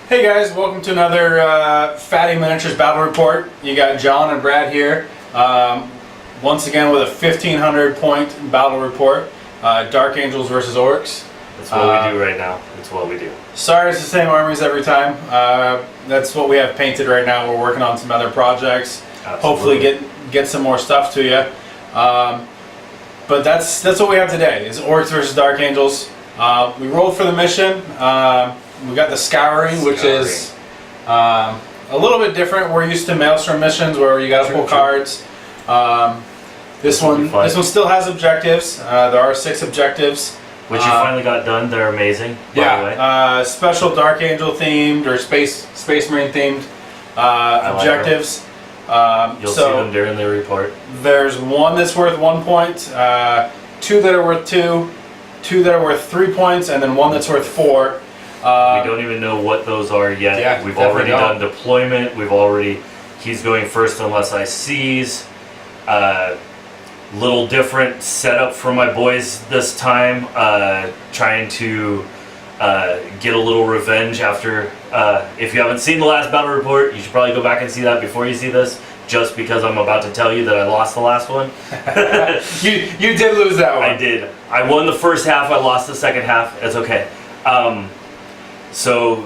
Hey guys, welcome to another Fatty Miniatures Battle Report. You got John and Brad here, once again with a 1,500 point battle report. Dark Angels versus Orks. That's what we do right now. That's what we do. Sorry, it's the same armies every time. That's what we have painted right now. We're working on some other projects. Absolutely. Hopefully get some more stuff to you. But that's what we have today, is Orks versus Dark Angels. We rolled for the mission. We got the Scouring, which is a little bit different. We're used to Maelstrom missions where you got to pull cards. This one still has objectives. There are 6 objectives. Which you finally got done. They're amazing. By the way. Special Dark Angel themed or Space Marine themed objectives. You'll see them during the report. There's one that's worth 1 point, 2 that are worth 2, 2 that are worth 3 points, and then 1 that's worth 4. We don't even know what those are yet. Yeah, we've already done deployment. He's going first unless I seize. Little different setup for my boys this time. Trying to get a little revenge after. If you haven't seen the last battle report, you should probably go back and see that before you see this. Just because I'm about to tell you that I lost the last one. You did lose that one. I did. I won the first half. I lost the second half. It's okay. So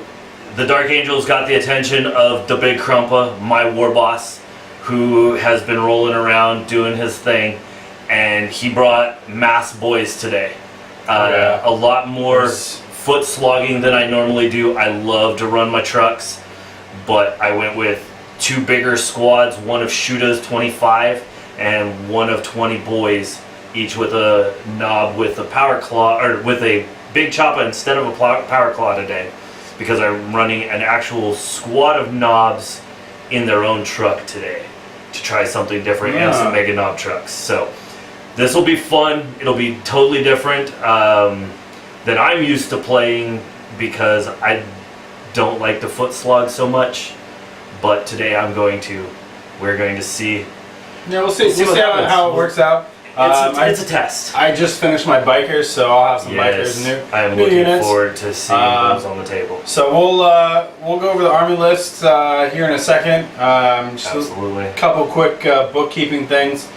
the Dark Angels got the attention of the big Krumpa, my war boss, who has been rolling around doing his thing, and he brought mass boys today. A lot more foot slogging than I normally do. I love to run my trucks, but I went with 2 bigger squads, one of Shoota's 25 and one of 20 boys, each with a knob with a power claw, or with a big chopper instead of a power claw today, because I'm running an actual squad of knobs in their own truck today to try something different and some mega knob trucks. So this will be fun. It'll be totally different than I'm used to playing, because I don't like the foot slog so much. But today we're going to see. Yeah, we'll see how it works out. It's a test. I just finished my bikers, so I'll have some bikers in there. I am looking forward to seeing those on the table. So we'll go over the army list here in a second. Absolutely. A couple quick bookkeeping things.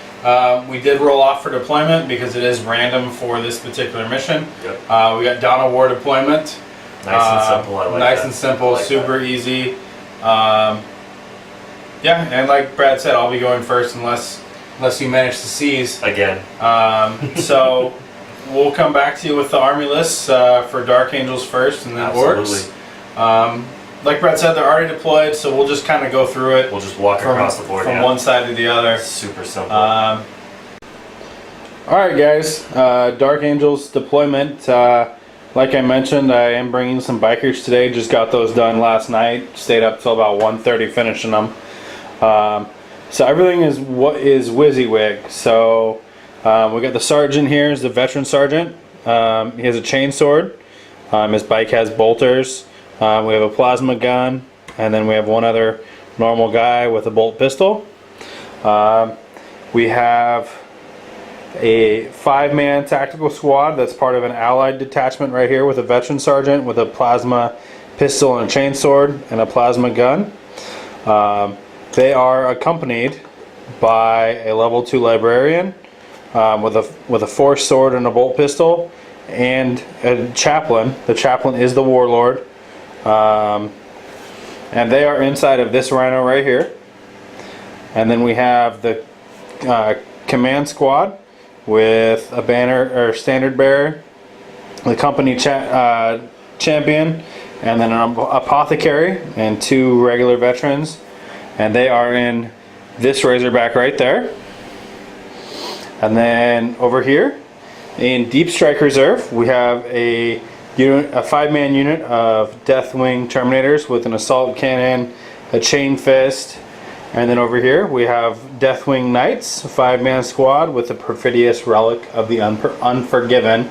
We did roll off for deployment because it is random for this particular mission. Yep. We got Dawn of War deployment. Nice and simple. I like nice that. and simple, like super easy. Yeah, and like Brad said, I'll be going first unless you manage to seize again. So we'll come back to you with the army lists for Dark Angels first, and then Orks. Like Brad said, they're already deployed, so we'll just kind of go through it. We'll just walk across the board from one side to the other. Super simple. All right, guys. Dark Angels deployment. Like I mentioned, I am bringing some bikers today. Just got those done last night. Stayed up till about 1:30 finishing them. So everything is WYSIWYG. So we got the sergeant here, is the veteran sergeant. He has a chainsword. His bike has bolters. We have a plasma gun, and then we have one other normal guy with a bolt pistol. We have a 5-man tactical squad that's part of an allied detachment right here with a veteran sergeant with a plasma pistol and a chainsword and a plasma gun. They are accompanied by a level 2 librarian with a force sword and a bolt pistol, and a chaplain. The chaplain is the warlord, and they are inside of this rhino right here. And then we have the command squad with a banner or standard bearer, the company champion, and then an apothecary and 2 regular veterans. And they are in this Razorback right there. And then over here in Deep Strike Reserve, we have a 5-man unit of Deathwing Terminators with an assault cannon, a chain fist, and then over here we have Deathwing Knights, a 5-man squad with a Perfidious Relic of the Unforgiven.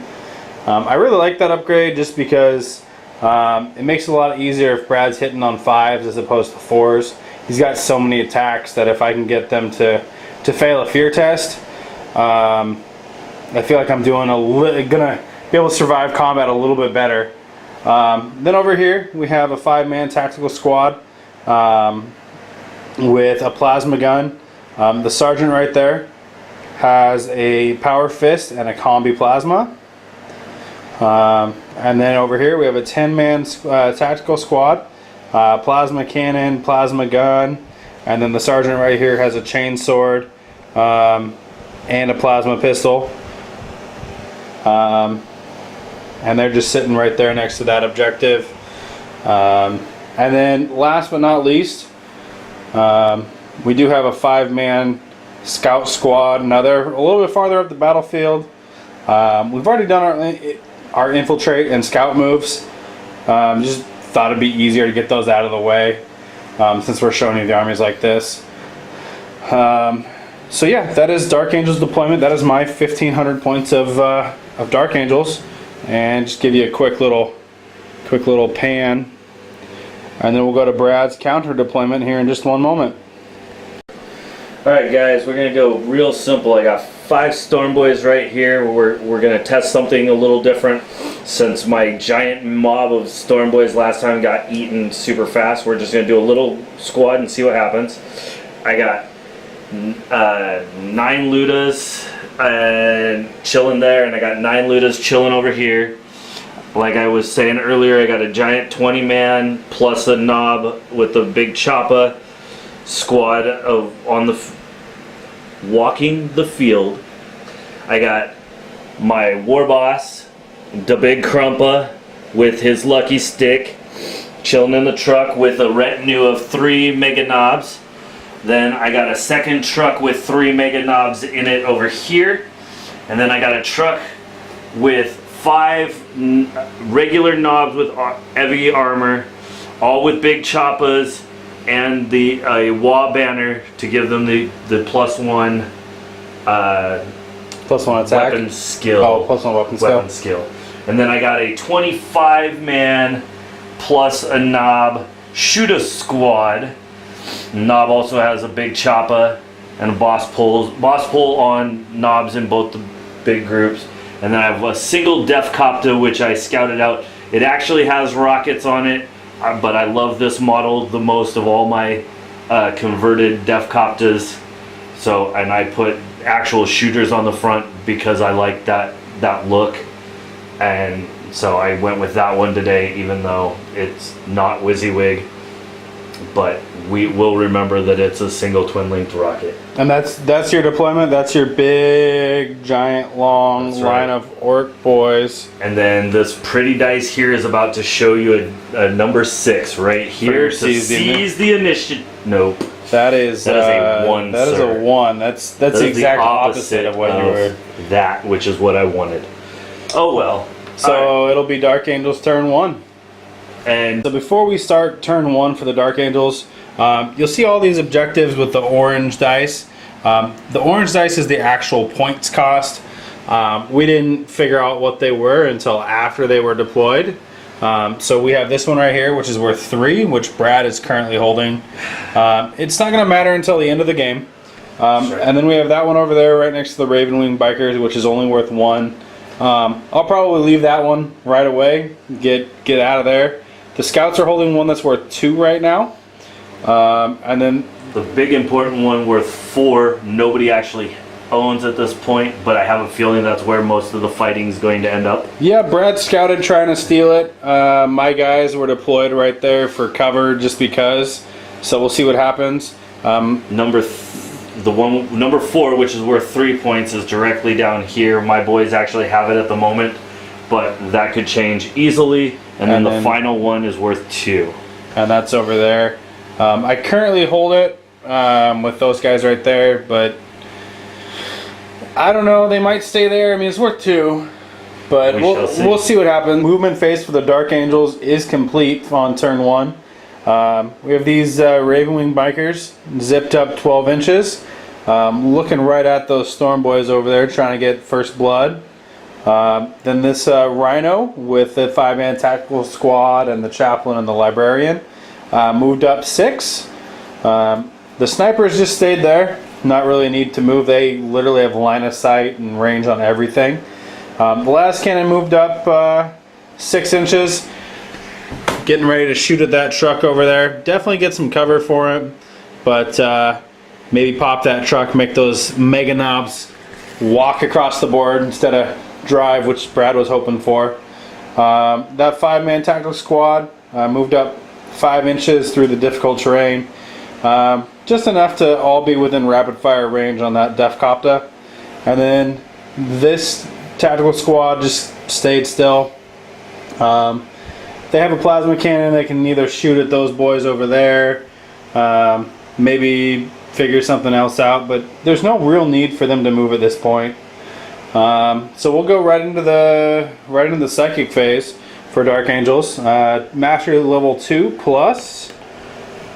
I really like that upgrade just because it makes it a lot easier if Brad's hitting on 5s as opposed to 4s. He's got so many attacks that if I can get them to fail a fear test, I feel like I'm gonna be able to survive combat a little bit better Then over here we have a 5-man tactical squad with a plasma gun. The sergeant right there has a power fist and a combi plasma. And then over here we have a 10-man tactical squad, plasma cannon, plasma gun, and then the sergeant right here has a chain sword and a plasma pistol. And they're just sitting right there next to that objective. And then last but not least, we do have a 5-man scout squad. Now they're a little bit farther up the battlefield. We've already done our infiltrate and scout moves. Just thought it'd be easier to get those out of the way since we're showing you the armies like this. So yeah, that is Dark Angels deployment. That is my 1,500 points of Dark Angels, and just give you a quick little pan, and then we'll go to Brad's counter deployment here in just one moment. Alright guys, we're gonna go real simple. I got 5 Storm Boys right here. We're gonna test something a little different since my giant mob of Storm Boys last time got eaten super fast. We're just gonna do a little squad and see what happens. I got 9 Ludas chilling there, and I got 9 Ludas chilling over here. Like I was saying earlier, I got a giant 20-man plus a knob with a big choppa squad walking the field. I got my war boss, the big Krumpa, with his lucky stick, chilling in the truck with a retinue of 3 mega knobs. Then I got a second truck with 3 mega knobs in it over here, and then I got a truck with 5 regular knobs with heavy armor, all with big choppas, and the Waaagh banner to give them the +1 +1 attack weapon skill. Oh, +1 weapon skill. And then I got a 25-man plus a knob shooter squad. Knob also has a big choppa and a boss pull on knobs in both the big groups. And then I have a single Def Copter, which I scouted out. It actually has rockets on it, but I love this model the most of all my converted Def Copters. So, and I put actual shooters on the front because I like that look, and so I went with that one today, even though it's not WYSIWYG, but we will remember that it's a single twin-linked rocket. And that's your deployment. That's your big, giant, long line of Ork boys. And then this pretty dice here is about to show you a number 6 right here to seize the initiative. Nope. That is a 1. That is a 1. That's the exact opposite of what you were. That, which is what I wanted. Oh well. So it'll be Dark Angels turn 1. And so before we start turn 1 for the Dark Angels, you'll see all these objectives with the orange dice. The orange dice is the actual points cost. We didn't figure out what they were until after they were deployed. So we have this one right here, which is worth 3, which Brad is currently holding. It's not going to matter until the end of the game. Sure. And then we have that one over there right next to the Raven Wing Bikers, which is only worth 1. I'll probably leave that one right away. Get out of there. The Scouts are holding one that's worth 2 right now. And then the big important one worth 4, nobody actually owns at this point, but I have a feeling that's where most of the fighting is going to end up. Yeah, Brad scouted trying to steal it. My guys were deployed right there for cover just because. So we'll see what happens. Number 4, which is worth 3 points, is directly down here. My boys actually have it at the moment, but that could change easily. And then the final one is worth 2. And that's over there. I currently hold it with those guys right there, but I don't know. They might stay there. I mean, it's worth 2, but we'll see what happens. Movement phase for the Dark Angels is complete on turn 1. We have these Raven Wing Bikers zipped up 12 inches, looking right at those Storm Boys over there, trying to get first blood. Then this Rhino with the 5-man tactical squad and the chaplain and the librarian moved up 6. The snipers just stayed there. Not really a need to move. They literally have line of sight and range on everything. The last cannon moved up 6 inches. getting ready to shoot at that truck over there. Definitely get some cover for him, but maybe pop that truck, make those mega knobs walk across the board instead of drive, which Brad was hoping for. That 5-man tactical squad moved up 5 inches through the difficult terrain. Just enough to all be within rapid fire range on that def copter. And then this tactical squad just stayed still. They have a plasma cannon. They can either shoot at those boys over there, maybe figure something else out, but there's no real need for them to move at this point. So we'll go right into the psychic phase for Dark Angels. Mastery level 2 plus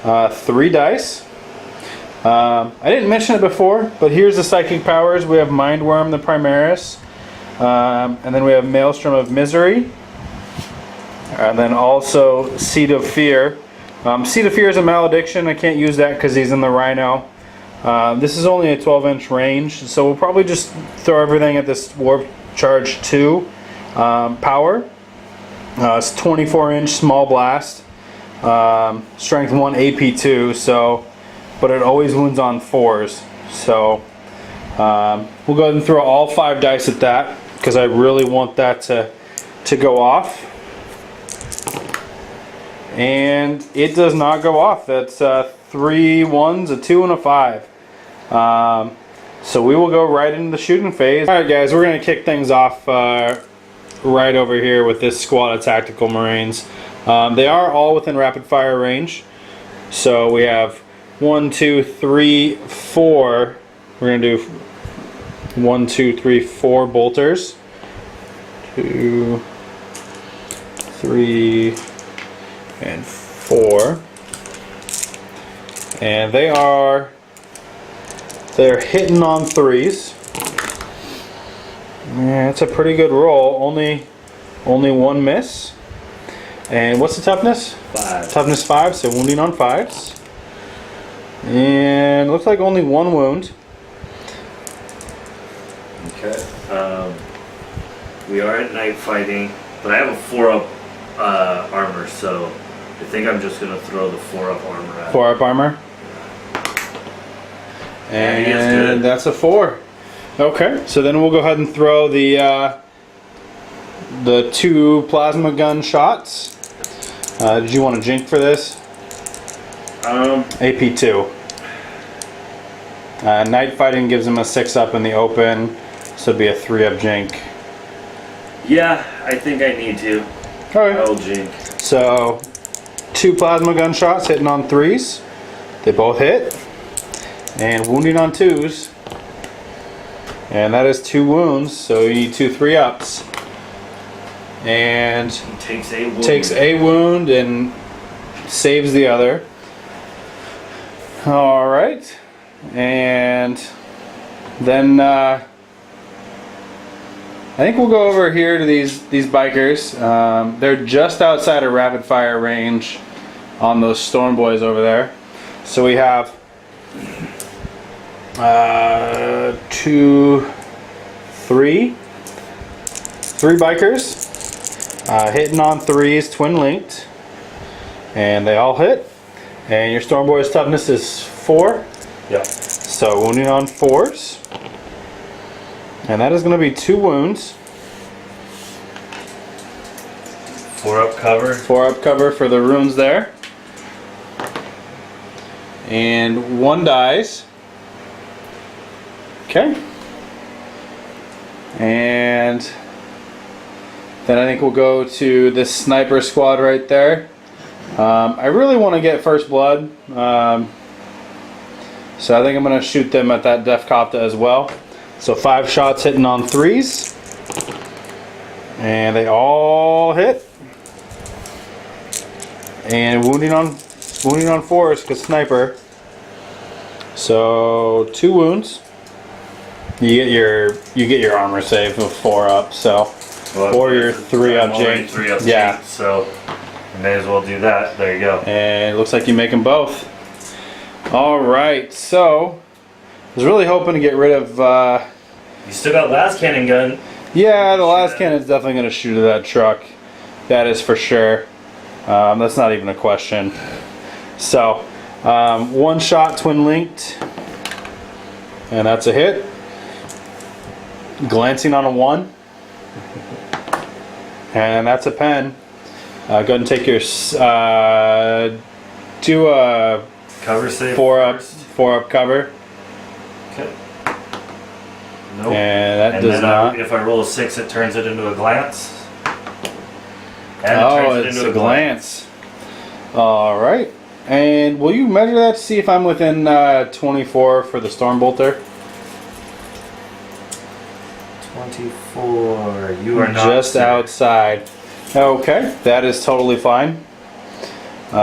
3 dice. I didn't mention it before, but here's the psychic powers. We have Mindworm the Primaris, and then we have Maelstrom of Misery, and then also Seed of Fear. Seed of Fear is a malediction. I can't use that because he's in the Rhino. This is only a 12-inch range, so we'll probably just throw everything at this Warp Charge 2 power. It's 24-inch small blast, strength 1, AP 2. So, but it always wounds on 4s. So we'll go ahead and throw all 5 dice at that because I really want that to go off. And it does not go off. That's 3 1s, a 2, and a 5. So we will go right into the shooting phase. Alright guys, we're going to kick things off right over here with this squad of Tactical Marines. They are all within rapid fire range. So we have 1, 2, 3, 4. We're going to do 1, 2, 3, 4 bolters. 2, 3, and 4. And they're hitting on 3s. Yeah, it's a pretty good roll. Only 1 miss. And what's the toughness? 5. Toughness 5, so wounding on 5s. And looks like only 1 wound. Okay. We are at night fighting, but I have a 4-up armor, so I think I'm just gonna throw the 4-up armor at 4-up armor. And that's a 4. Okay, so then we'll go ahead and throw the 2 plasma gun shots. Did you want to jink for this? AP 2. Night fighting gives him a 6-up in the open, so it'd be a 3-up jink. Yeah, I think I need to. Alright. I'll jink. So 2 plasma gun shots hitting on 3s. They both hit. And wounding on 2s. And that is 2 wounds, so you need 2 3-ups. And He takes a wound and saves the other. Alright. And then I think we'll go over here to these bikers. They're just outside of rapid fire range on those storm boys over there. So we have 2, 3 bikers hitting on 3s, twin linked, and they all hit. And your storm boy's toughness is 4. Yeah. So wounding on 4s, and that is going to be 2 wounds. 4-up cover. 4-up cover for the runes there. And 1 dies. Okay. And then I think we'll go to this sniper squad right there. I really want to get first blood. So I think I'm going to shoot them at that def copta as well. So 5 shots hitting on 3s. And they all hit. And wounding on 4s because sniper. So 2 wounds. You get your armor save of 4 up, so or your 3-up jink. 3-up yeah. jink, so you may as well do that. There you go. And it looks like you make them both. All right, so I was really hoping to get rid of. You still got last cannon gun. Yeah, the last cannon's definitely going to shoot at that truck. That is for sure. That's not even a question. So, one shot twin linked, and that's a hit. Glancing on a 1, and that's a pen. Go ahead and take your do a Cover save. 4 up first. cover. Okay. Nope. And that And does then not. if I roll a 6, it turns it into a glance. And Oh, it turns it it's into a glance. All right. And will you measure that to see if I'm within 24 for the storm bolter? 24. You are not. Just sir. outside. Okay, that is totally fine. He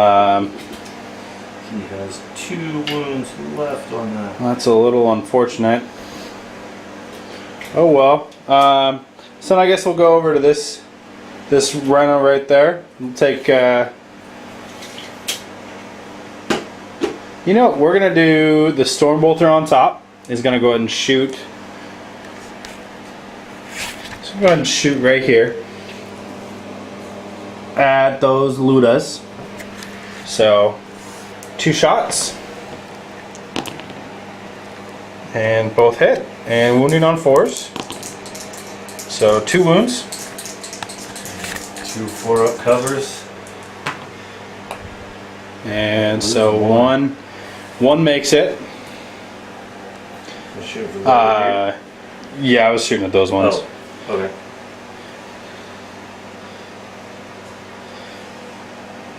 has 2 wounds left on that. That's a little unfortunate. Oh well. So I guess we'll go over to this rhino right there. We'll take. You know, we're gonna do the storm bolter on top. Is gonna go ahead and shoot. So go ahead and shoot right here at those ludas. So 2 shots. And both hit. And wounding on 4s. So 2 wounds. 2 4-up covers. And so one makes it. Yeah, I was shooting at those ones. Oh, okay.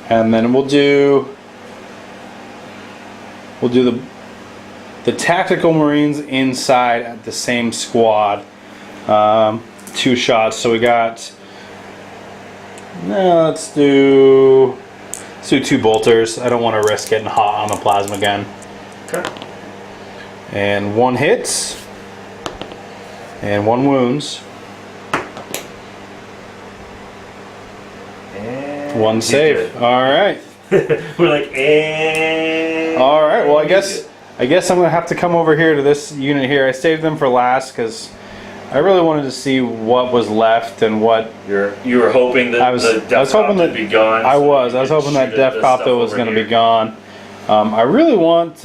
And then we'll do the tactical marines inside at the same squad. 2 shots. So we got. Let's do 2 bolters. I don't want to risk getting hot on the plasma again. Okay. And 1 hits. And 1 wounds. And 1 save. All right. We're like, and. All right. Well, I guess I'm gonna have to come over here to this unit here. I saved them for last because I really wanted to see what was left and what. You were hoping that I was hoping that would be gone. I was hoping that Def Copta was going to be gone. I really want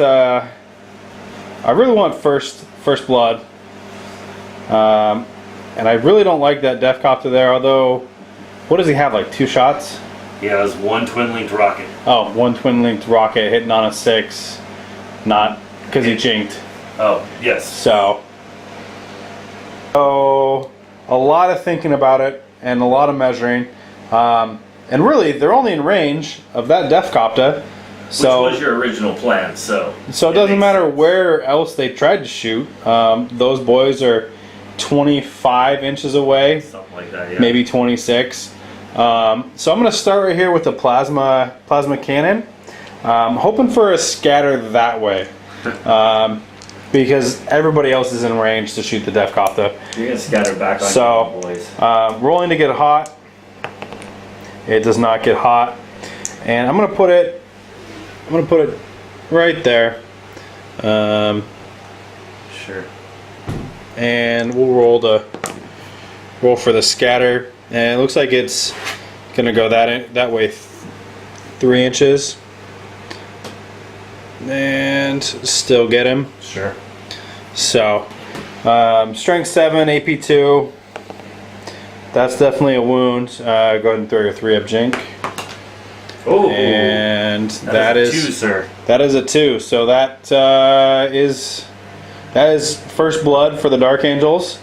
first blood, and I really don't like that Def Copta there. Although, what does he have? Like 2 shots? He has 1 twin linked rocket. Oh, 1 twin linked rocket hitting on a 6, not because he jinked. Oh yes. So a lot of thinking about it and a lot of measuring, and really they're only in range of that Def Copta. So which was your original plan, so it doesn't matter where else they tried to shoot. Those boys are 25 inches away, something like that, yeah. maybe 26. So I'm going to start right here with the plasma cannon. Hoping for a scatter that way, because everybody else is in range to shoot the Def Copta. You're gonna scatter back on So your boys. rolling to get hot. It does not get hot, and I'm gonna put it right there. Sure. And we'll roll for the scatter, and it looks like it's gonna go that way 3 inches, and still get him. Sure. So strength 7, AP 2. That's definitely a wound. Go ahead and throw your 3-up jink. Oh, and that is 2, sir. That is a 2. So that is first blood for the Dark Angels,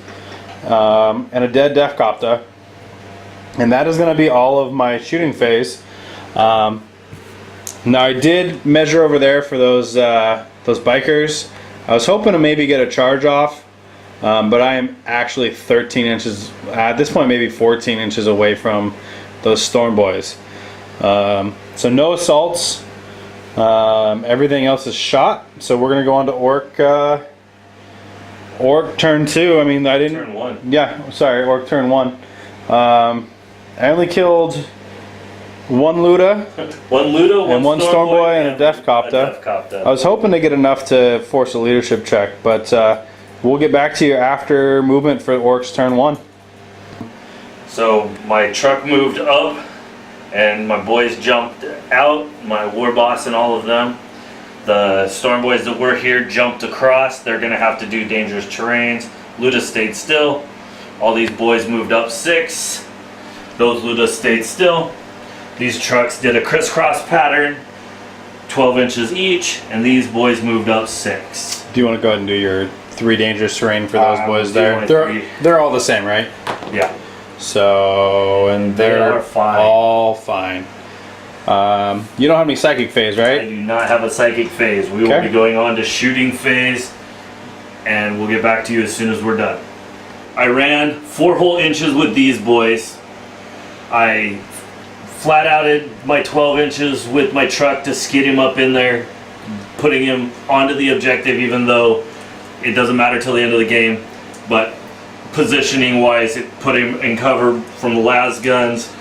and a dead Def Copta. And that is going to be all of my shooting phase. Now I did measure over there for those bikers. I was hoping to maybe get a charge off, but I am actually 13 inches at this point, maybe 14 inches away from those Storm Boys. So no assaults. Everything else is shot. So we're gonna go on to Ork turn 2. I mean, I didn't. Turn 1. Yeah, sorry, Ork turn 1. I only killed 1 Luda, 1 Luda, and 1 Storm Boy, and a Def Copta. I was hoping to get enough to force a leadership check, but we'll get back to you after movement for Ork's turn 1. So my truck moved up and my boys jumped out, my war boss and all of them. The storm boys that were here jumped across. They're gonna have to do dangerous terrains. Luda stayed still. All these boys moved up 6. Those Luda stayed still. These trucks did a crisscross pattern, 12 inches each, and these boys moved up 6. Do you want to go ahead and do your 3 dangerous terrain for those boys do there? my They're, 3. they're all the same, right? Yeah. So, and They they're are fine. all fine. You don't have any psychic phase, I right? do not have a psychic phase. We will Okay. be going on to shooting phase, and we'll get back to you as soon as we're done. I ran 4 whole inches with these boys. I flat outed my 12 inches with my truck to skid him up in there, putting him onto the objective, even though it doesn't matter till the end of the game. But positioning wise, it put him in cover from the las guns.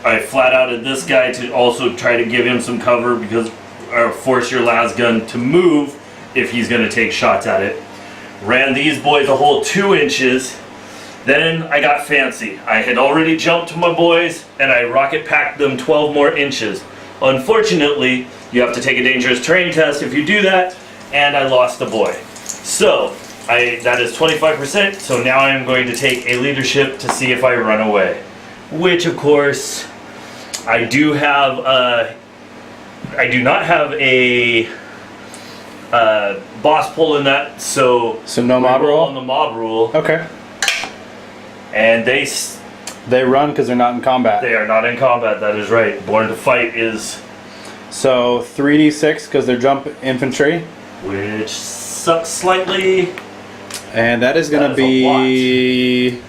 I flat outed this guy to also try to give him some cover because or force your las gun to move if he's going to take shots at it. Ran these boys a whole 2 inches. Then I got fancy. I had already jumped to my boys and I rocket packed them 12 more inches. Unfortunately, you have to take a dangerous terrain test if you do that, and I lost a boy. So, that is 25%, so now I'm going to take a leadership to see if I run away. Which, of course, I do have I do not have a boss pull in that, so no we mob roll roll? on the mob rule, Okay. and They run because they're not in combat. they are not in combat. That is right. Born to Fight is, So 3d6 because they're jump infantry. which sucks slightly. And that is going That to is a be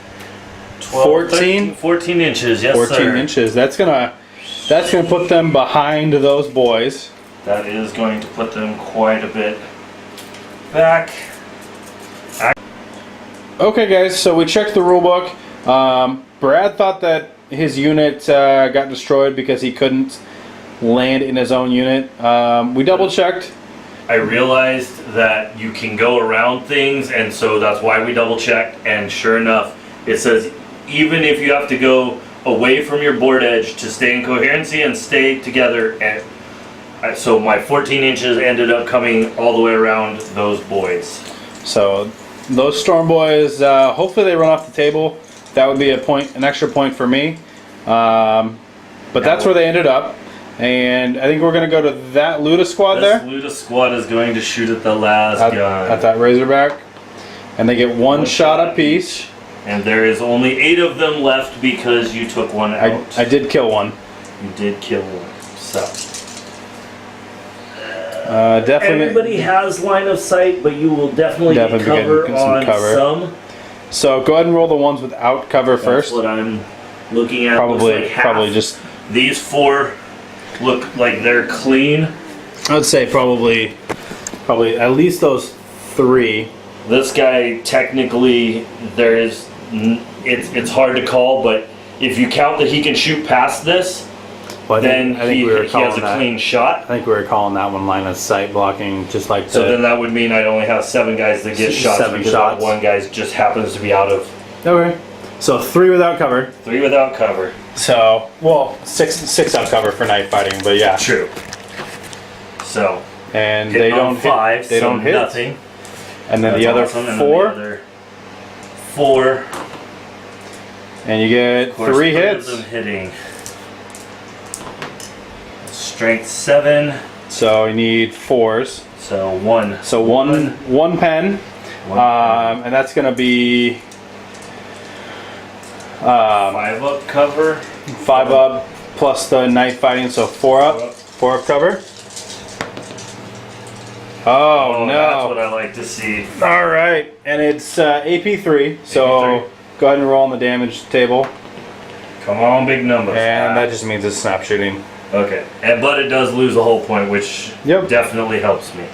12, 14? 14 inches. Yes, 14 sir. inches. That's gonna put them behind those boys. That is going to put them quite a bit back. Okay, guys. So we checked the rulebook. Brad thought that his unit got destroyed because he couldn't land in his own unit. We double checked. I realized that you can go around things, and so that's why we double checked. And sure enough, it says even if you have to go away from your board edge to stay in coherency and stay together. And so my 14 inches ended up coming all the way around those boys. So those storm boys, hopefully they run off the table. That would be an extra point for me. But that's where they ended up. And I think we're going to go to that Luda squad This there. Luda squad is going to shoot at the last At gun. that Razorback. And they get one shot apiece. And there is only 8 of them left because you took one out. I did kill one. You did kill one. So Definitely. everybody has line of sight, but you will definitely get Definitely cover getting some on cover. some. So go ahead and roll the ones without cover first. That's what I'm looking at. Probably, Looks like half. probably just. These 4 look like they're clean. I would say probably at least those 3. This guy technically it's hard to call, but if you count that he can shoot past this, Well, then I think he we were has calling a that. clean shot. I think we were calling that one line of sight blocking, just like So then that would mean I'd only have 7 guys that get shots 7 because shots. that one guy just happens to be out of Okay. So 3 without cover. 3 without cover. So six out cover for night fighting, but yeah. True. So And hit they on don't 5, hit. They so don't hit. nothing. And then That's the other awesome. And then 4, the other 4. and you get Of course, 3 3 hits. of them hitting. Strength 7. So you need 4s. So 1. So one pen, and that's gonna be 5 up cover. 5 up plus the night fighting, so 4 up. 4 up cover. Oh, That's what no! I like to see. All right, and it's AP3. So AP3. go ahead and roll on the damage table, Come on, big numbers. and that just means it's snap shooting. Okay, but it does lose a whole point, which Yep. definitely helps me.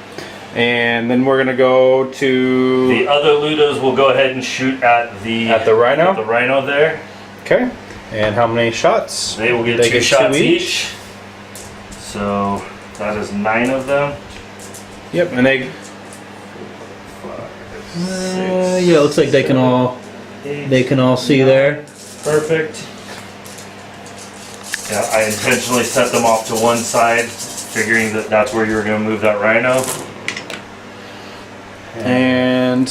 And then we're gonna go to The other Ludos will go ahead and shoot at the Rhino. At the Rhino there. Okay. And how many shots? They will get They 2 get 2 shots each. each. So that is 9 of them. Yep, and they. 6, Yeah, it looks like they can all 8, see there. Perfect. Yeah, I intentionally set them off to one side, figuring that that's where you were going to move that rhino. And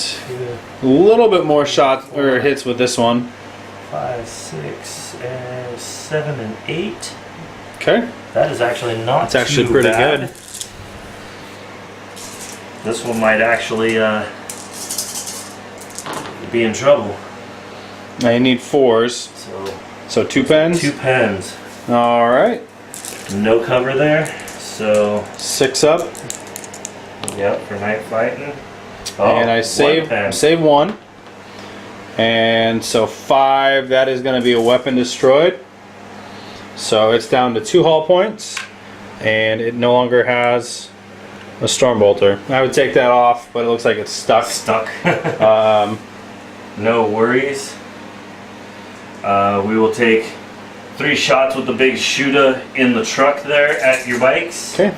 a little bit more shots or hits with this one. 5, 6, and 7, and 8. Okay. That is actually not It's actually too pretty bad. good. This one might actually be in trouble. Now you need 4s. So 2 pens? 2 pens. Alright. No cover there. So 6 up. yep, for night fighting. And I save 1. And so 5, that is going to be a weapon destroyed. So it's down to 2 hull points. And it no longer has a storm bolter. I would take that off, but it looks like it's stuck. No worries. We will take 3 shots with the big shooter in the truck there at your bikes. Okay.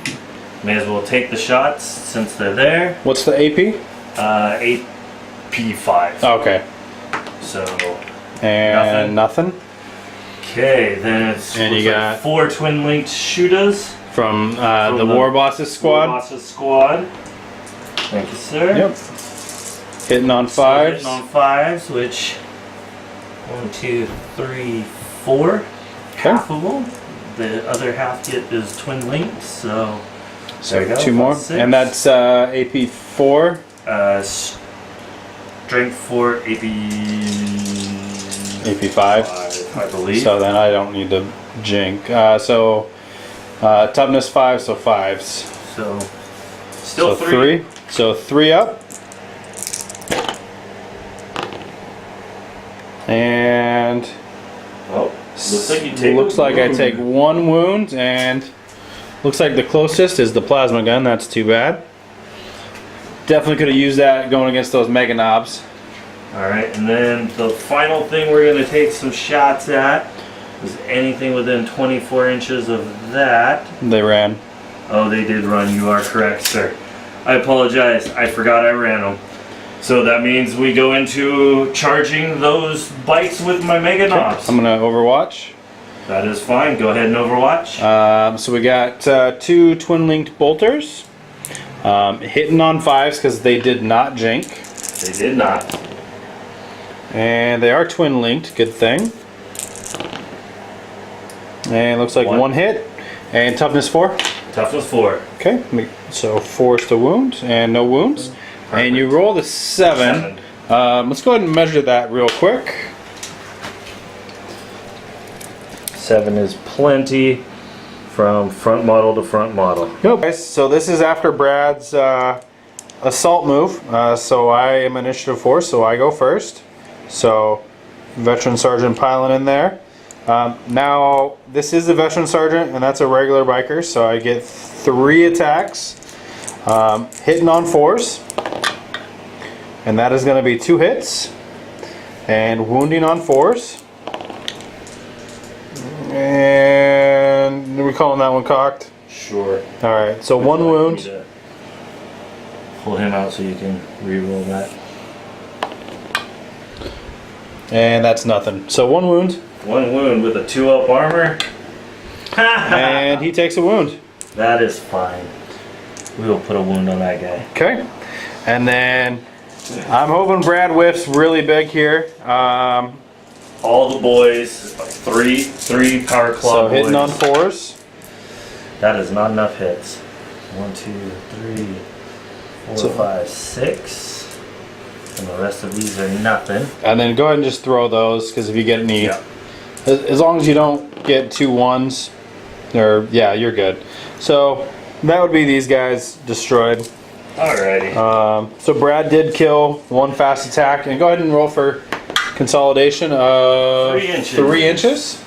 May as well take the shots since they're there. What's the AP? AP5. Okay. So. And nothing. Okay, then it's and you got 4 twin linked shooters from the War Bosses squad. War Bosses squad. Thank you, sir. Yep. Hitting on 5s. So hitting on 5s, which 1, 2, 3, 4. Okay. Half of them. The other half get is twin linked. So there you go. 2 more, 6. and that's AP4. Strength 4, AP5. I believe. So then I don't need to jink. Toughness 5, so 5s. So still so 3. So 3 up. And looks like I take 1 wound, and looks like the closest is the plasma gun. That's too bad. Definitely could have used that going against those mega knobs. Alright, and then the final thing we're going to take some shots at is anything within 24 inches of that. They ran. Oh, they did run. You are correct, sir. I apologize. I forgot I ran them. So that means we go into charging those bikes with my mega knobs. I'm going to overwatch. That is fine. Go ahead and overwatch. So we got 2 twin linked bolters. Hitting on 5s because they did not jink. They did not. And they are twin linked, good thing. And it looks like 1 hit. And toughness 4? Toughness 4. Okay, so 4 is the wound, and no wounds. Perfect. And you roll the 7. Let's go ahead and measure that real quick. 7 is plenty from front model to front model. Yep. Guys, so this is after Brad's assault move. So I am initiative 4, so I go first. So veteran sergeant piling in there. Now this is a veteran sergeant, and that's a regular biker, so I get 3 attacks. Hitting on 4s, and that is going to be 2 hits. And wounding on 4s. And are we calling that one cocked? Sure. Alright, so 1 wound. Pull him out so you can re-roll that. And that's nothing. So 1 wound. 1 wound with a 2 up armor. And he takes a wound. That is fine. We will put a wound on that guy. Okay. And then I'm hoping Brad whiffs really big here. All the boys, 3 power claw So hitting boys. on 4s. That is not enough hits. 1, 2, 3, 4, 5, 6. And the rest of these are nothing. And then go ahead and just throw those, because if you get any, as long as you don't get 2 1s, or yeah, you're good. So that would be these guys destroyed. Alrighty. So Brad did kill 1 fast attack, and go ahead and roll for consolidation of 3 inches. 3 inches.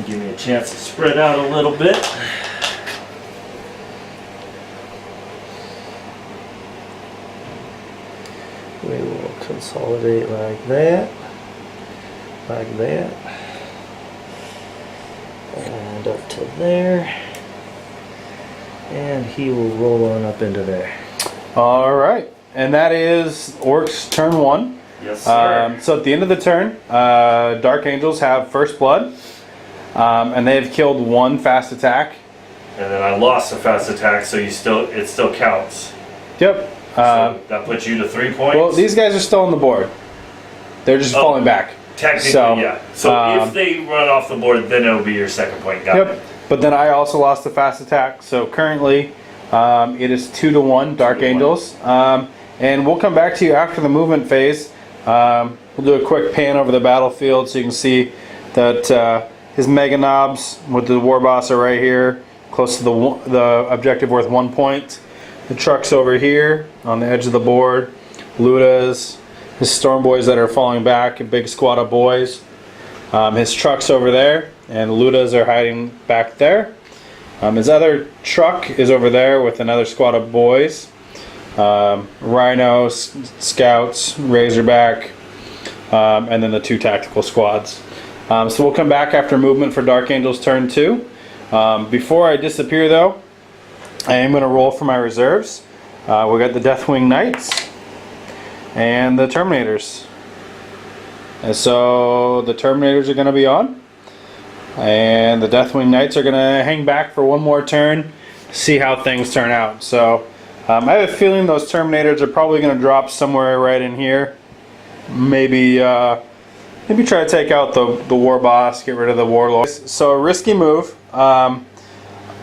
Give me a chance to spread out a little bit. We will consolidate like that, and up to there, and he will roll on up into there. All right, and that is Orks turn 1. Yes, sir. So at the end of the turn, Dark Angels have first blood. and they've killed 1 fast attack. And then I lost a fast attack, so it still counts. Yep. So that puts you to 3 points. Well, these guys are still on the board. They're just falling back. Technically, so, yeah. So if they run off the board, then it'll be your second point. Got it. But then I also lost the fast attack. So currently, it is 2-1 Dark Angels. And we'll come back to you after the movement phase. We'll do a quick pan over the battlefield so you can see that his Mega Knobs with the War Boss are right here, close to the objective worth 1 point. The truck's over here on the edge of the board. Luda's, his Storm Boys that are falling back, a big squad of boys. His truck's over there, and Luda's are hiding back there. His other truck is over there with another squad of boys. Rhinos, Scouts, Razorback, and then the 2 tactical squads. So we'll come back after movement for Dark Angels turn 2. Before I disappear though, I am going to roll for my reserves. We got the Deathwing Knights and the Terminators. And so the Terminators are going to be on, and the Deathwing Knights are going to hang back for 1 more turn, see how things turn out. So I have a feeling those Terminators are probably going to drop somewhere right in here. Maybe try to take out the War Boss, get rid of the Warlord. So a risky move.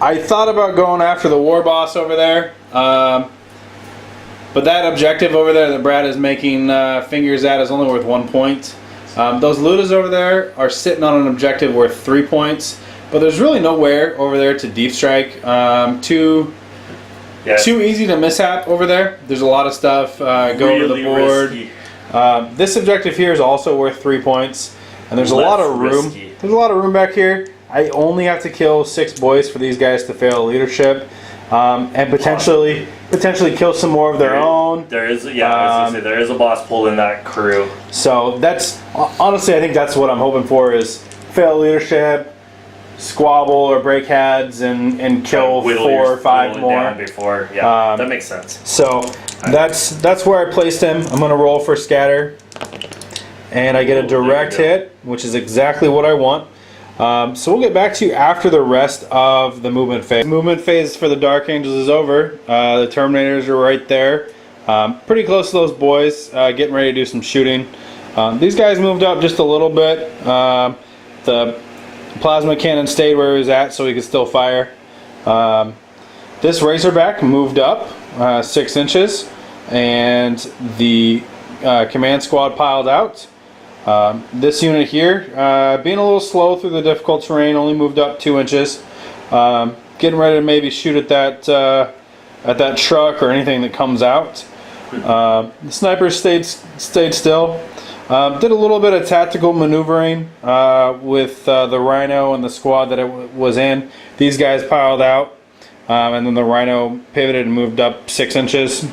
I thought about going after the War Boss over there, but that objective over there that Brad is making fingers at is only worth 1 point. Those Ludas over there are sitting on an objective worth 3 points, but there's really nowhere over there to deep strike. Too easy to mishap over there. There's a lot of stuff go over the board. This objective here is also worth 3 points, and there's a lot of room. There's a lot of room back here. I only have to kill 6 boys for these guys to fail leadership, and potentially kill some more of their own. There is, I was gonna say, there is a boss pull in that crew. So that's honestly, I think that's what I'm hoping for, is fail leadership, squabble or break heads, and kill 4 or 5 more. Before, that makes sense. So that's where I placed him. I'm gonna roll for scatter, and I get a direct hit, which is exactly what I want. So we'll get back to you after the rest of the movement phase. Movement phase for the Dark Angels is over. The Terminators are right there, pretty close to those boys, getting ready to do some shooting. These guys moved up just a little bit. The plasma cannon stayed where he was at so he could still fire. This Razorback moved up 6 inches, and the command squad piled out. This unit here, being a little slow through the difficult terrain, only moved up 2 inches. Getting ready to maybe shoot at that truck or anything that comes out. The snipers stayed still. Did a little bit of tactical maneuvering with the Rhino and the squad that it was in. These guys piled out, and then the Rhino pivoted and moved up 6 inches.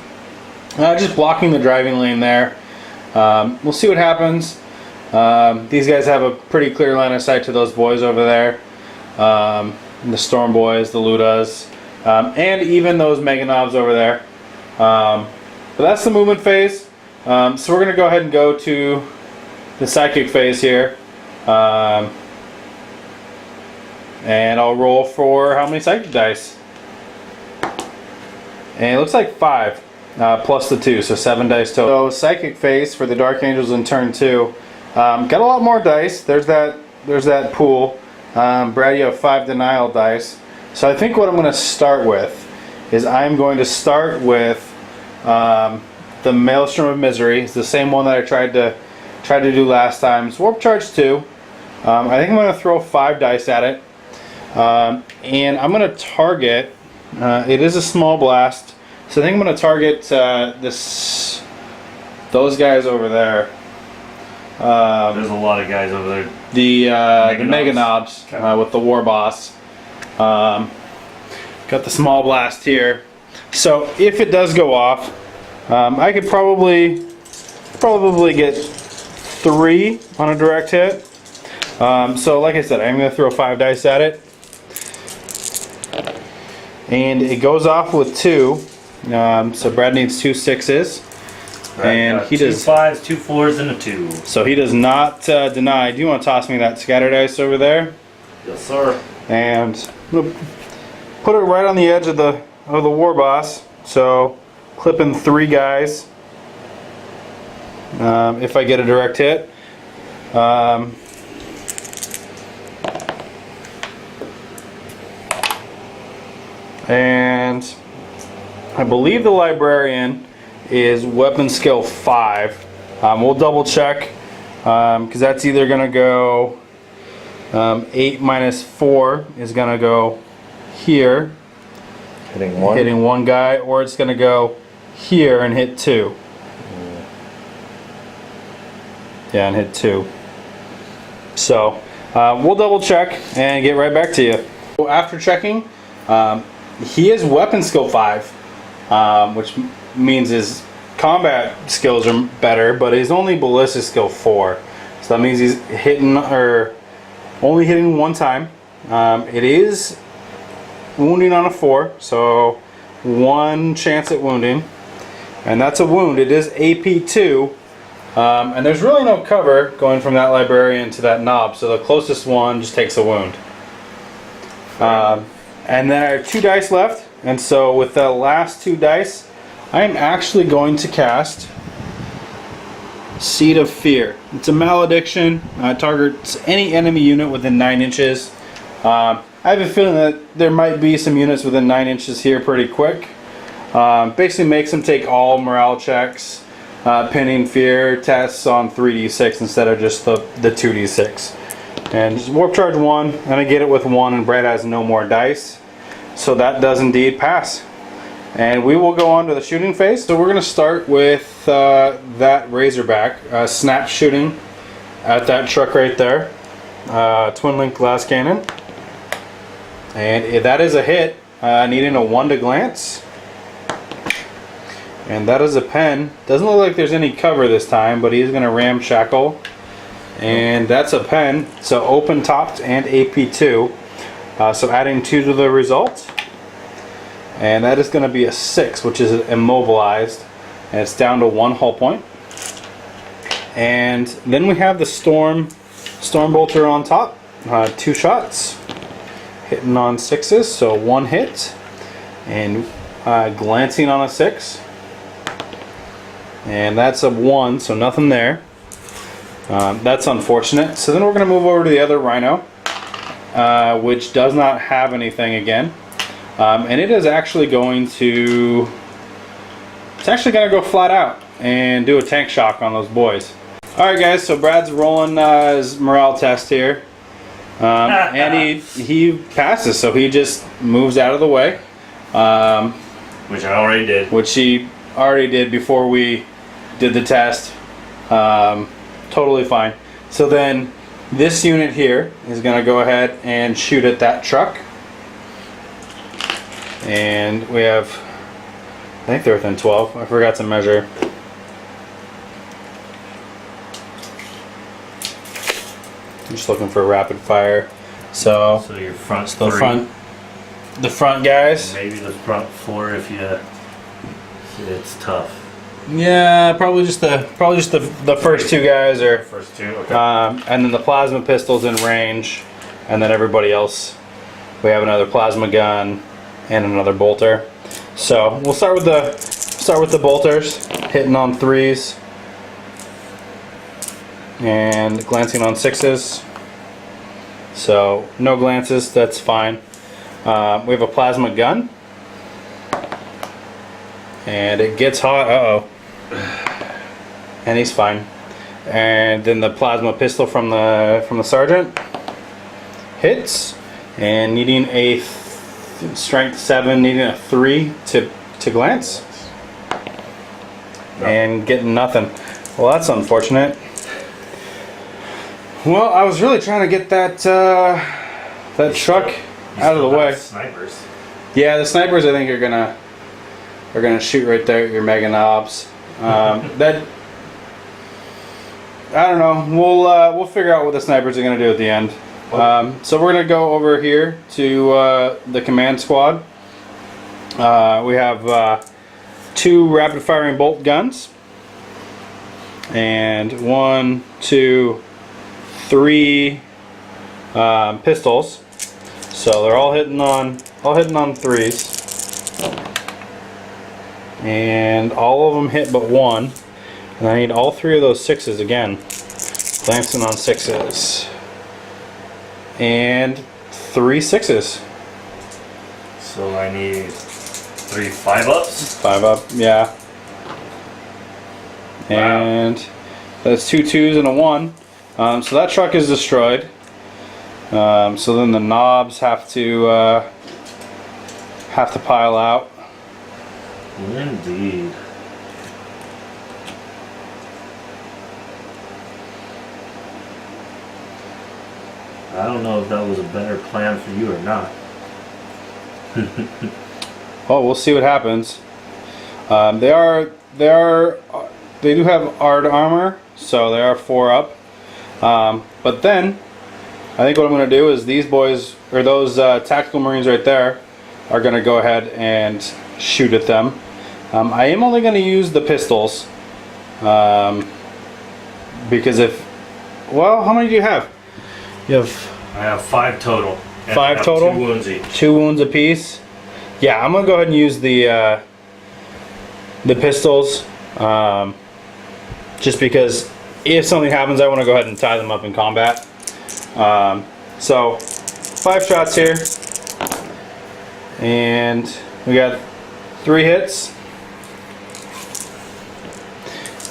Just blocking the driving lane there. We'll see what happens. These guys have a pretty clear line of sight to those boys over there. The Storm Boys, the Ludas, and even those Mega Knobs over there. But that's the movement phase. So we're going to go ahead and go to the psychic phase here. And I'll roll for how many psychic dice. And it looks like 5 plus the 2, so 7 dice total. So psychic phase for the Dark Angels in turn 2. Got a lot more dice. There's that pool. Brad, you have 5 denial dice. So I think what I'm going to start with is I'm going to start with the Maelstrom of Misery. It's the same one that I tried to do last time. It's Warp Charge 2. I think I'm going to throw 5 dice at it, and I'm going to target. It is a small blast, so I think I'm going to target those guys over there. There's a lot of guys over there. The Mega Knobs with the War Boss. Got the small blast here. So if it does go off, I could probably get 3 on a direct hit. So like I said, I'm going to throw 5 dice at it. And it goes off with 2. So Brad needs 2 6s. And he does 2 5s, 2 4s, and a 2. So he does not deny. Do you want to toss me that scatter dice over there? Yes, sir. And I'm gonna put it right on the edge of the war boss. So clip in 3 guys. If I get a direct hit. And I believe the librarian is weapon skill 5. We'll double check because that's either going to go 8 minus 4 is going to go here, hitting one guy, or it's going to go here and hit 2. Yeah, and hit 2. So we'll double check and get right back to you. After checking, he is weapon skill 5, which means his combat skills are better, but he's only ballistic skill 4. So that means he's hitting or only hitting 1 time. It is wounding on a 4, so 1 chance at wounding, and that's a wound. It is AP 2, and there's really no cover going from that librarian to that knob, so the closest one just takes a wound. And then I have 2 dice left, and so with the last 2 dice, I am actually going to cast Seed of Fear. It's a malediction. Targets any enemy unit within 9 inches. I have a feeling that there might be some units within 9 inches here pretty quick. Basically makes them take all morale checks, pinning fear tests on 3d6 instead of just the 2d6. And just warp charge 1, and I get it with 1, and Brad has no more dice. So that does indeed pass. And we will go on to the shooting phase. So we're going to start with that Razorback, snap shooting at that truck right there. Twin link glass cannon. And that is a hit, needing a 1 to glance. And that is a pen. Doesn't look like there's any cover this time, but he's going to ramshackle. And that's a pen, so open topped and AP 2. So adding 2 to the result. And that is going to be a 6, which is immobilized. And it's down to 1 hull point. And then we have the Storm Bolter on top. 2 shots. Hitting on 6s, so 1 hit. And glancing on a 6. And that's a 1, so nothing there. That's unfortunate. So then we're going to move over to the other Rhino, which does not have anything again. And it is actually going to... It's actually going to go flat out and do a tank shock on those boys. Alright guys, so Brad's rolling his morale test here. And he passes, so he just moves out of the way. Which I already did. Which he already did before we did the test. Totally fine. So then this unit here is going to go ahead and shoot at that truck. And we have, I think they're within 12. I forgot to measure. I'm just looking for rapid fire. So your front the 3. The front guys. Maybe the front 4 if you. It's tough. Yeah, probably just the first 2 guys are. First 2, okay. And then the plasma pistols in range, and then everybody else. We have another plasma gun and another bolter. So we'll start with the bolters, hitting on 3s and glancing on 6s. So no glances, that's fine. We have a plasma gun, and it gets hot. And he's fine. And then the plasma pistol from the sergeant hits, and needing a strength 7, needing a 3 to glance, and getting nothing. Well, that's unfortunate. Well, I was really trying to get that truck out of the way. Snipers. Yeah, the snipers I think are gonna shoot right there at your mega knobs. That I don't know. We'll figure out what the snipers are gonna do at the end. So we're gonna go over here to the command squad. We have 2 rapid firing bolt guns, and 1, 2, 3 pistols. So they're all hitting on 3s. And all of them hit but one. And I need all 3 of those 6s again. Glancing on 6s. And 3 6s. So I need 3 5-ups? 5 up, yeah. Wow. And that's 2 2s and a 1. So that truck is destroyed. So then the knobs have to pile out. Indeed. I don't know if that was a better plan for you or not. Well, we'll see what happens. They do have ard armor, so they are 4 up. But then I think what I'm going to do is these boys, or those tactical marines right there, are going to go ahead and shoot at them. I am only going to use the pistols because well, how many do you have? You have. I have 5 total. And 5 I have total? 2 wounds each. 2 wounds apiece. Yeah, I'm gonna go ahead and use the pistols, just because if something happens, I want to go ahead and tie them up in combat. So 5 shots here, and we got 3 hits,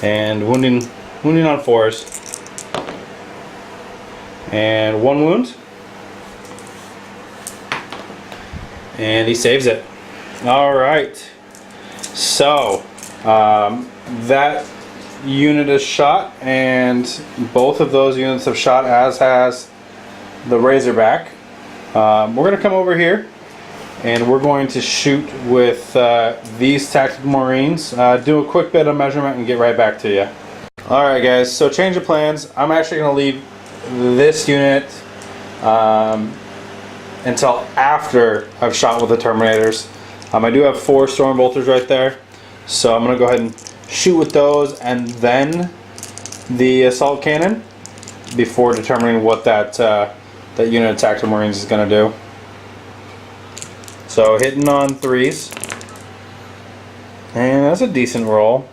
and wounding on 4s, and 1 wound. And he saves it. All right. So that unit is shot, and both of those units have shot, as has the Razorback. We're going to come over here, and we're going to shoot with these tactical marines. Do a quick bit of measurement and get right back to you. All right, guys. So change of plans. I'm actually going to leave this unit until after I've shot with the Terminators. I do have 4 Storm Bolters right there, so I'm going to go ahead and shoot with those and then the Assault Cannon before determining what that unit of Tactical Marines is going to do. So hitting on 3s, and that's a decent roll.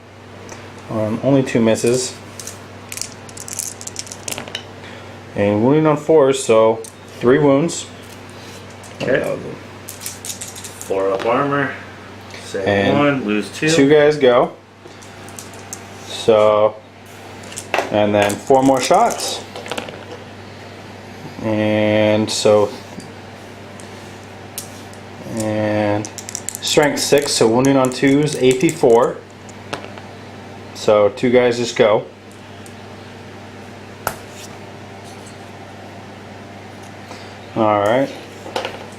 Only 2 misses. And wounding on 4s, so 3 wounds. Okay. 4 up armor. Save And 1, lose 2. 2 guys go. So, and then 4 more shots. And so, and strength 6, so wounding on 2s, AP 4. So 2 guys just go. Alright.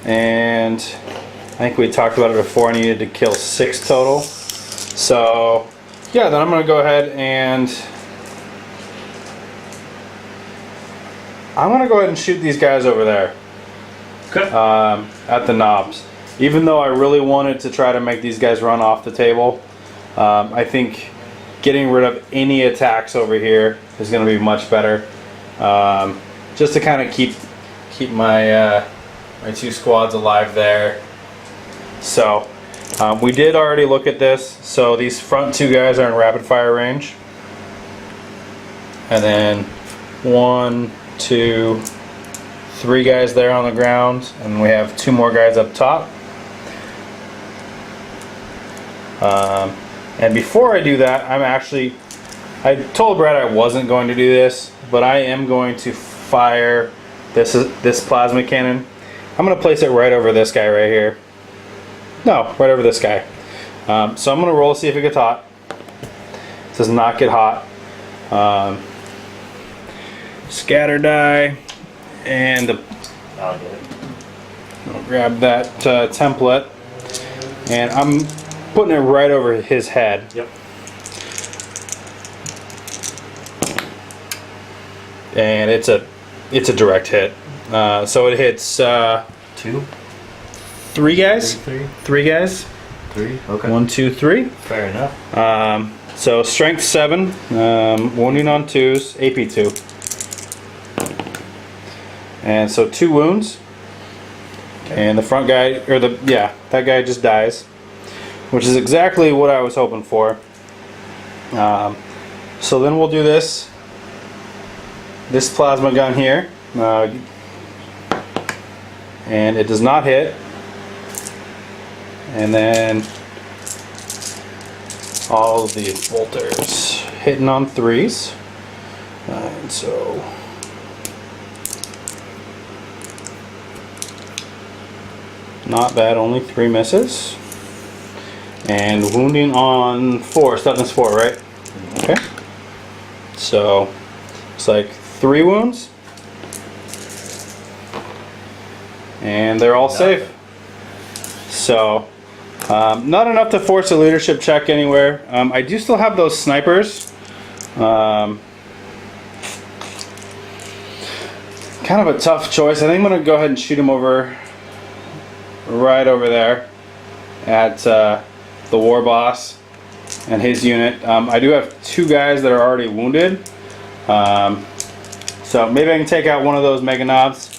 And I think we talked about it before, I needed to kill 6 total. So yeah, then I'm going to go ahead and shoot these guys over there. Okay. At the knobs. Even though I really wanted to try to make these guys run off the table, I think getting rid of any attacks over here is going to be much better. Just to kind of keep my my 2 squads alive there. So we did already look at this. So these front 2 guys are in rapid fire range, and then 1, 2, 3 guys there on the ground, and we have 2 more guys up top. And before I do that, I told Brad I wasn't going to do this, but I am going to fire this plasma cannon. I'm going to place it right over this guy right here. No, right over this guy. So I'm going to roll to see if it gets hot. It does not get hot. Scatter die, and I'll get it. I'll grab that template, and I'm putting it right over his head. Yep. And it's a direct hit. So it hits 2, 3 guys. 3, 3 guys. 3. Okay. 1, 2, 3. Fair enough. So strength 7, wounding on 2s, AP 2. And so 2 wounds. And the front guy, or that guy just dies. Which is exactly what I was hoping for. So then we'll do this plasma gun here. And it does not hit. And then all of the bolters hitting on 3s. And so not bad, only 3 misses. And wounding on 4, toughness 4, right? Okay. So it's like 3 wounds. And they're all safe. So not enough to force a leadership check anywhere. I do still have those snipers. Kind of a tough choice. I think I'm going to go ahead and shoot him right over there at the war boss and his unit. I do have 2 guys that are already wounded. So maybe I can take out one of those mega knobs.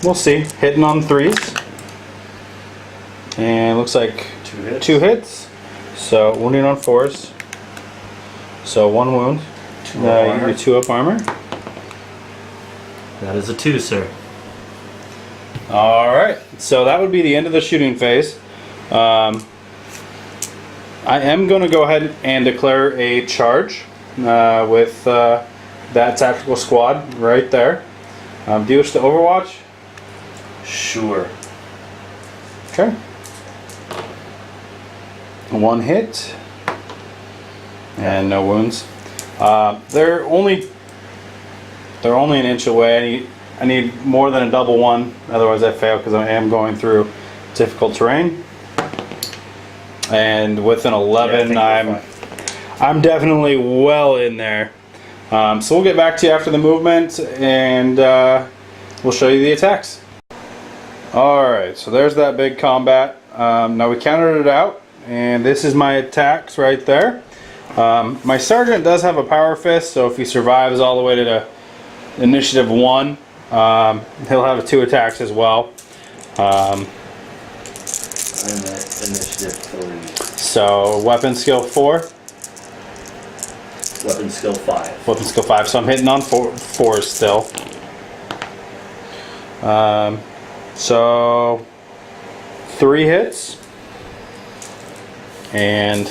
We'll see. Hitting on 3s. And looks like 2 hits. So wounding on 4s. So 1 wound. Your 2 up armor. That is a 2, sir. Alright, so that would be the end of the shooting phase. I am going to go ahead and declare a charge with that tactical squad right there. Do you wish to overwatch? Sure. Okay. 1 hit. And no wounds. They're only an inch away. I need more than a double 1, otherwise I fail because I am going through difficult terrain. And with an 11, I'm definitely well in there. So we'll get back to you after the movement, and we'll show you the attacks. Alright, so there's that big combat. Now we counted it out, and this is my attacks right there. My sergeant does have a power fist, so if he survives all the way to initiative 1, he'll have 2 attacks as well. I'm at initiative 3. So weapon skill 4. Weapon skill 5. Weapon skill 5. So I'm hitting on 4s still. So 3 hits. And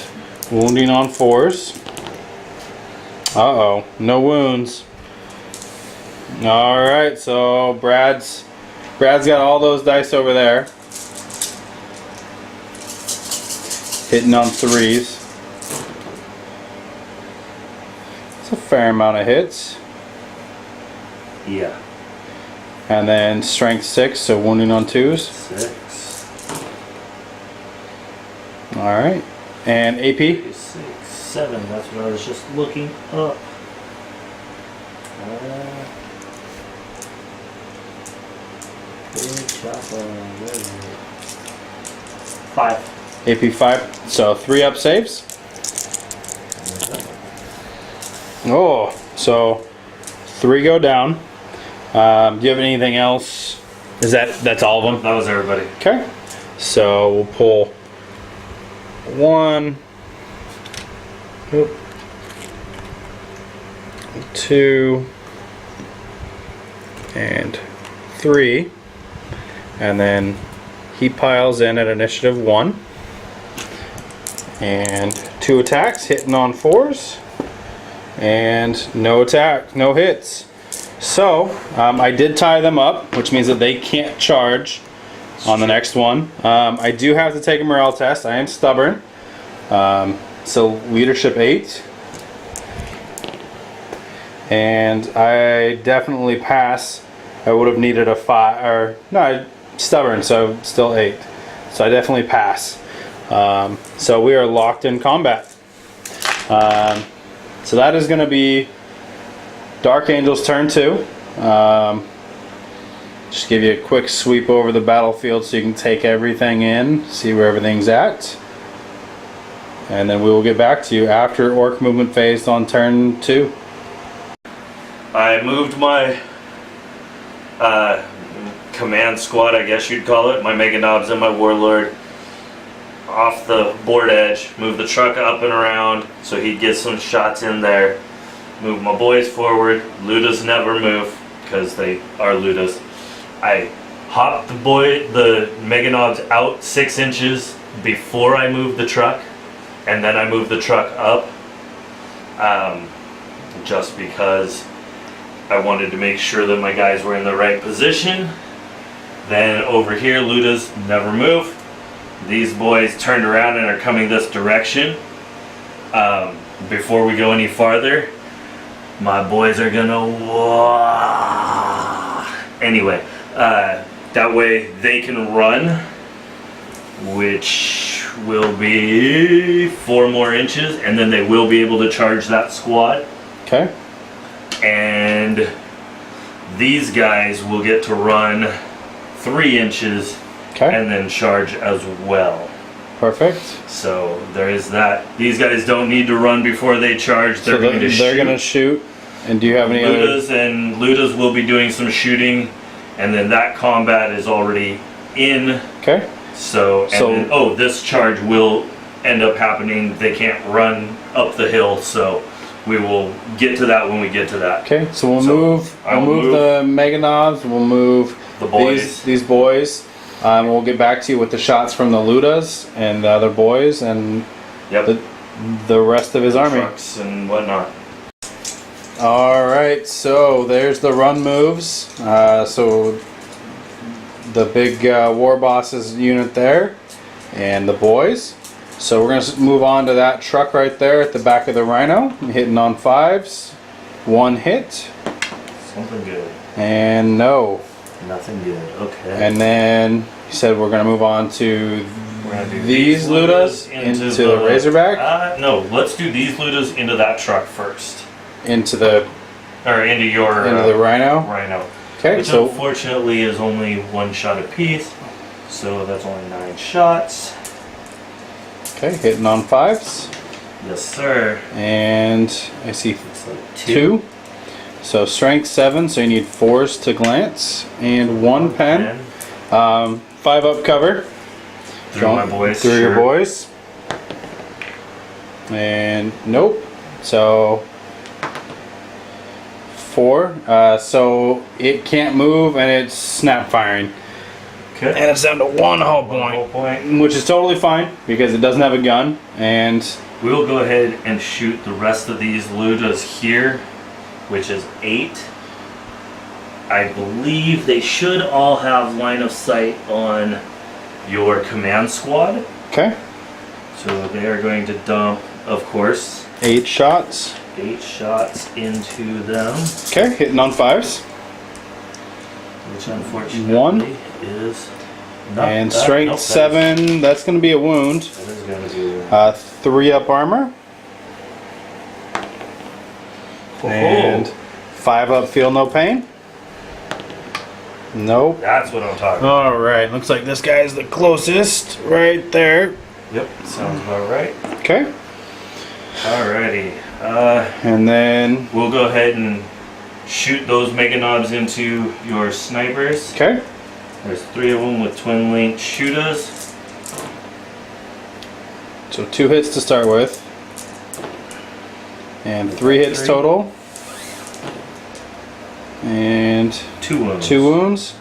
wounding on 4s. Uh-oh, no wounds. Alright, so Brad's got all those dice over there. Hitting on 3s. It's a fair amount of hits. Yeah. And then strength 6, so wounding on 2s. 6. Alright. And AP? 6, 7. That's what I was just looking up. 5. AP 5. So 3 up saves. Oh, so 3 go down. Do you have anything else? That's all of them? That was everybody. Okay. So we'll pull 1, 2, and 3. And then he piles in at initiative 1. And 2 attacks, hitting on 4s. And no hits. So, I did tie them up, which means that they can't charge on the next one. I do have to take a morale test. I am stubborn. So, leadership 8. And I definitely pass. I would have needed a 5, or no, stubborn, so still 8. So I definitely pass. So we are locked in combat. So that is going to be Dark Angel's turn 2. Just give you a quick sweep over the battlefield so you can take everything in, see where everything's at. And then we will get back to you after Orc movement phase on turn 2. I moved my command squad, I guess you'd call it. My Mega Knobs and my Warlord off the board edge. Move the truck up and around so he gets some shots in there. Move my boys forward. Ludas never move because they are Ludas. I hop the Mega Knobs out 6 inches before I move the truck, and then I move the truck up, just because I wanted to make sure that my guys were in the right position. Then over here, Ludas never move. These boys turned around and are coming this direction. Before we go any farther, my boys are gonna anyway, that way they can run, which will be 4 more inches, and then they will be able to charge that squad. Okay. And these guys will get to run 3 inches, okay, and then charge as well. Perfect. So there is that. These guys don't need to run before they charge. They're going to shoot. They're going to shoot. And do you have any other? And Ludas will be doing some shooting, and then that combat is already in. Okay. So then, this charge will end up happening. They can't run up the hill, so we will get to that when we get to that. Okay. So we'll move the Mega Knobs. We'll move the boys. These boys. We'll get back to you with the shots from the Ludas and the other boys and the rest of his army. Trucks and whatnot. Alright, so there's the run moves. So the big war boss's unit there and the boys. So we're going to move on to that truck right there at the back of the Rhino. Hitting on 5s. 1 hit. Something good. And no. Nothing good. Okay. And then he said we're going to move on to these Ludas into the Razorback. No, let's do these Ludas into that truck first. Into the Rhino. Rhino. Okay, which so unfortunately is only 1 shot apiece, so that's only 9 shots. Okay, hitting on 5s. Yes, sir. And I see like 2. So strength 7, so you need 4s to glance and 1 pen. 5 up cover. Through my boys. Through your boys. And nope. So 4. So it can't move and it's snap firing. Okay. And it's down to 1 hull point, which is totally fine because it doesn't have a gun. And we'll go ahead and shoot the rest of these Ludas here, which is 8. I believe they should all have line of sight on your command squad. Okay. So they are going to dump, of course, 8 shots. 8 shots into them. Okay, hitting on 5s. Which unfortunately 1 is not and strength 7. That's going to be a wound. That is going to be a 3 up armor. And 5 up feel no pain. Nope. That's what I'm talking about. Alright, looks like this guy is the closest right there. Yep, sounds about right. Okay. Alrighty. And then we'll go ahead and shoot those Mega Knobs into your snipers. okay. There's 3 of them with twin link shooters. So 2 hits to start with. And 3 hits total. And 2 wounds. 2 wounds.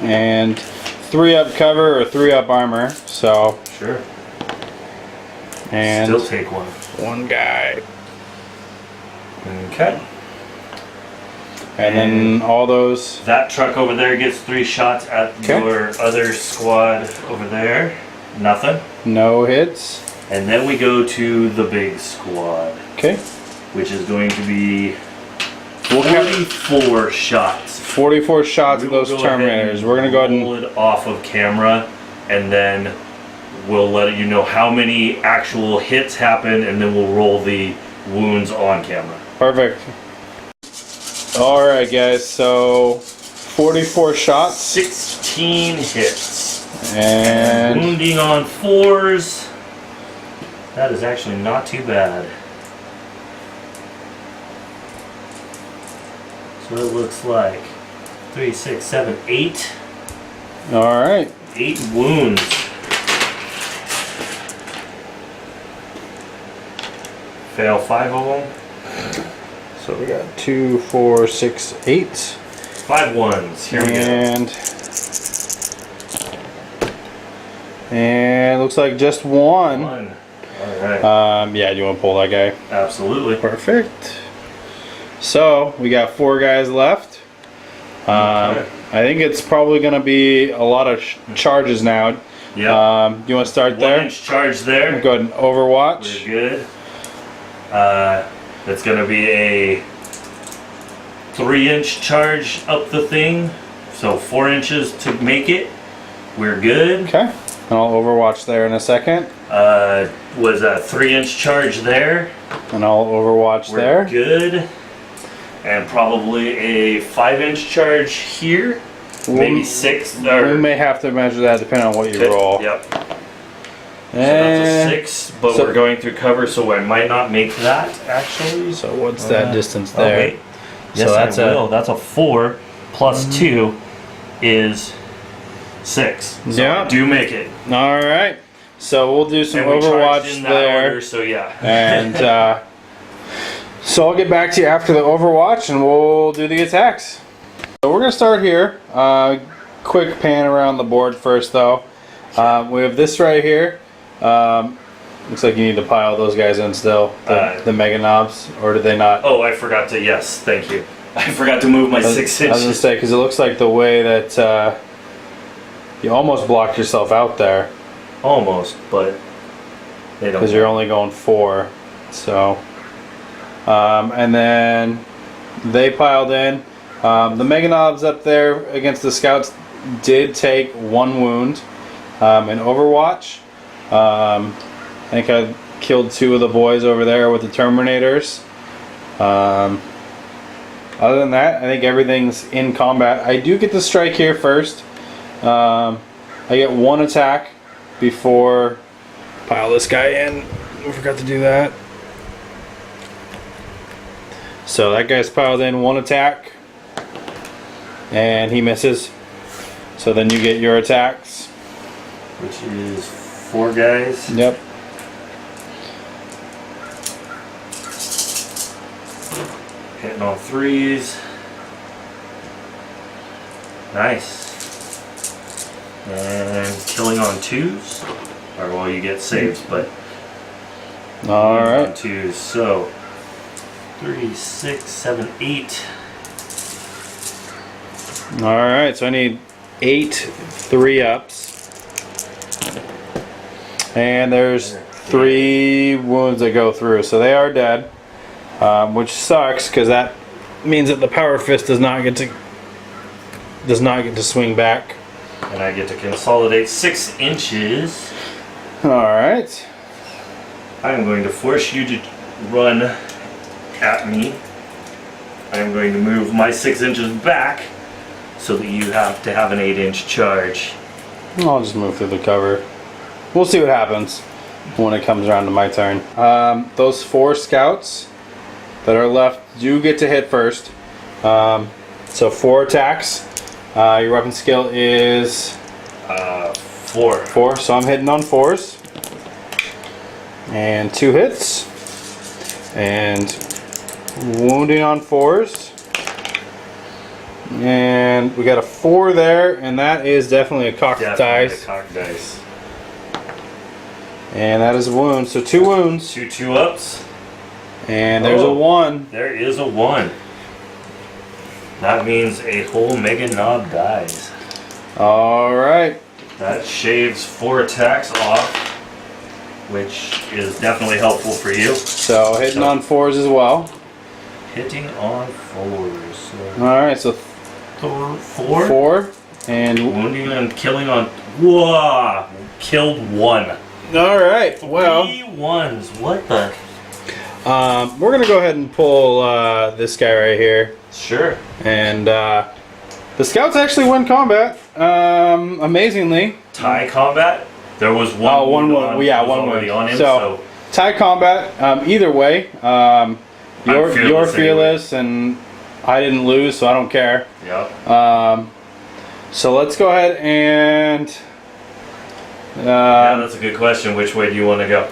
And 3 up cover or 3 up armor. So sure. And still take 1. 1 guy. Okay. And then all those. That truck over there gets 3 shots at your other squad over there. Nothing. No hits. And then we go to the big squad. Okay. Which is going to be 44 shots. 44 shots of those Terminators. We're going to go ahead and pull it off of camera, and then we'll let you know how many actual hits happen, and then we'll roll the wounds on camera. Perfect. Alright guys, so 44 shots. 16 hits. And wounding on 4s. That is actually not too bad. So So it looks like 3, 6, 7, 8. All right. 8 wounds. Fail 5 of them. So we got 2, 4, 6, 8. 5 ones. Here we go. And looks like just one. All right. Yeah, do you want to pull that guy? Absolutely. Perfect. So we got 4 guys left. Okay. I think it's probably going to be a lot of charges now. Yeah. Do you want to start there? 1-inch charge there. Go ahead and Overwatch. We're good. That's going to be a 3-inch charge up the thing. So 4 inches to make it. We're good. Okay. And I'll Overwatch there in a second. Was a 3-inch charge there. And I'll Overwatch We're there. good. And probably a 5-inch charge here. Maybe 6. We may have to measure that depending on what you roll. Yep. So And that's a 6, but we're going through cover, so I might not make that actually. so what's that distance Oh, there? wait. Yes, So that's I will. That's a 4 plus 2 is 6. So Yeah. I do make it. All right. So we'll do some And we charged Overwatch in that there. order, so yeah. And so I'll get back to you after the Overwatch and we'll do the attacks. So we're going to start here. Quick pan around the board first though. We have this right here. Looks like you need to pile those guys in still. The Mega Knobs, or did they not? Oh, I forgot to, yes, thank you. I forgot to move my 6 I was going to inches. say, because it looks like the way that you almost blocked yourself out there. Almost, but they don't. Because you're only going 4. So, and then they piled in. The Mega Knobs up there against the Scouts did take 1 wound in Overwatch. I think I killed 2 of the boys over there with the Terminators. Other than that, I think everything's in combat. I do get the strike here first. I get 1 attack before pile this guy in. I forgot to do that. So that guy's piled in 1 attack. And he misses. So then you get your attacks. Which is 4 guys. Yep. Hitting on 3s. Nice. And killing on 2s. Or well, you get saves, but All on right. 2s. So 3, 6, 7, 8. All right. So I need 8 3-ups. And there's 3 wounds that go through. So they are dead. Which sucks because that means that the Power Fist does not get to swing back. And I get to consolidate 6 inches. All right. I'm going to force you to run at me. I'm going to move my 6 inches back so that you have to have an 8-inch charge. I'll just move through the cover. We'll see what happens when it comes around to my turn. Those 4 scouts that are left do get to hit first. So 4 attacks. Your weapon skill is 4. 4, so I'm hitting on 4s. And 2 hits. And wounding on 4s. And we got a 4 there, and that is definitely a cocked dice. Cocked dice. And that is a wound, so 2 wounds. 2 2-ups. And there's a 1. There is a 1. That means a whole Mega Knob dies. Alright. That shaves 4 attacks off, which is definitely helpful for you. So hitting on 4s as well. Hitting on 4s. So Alright, so 4? 4. And Wounding and killing on. Whoa! Killed 1. alright, well. 3 ones. What the? We're gonna go ahead and pull this guy right here. Sure. And the scouts actually win combat. Amazingly. Tie combat? There was one. Oh, one wound wound. Yeah, was one already wound. on him, So, tie combat. Either way, you're fearless fearless, and I didn't lose, so I don't care. Yep. So let's go ahead and... yeah, that's a good question. Which way do you want to go?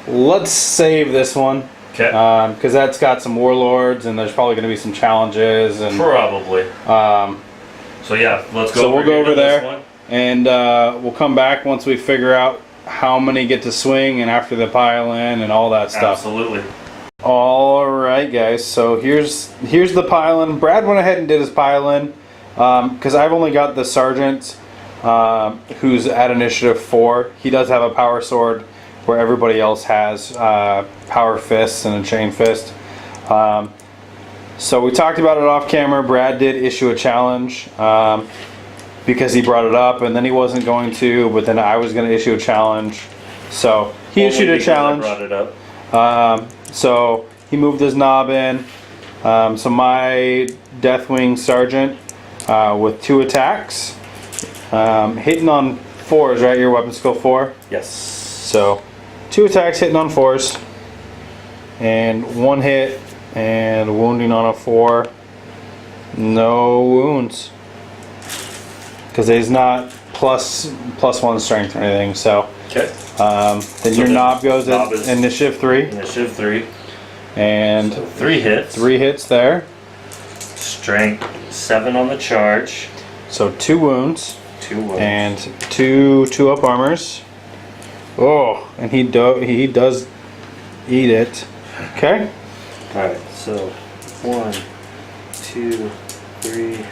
Let's save this one. Okay. Because that's got some warlords, and there's probably going to be some challenges. And probably. So yeah, let's go. So we'll go over there, one. and we'll come back once we figure out how many get to swing, and after the pile in, and all that stuff. Absolutely. All right, guys. So here's the pile in. Brad went ahead and did his pile in because I've only got the sergeant who's at initiative 4. He does have a power sword, where everybody else has power fists and a chain fist. So we talked about it off camera. Brad did issue a challenge because he brought it up, and then he wasn't going to, but then I was going to issue a challenge. So he issued a challenge. I brought it up. So he moved his knob in. So my Deathwing Sergeant with 2 attacks, hitting on 4s, right? Your weapon skill 4? Yes. So 2 attacks hitting on 4s, and 1 hit and wounding on a 4. No wounds because he's not plus 1 strength or anything. So okay. Then your knob goes at initiative 3. Initiative 3. And so 3 hits. 3 hits there. Strength 7 on the charge. So 2 wounds. 2 wounds. And 2 up armors. Oh, and he does eat it. Okay. All right. So 1, 2, 3,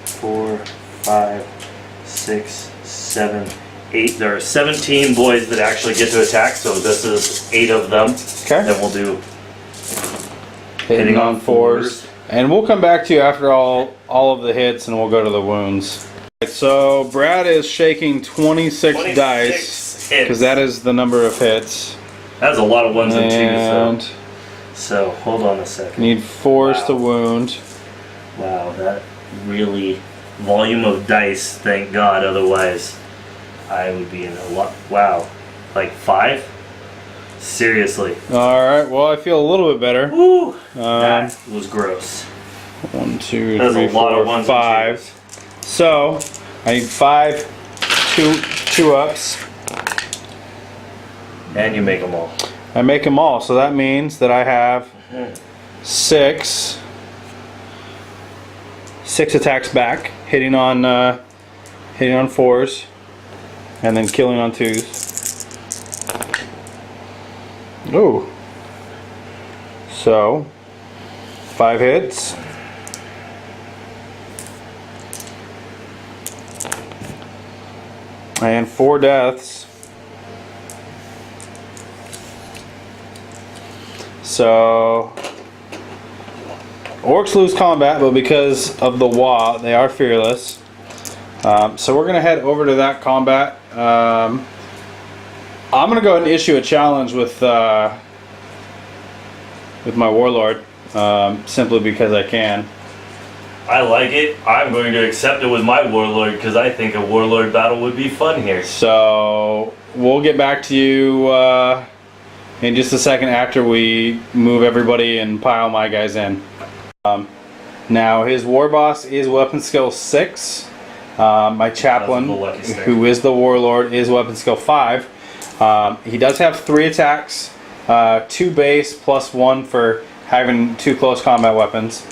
4, 5, 6, 7, 8. There are 17 boys that actually get to attack, so this is 8 of them. Okay. Then we'll do hitting on 4s. And we'll come back to you after all of the hits, and we'll go to the wounds. So Brad is shaking 26 dice because that is the number of hits. That's a lot of 1s and 2s. So. So hold on a second. Need 4s to wound. Wow, that really volume of dice. Thank God. Otherwise, I would be in a lot. Wow, like 5. Seriously. All right. Well, I feel a little bit better. Woo! That was gross. 1, 2, That's 3, a lot 4, of 1s 5. So I need 5 two ups. And you make them all. I make them all, so that means that I have 6 attacks back, hitting on 4s, and then killing on 2s. Ooh. So 5 hits. And 4 deaths. So Orks lose combat, but because of the Waaagh, they are fearless. So we're gonna head over to that combat. I'm gonna go ahead and issue a challenge with my warlord, simply because I can. I like it. I'm going to accept it with my warlord because I think a warlord battle would be fun here. So we'll get back to you in just a second after we move everybody and pile my guys in. Now his war boss is weapon skill 6. My chaplain, who is the warlord, is weapon skill 5. He does have 3 attacks, 2 base plus 1 for having 2 close combat weapons.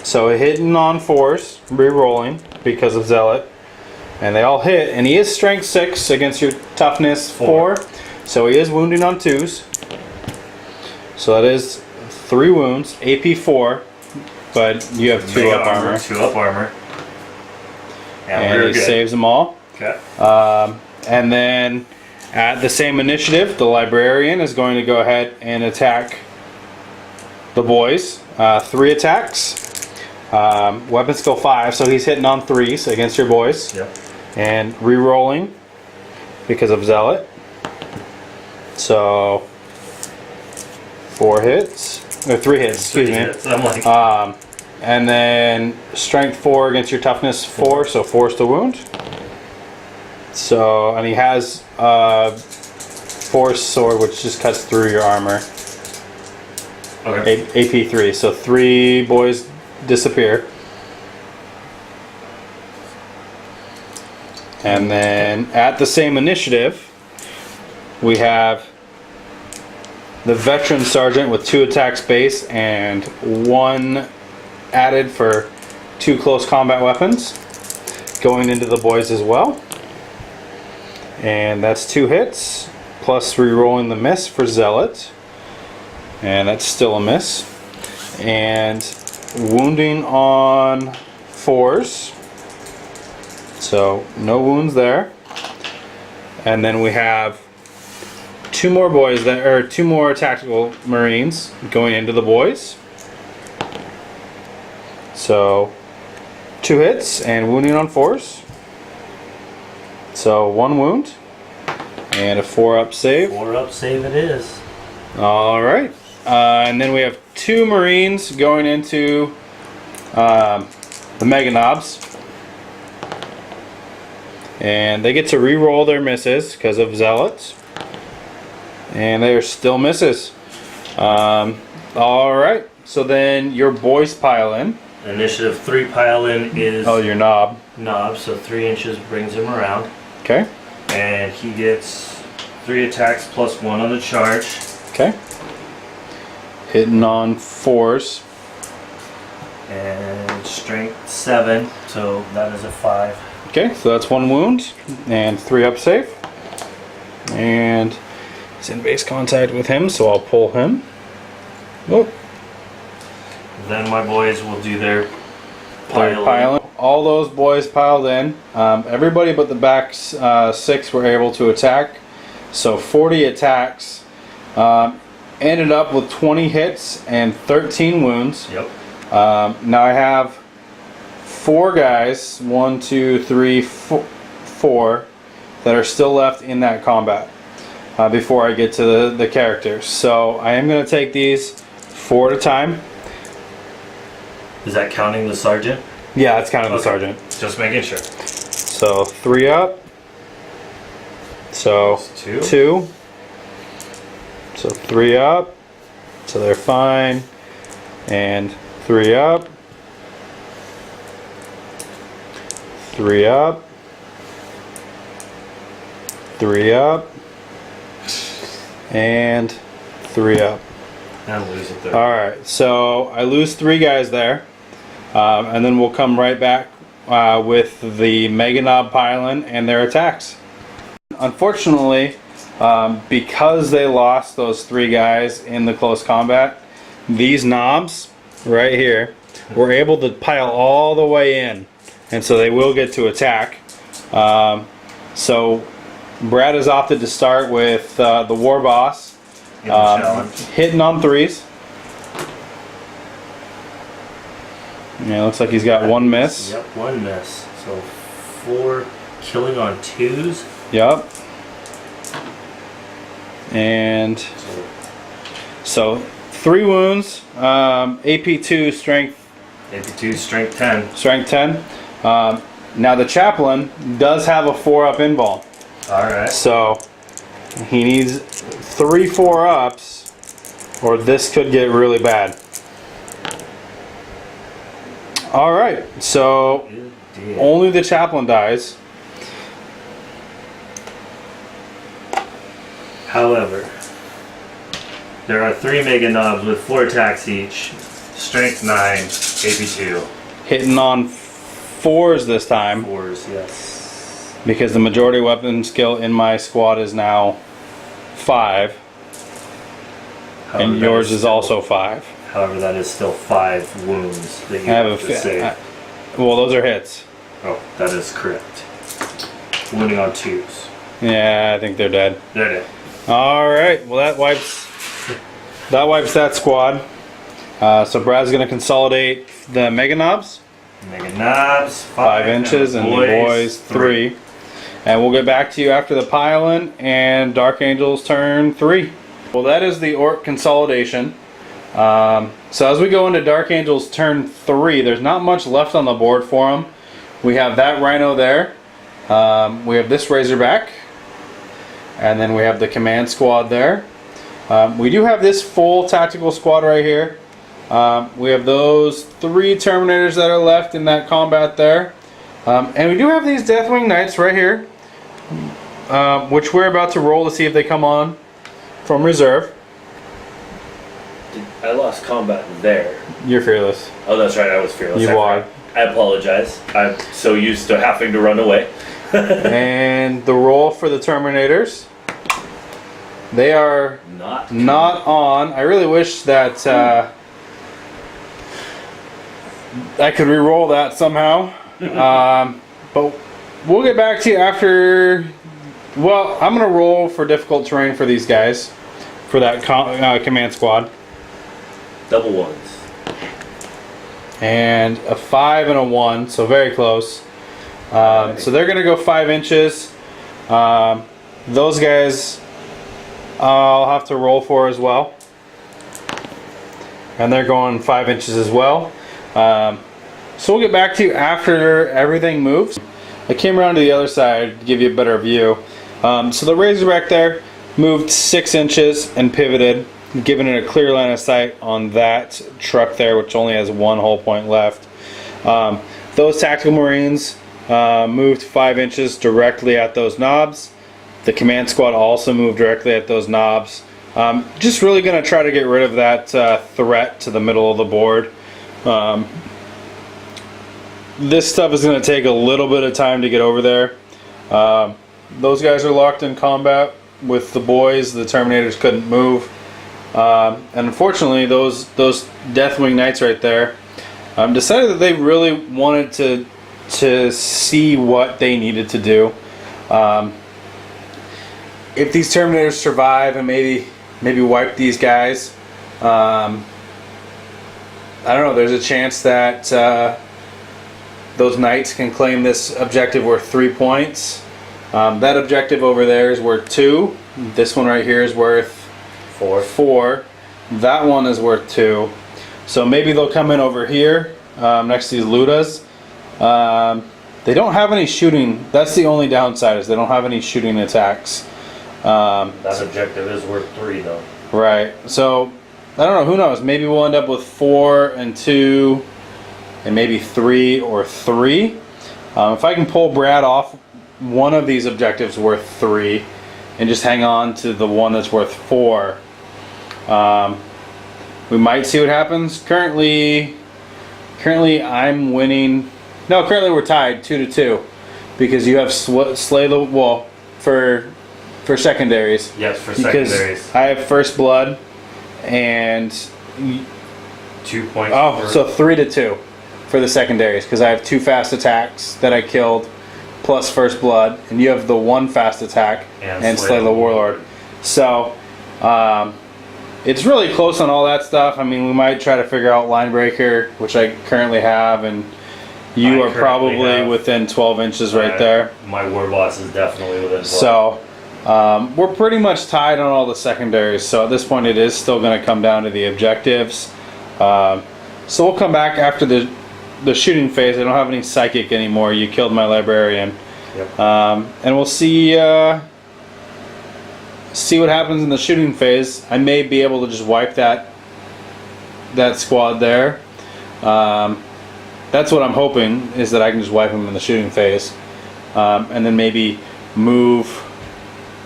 So hitting on 4s, re-rolling because of Zealot, and they all hit. And he is strength 6 against your toughness 4, so he is wounding on 2s. So that is 3 wounds, AP 4, but you have 2 up armor. 2 up armor. And he saves them all. Okay. And then at the same initiative, the librarian is going to go ahead and attack the boys. 3 attacks. Weapon skill 5, so he's hitting on 3s against your boys. Yep. And re-rolling because of Zealot. So 4 hits, or 3 hits, excuse me. I'm like... and then strength 4 against your toughness 4, so 4's to wound. So, and he has force sword, which just cuts through your armor. Okay. AP3. So 3 boys disappear. And then at the same initiative, we have the veteran sergeant with 2 attacks base and 1 added for 2 close combat weapons going into the boys as well. And that's 2 hits, plus re-rolling the miss for Zealot. And that's still a miss. And wounding on 4s. So no wounds there. And then we have 2 more boys that are 2 more tactical marines going into the boys. So 2 hits and wounding on 4s. So 1 wound and a 4-up save. 4-up save it is. All right, and then we have 2 marines going into the Mega Knobs, and they get to re-roll their misses because of Zealots, and they are still misses. All right, so then your boys pile in. Initiative 3 pile in is your knob. so 3 inches brings him around. Okay. And he gets 3 attacks plus 1 on the charge. Okay. Hitting on 4s. And strength 7, so that is a 5. Okay, so that's 1 wound and 3-up save. And it's in base contact with him, so I'll pull him. Oh. Then my boys will do their pile. All those boys piled in. Everybody but the back 6 were able to attack. So 40 attacks. Ended up with 20 hits and 13 wounds. Yep. Now I have 4 guys, 1, 2, 3, 4, that are still left in that combat before I get to the characters. So I am going to take these 4 at a time. Is that counting the sergeant? Yeah, it's kind of the sergeant. Just making sure. So 3 up. So 2. So 3 up. So they're fine. And 3 up. 3 up. 3 up. And 3 up. And lose a 3rd. Alright, so I lose 3 guys there. And then we'll come right back with the Mega Knob pile-in and their attacks. Unfortunately, because they lost those 3 guys in the close combat, these knobs right here were able to pile all the way in, and so they will get to attack. So Brad has opted to start with the War Boss, hitting on 3s. Yeah, looks like he's got 1 miss. Yep, 1 miss. So 4 killing on 2s. Yep. And so 3 wounds, AP2 strength. AP2 strength 10. Strength 10. Now the chaplain does have a 4-up invuln. Alright. So he needs 3 4-ups or this could get really bad. Alright, so only the chaplain dies. However, there are 3 Mega Knobs with 4 attacks each. Strength 9, AP2. Hitting on 4s this time. 4s, yes. Because the majority weapon skill in my squad is now 5. However, and yours is also 5. However, that is still 5 wounds that you have to save. Well, those are hits. Oh, that is correct. Wounding on 2s. Yeah, I think they're dead. They're dead. Alright, well that wipes that squad. So Brad's going to consolidate the Mega Knobs. Mega Knobs, 5 inches, and the boys 3. And we'll get back to you after the pile-in and Dark Angel's turn 3. Well, that is the Ork consolidation. So as we go into Dark Angel's turn 3, there's not much left on the board for him. We have that Rhino there. We have this Razorback. And then we have the command squad there. We do have this full tactical squad right here. We have those 3 Terminators that are left in that combat there. And we do have these Deathwing Knights right here, which we're about to roll to see if they come on from reserve. I lost combat there. You're fearless. Oh, that's right. I was fearless. You won. I apologize. I'm so used to having to run away. And the roll for the Terminators. They are not on. I really wish that I could re-roll that somehow. But we'll get back to you after. Well, I'm going to roll for difficult terrain for these guys. For that command squad. Double ones. And a 5 and a 1, so very close. So they're going to go 5 inches. Those guys I'll have to roll for as well. And they're going 5 inches as well. So we'll get back to you after everything moves. I came around to the other side to give you a better view. So the Razorback there moved 6 inches and pivoted, giving it a clear line of sight on that truck there, which only has 1 hull point left. Those Tactical Marines moved 5 inches directly at those knobs. The command squad also moved directly at those knobs. Just really going to try to get rid of that threat to the middle of the board. This stuff is going to take a little bit of time to get over there. Those guys are locked in combat with the boys. The Terminators couldn't move. And unfortunately, those Deathwing Knights right there decided that they really wanted to see what they needed to do. If these Terminators survive and maybe wipe these guys, I don't know, there's a chance that those Knights can claim this objective worth 3 points. That objective over there is worth 2. This one right here is worth 4. That one is worth 2. So maybe they'll come in over here next to these Ludas. They don't have any shooting. That's the only downside, is they don't have any shooting attacks. That objective is worth 3 though. Right. So I don't know. Who knows? Maybe we'll end up with 4 and 2, and maybe 3 or 3. If I can pull Brad off one of these objectives worth 3, and just hang on to the one that's worth 4, we might see what happens. Currently I'm winning. No, currently we're tied 2-2 because you have slay the wall for secondaries. Yes, for because secondaries. I have first blood and 2 points. Oh, so 3-2 for the secondaries because I have 2 fast attacks that I killed plus first blood, and you have the 1 fast attack and slay the warlord. So it's really close on all that stuff. I mean, we might try to figure out line breaker, which I currently have, and you are probably within 12 inches right there. My war boss is definitely within 12. So we're pretty much tied on all the secondaries. So at this point, it is still going to come down to the objectives. So we'll come back after the shooting phase. I don't have any psychic anymore. You killed my librarian. Yep. And we'll see what happens in the shooting phase. I may be able to just wipe that squad there. That's what I'm hoping, is that I can just wipe them in the shooting phase, and then maybe move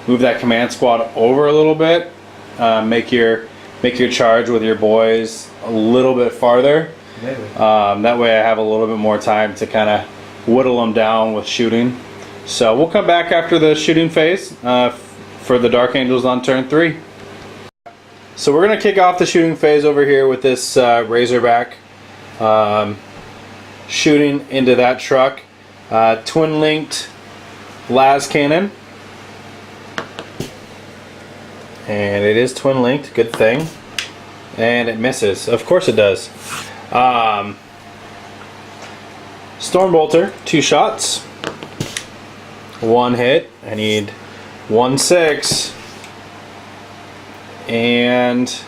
that command squad over a little bit, make your charge with your boys a little bit farther. Maybe. That way I have a little bit more time to kind of whittle them down with shooting. So we'll come back after the shooting phase for the Dark Angels on turn 3. So we're going to kick off the shooting phase over here with this Razorback shooting into that truck. Twin linked las cannon. And it is twin linked, good thing. And it misses. Of course it does. Stormbolter, 2 shots. 1 hit. I need 1-6. And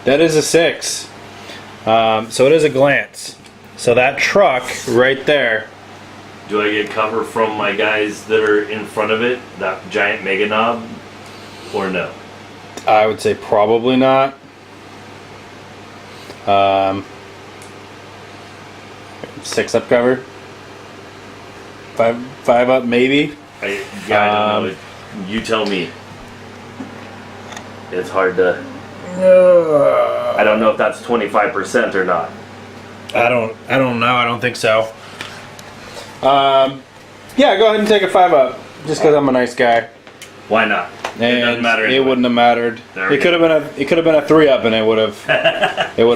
that is a 6. So it is a glance. So that truck right there. Do I get cover from my guys that are in front of it, that giant mega knob, or no? I would say probably not. 6 up cover. 5 up maybe. I don't know. You tell me. It's hard to. I don't know if that's 25% or not. I don't know. I don't think so. Yeah, go ahead and take a 5 up, just because I'm a nice guy. Why not? And it doesn't matter. It Anyway. wouldn't have mattered. It could have been a 3 up, and it would have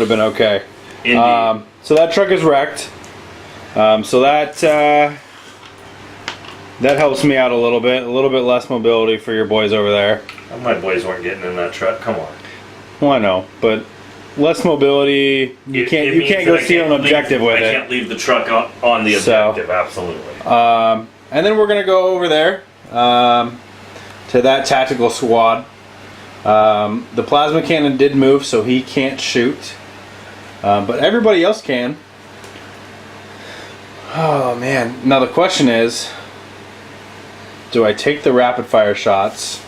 been okay. Indeed. So that truck is wrecked. So that helps me out a little bit less mobility for your boys over there. My boys weren't getting in that truck. Come on. Well, I know, but less mobility. You can't go see an objective with it. I can't leave the truck on the objective. Absolutely. And then we're gonna go over there to that tactical squad. The plasma cannon did move, so he can't shoot, but everybody else can. Oh man! Now the question is, do I take the rapid fire shots,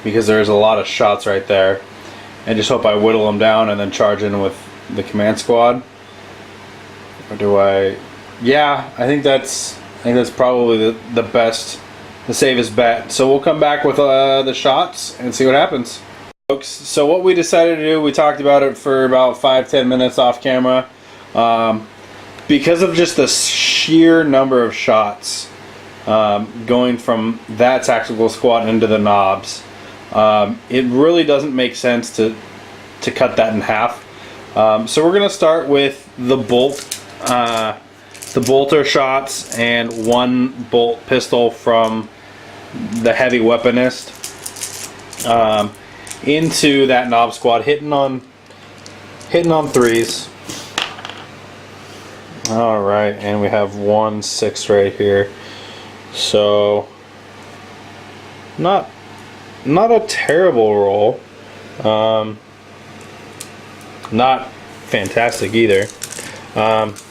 because there's a lot of shots right there, and just hope I whittle them down and then charge in with the command squad? Or do I? Yeah, I think that's probably the safest bet. So we'll come back with the shots and see what happens. Folks, so what we decided to do, we talked about it for about 5-10 minutes off camera. Because of just the sheer number of shots going from that tactical squad into the knobs, it really doesn't make sense to cut that in half. So we're gonna start with the bolter shots and 1 bolt pistol from the heavy weaponist into that knob squad, hitting on 3s. All right, and we have 1 6 right here, so not a terrible roll, not fantastic either.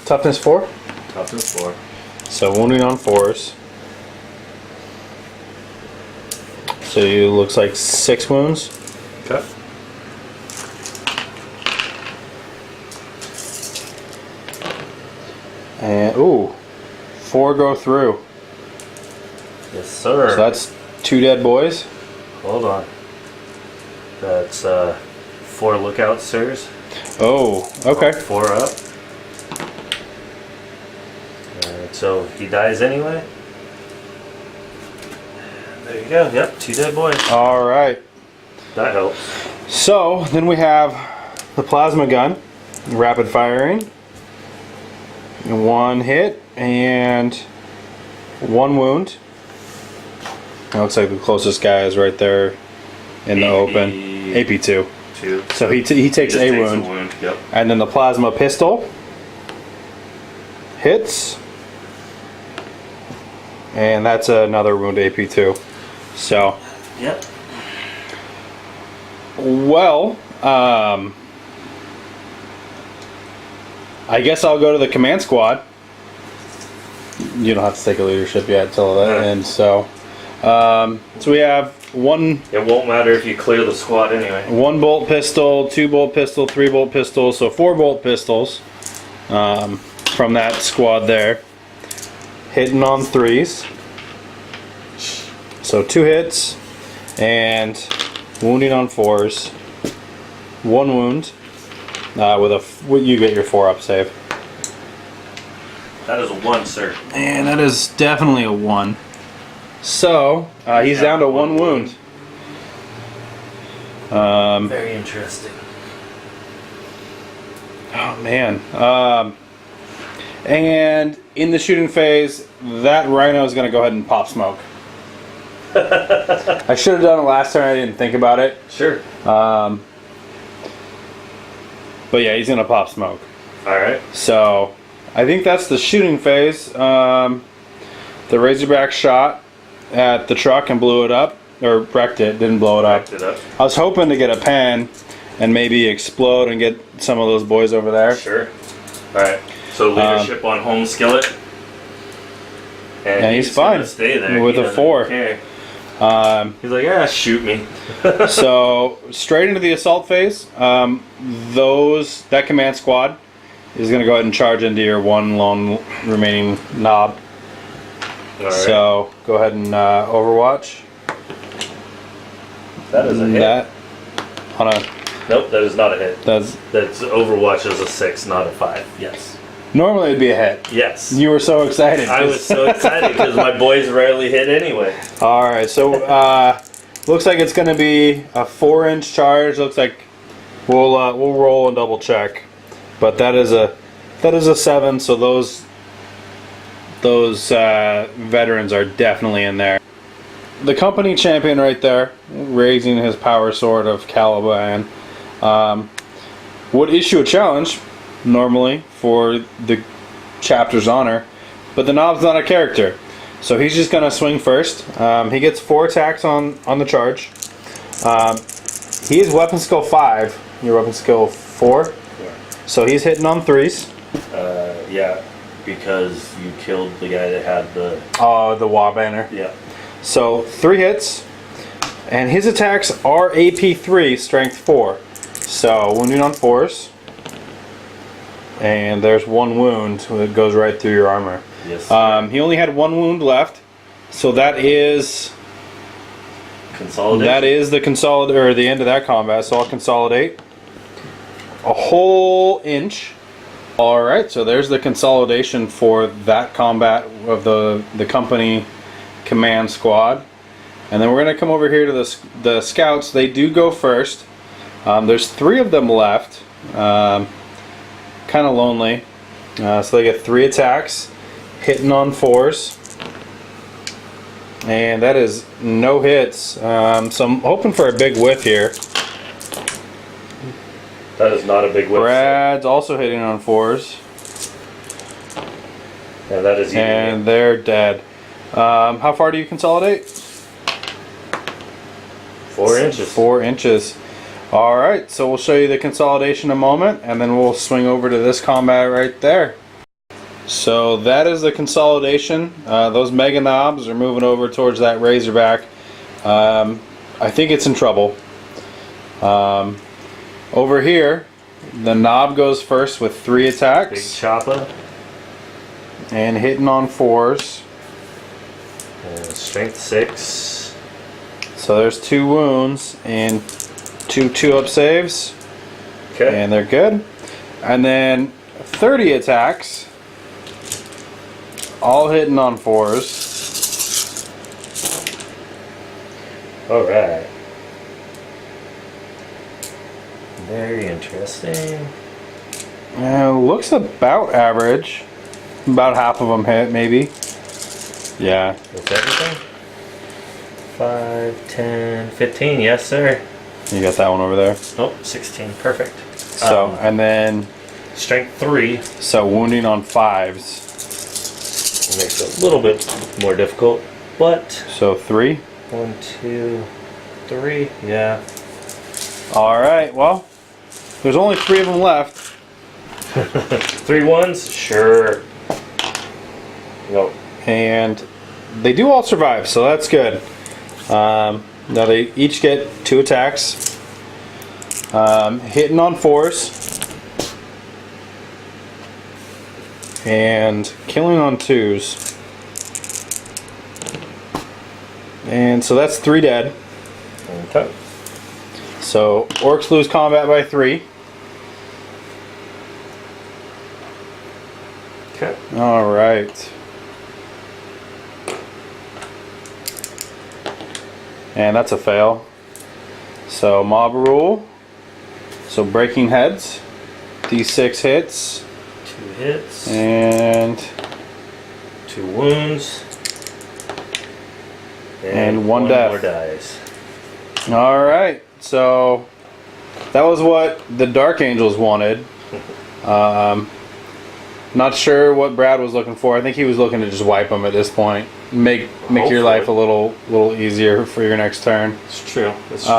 Toughness 4. Toughness 4. So wounding on 4s. So it looks like 6 wounds. Okay. And ooh, 4 go through. Yes, sir. So that's 2 dead boys. Hold on. That's 4 lookout, sirs. Oh, okay. 4 up. Alright, so he dies anyway. There you go. Yep, 2 dead boys. All right. That helps. So then we have the plasma gun, rapid firing. 1 hit and 1 wound. It looks like the closest guy is right there in the open. AP2. 2. So he takes a wound. Yep. And then the plasma pistol hits. And that's another wound, AP2. So. Yep. Well, I guess I'll go to the command squad. You don't have to take a leadership yet till that ends. So we have 1. It won't matter if you clear the squad anyway. 1 bolt pistol, 2 bolt pistol, 3 bolt pistol, so 4 bolt pistols from that squad there. Hitting on 3s. So 2 hits and wounding on 4s. 1 wound. You get your 4 up save. That is a 1, sir. And that is definitely a 1. So he's down to 1 wound. Very interesting. Oh man. And in the shooting phase, that rhino is going to go ahead and pop smoke. I should have done it last time. I didn't think about it. Sure. But yeah, he's going to pop smoke. Alright. So I think that's the shooting phase. The Razorback shot at the truck and blew it up. Or wrecked it, didn't blow it up. I was hoping to get a pen and maybe explode and get some of those boys over there. Sure. Alright. So leadership on home skillet. And he's fine Stay there with a 4. Care. He's like, yeah, shoot me. So straight into the assault phase. That command squad is going to go ahead and charge into your one lone remaining knob. All right. So go ahead and Overwatch. That is a hit. Nope, that is not a hit. That's Overwatch is a 6, not a 5. Yes. normally it'd be a hit. Yes. You were so excited. I was so excited because my boys rarely hit anyway. All right, so looks like it's going to be a 4-inch charge. Looks like we'll roll and double check, but that is a 7. So those veterans are definitely in there. The company champion right there, raising his power sword of Caliban, would issue a challenge normally for the chapter's honor, but the knob's not a character, so he's just gonna swing first. He gets 4 attacks on the charge. He is weapon skill 5. Your weapon skill 4, so he's hitting on 3s. Yeah, because you killed the guy that had the Waaagh banner. Yeah. So 3 hits, and his attacks are AP 3, strength 4. So wounding on 4s, and there's 1 wound that goes right through your armor. Yes. He only had 1 wound left, so that is consolidate. That is the the end of that combat. So I'll consolidate a whole inch. All right, so there's the consolidation for that combat of the company command squad, and then we're going to come over here to the scouts. They do go first. There's 3 of them left. Kind of lonely, so they get 3 attacks, hitting on 4s, and that is no hits. So I'm hoping for a big whiff here. That is not a big whiff. Brad's also hitting on 4s. Yeah, that is. And they're dead. How far do you consolidate? 4 inches. 4 inches. All right, so we'll show you the consolidation in a moment, and then we'll swing over to this combat right there. So that is the consolidation. Those mega knobs are moving over towards that razorback. I think it's in trouble. Over here, the knob goes first with 3 attacks. Big choppa. And hitting on 4s. And strength 6. So there's 2 wounds and 2 2-up saves. Okay. And they're good. And then 30 attacks. All hitting on 4s. Alright. Very interesting. Looks about average. About half of them hit, maybe. Yeah. That's everything? 5, 10, 15. Yes, sir. You got that one over there. Oh, 16. Perfect. So, and then... Strength 3. So, wounding on 5s. Makes it a little bit more difficult, but... So, 3. 1, 2, 3. Yeah. Alright, well... There's only 3 of them left. 3 ones? Sure. Nope. And they do all survive, so that's good. Now they each get 2 attacks. Hitting on 4s. And killing on 2s. And so that's 3 dead. Okay. So Orks lose combat by 3. Okay. Alright. And that's a fail. So mob rule. So breaking heads. D6 hits. 2 hits. And 2 wounds. And 1 death. More dies. Alright. So that was what the Dark Angels wanted. Not sure what Brad was looking for. I think he was looking to just wipe them at this point. Make your life a little easier for your next turn. It's true. It's true.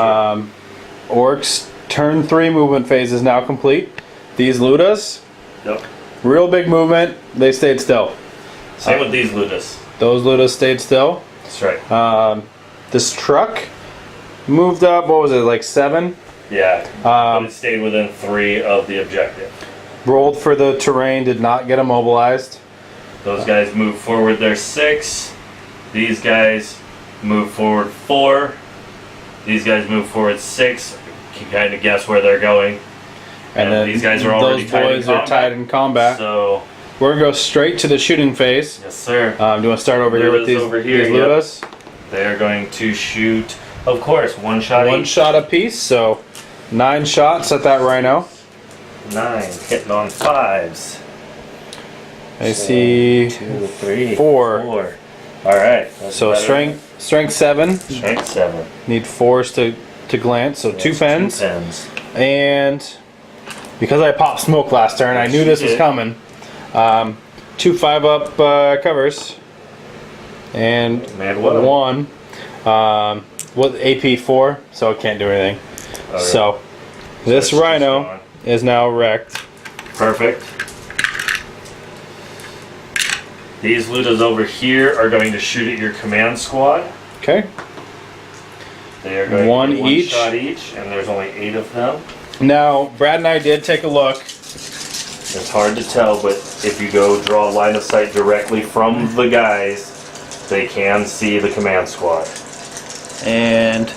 Orks turn 3 movement phase is now complete. These Ludas, Yep. real big movement. They stayed still. Same with these Ludas. Those Ludas stayed still. That's right. This truck moved up, what was it, like 7? Yeah, but it stayed within 3 of the objective. Rolled for the terrain, did not get immobilized. Those guys move forward, they're 6. These guys move forward 4. These guys move forward 6. You can kind of guess where they're going. And then these guys are already those boys are tied in combat. So we're gonna go straight to the shooting phase. yes, sir. Do you want to start over here with these Ludas? Yep. They are going to shoot, of course, one shot. One shot apiece. So 9 shots at that rhino. 9 hitting on 5s. I see 2, 3, 4. 4. All right. So strength 7. Strength 7. Need 4s to glance. So 2 pens. 2 pens. And because I popped smoke last turn, I knew this was coming. 2 5-up covers. And one with AP 4, so it can't do anything. Okay. So this rhino is now wrecked. Perfect. These Ludas over here are going to shoot at your command squad. Okay. They are going one to do each. 1 shot each, and there's only 8 of them. Now, Brad and I did take a look. It's hard to tell, but if you go draw a line of sight directly from the guys, they can see the command squad. And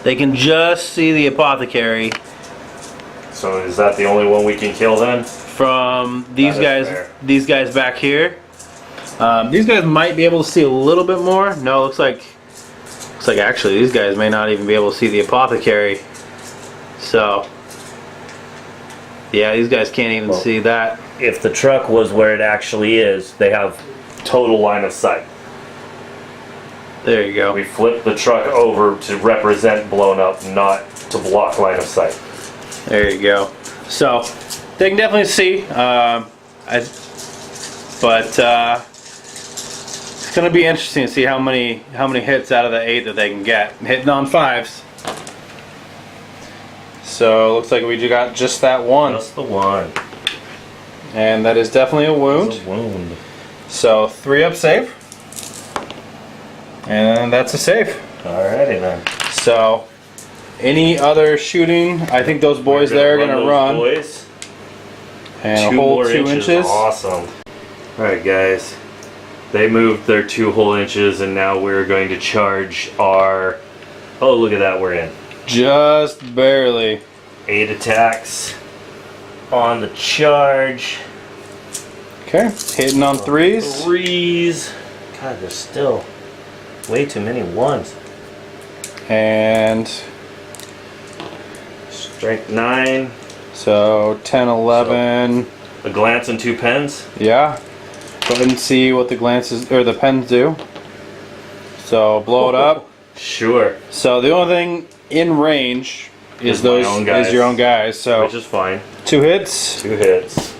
they can just see the apothecary. So is that the only one we can kill then? From these guys, fair. these guys back here. These guys might be able to see a little bit more. No, looks like actually these guys may not even be able to see the apothecary. So yeah, these guys can't even see that. If the truck was where it actually is, they have total line of sight. There you go. We flip the truck over to represent blown up, not to block line of sight. There you go. So they can definitely see. But it's going to be interesting to see how many hits out of the 8 that they can get. Hitting on 5s. So looks like we got just that one. Just the one. And that is definitely a wound. It's a wound. So 3-up save. And that's a save. Alrighty then. So any other shooting, I think those boys there are going to run. Boys. And hold 2 inches. Awesome. Alright guys. They moved their 2 whole inches and now we're going to charge our... Oh, look at that, we're in. Just barely. 8 attacks on the charge. Okay, hitting on 3s. 3s. God, there's still way too many 1s. And Strength 9. so 10, 11. A glance and 2 pens. Yeah. Go ahead and see what the glances or the pens do. So blow it up. Sure. So the only thing in range is your own guys. So which is fine. 2 hits. 2 hits.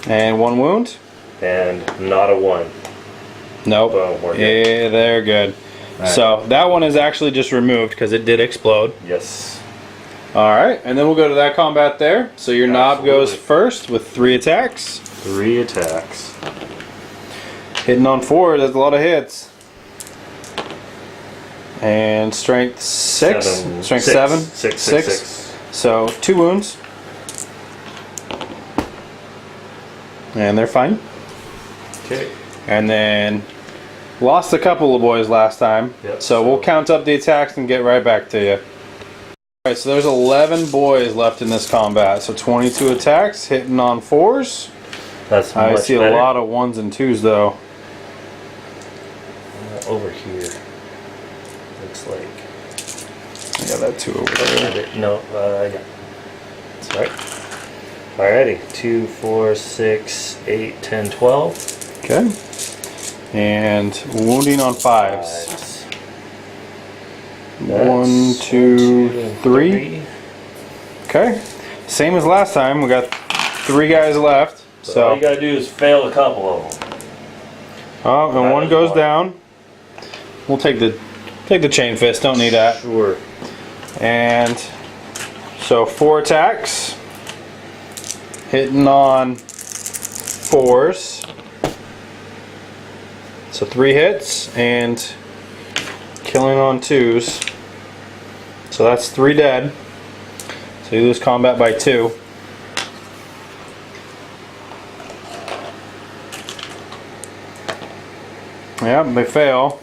And 1 wound. And not a 1. Nope. Boom, we're good. Yeah, they're good. Right. So that one is actually just removed because it did explode. Yes. Alright, and then we'll go to that combat there. So your knob goes Absolutely. first with 3 attacks. 3 attacks. Hitting on 4, that's a lot of hits. And strength 6. Strength 7. 6. So 2 wounds. And they're fine. Okay. And then lost a couple of boys last time. Yep. So we'll count up the attacks and get right back to you. Alright, so there's 11 boys left in this combat. So 22 attacks, hitting on 4s. That's I much see better. a lot of 1s and 2s though. Over here. Looks like. Yeah, that 2 over there. No, yeah. Sorry. Alrighty. 2, 4, 6, 8, 10, 12. Okay. And wounding on 5s. 1, 2, 3. Okay. Same as last time. We got 3 guys left. So all you gotta do is fail a couple of them. Oh, and That one is goes one. down. We'll take the chain fist. Don't need that. Sure. And so 4 attacks, hitting on 4s. So 3 hits and killing on 2s. So that's 3 dead. So you lose combat by 2. Yep, they fail.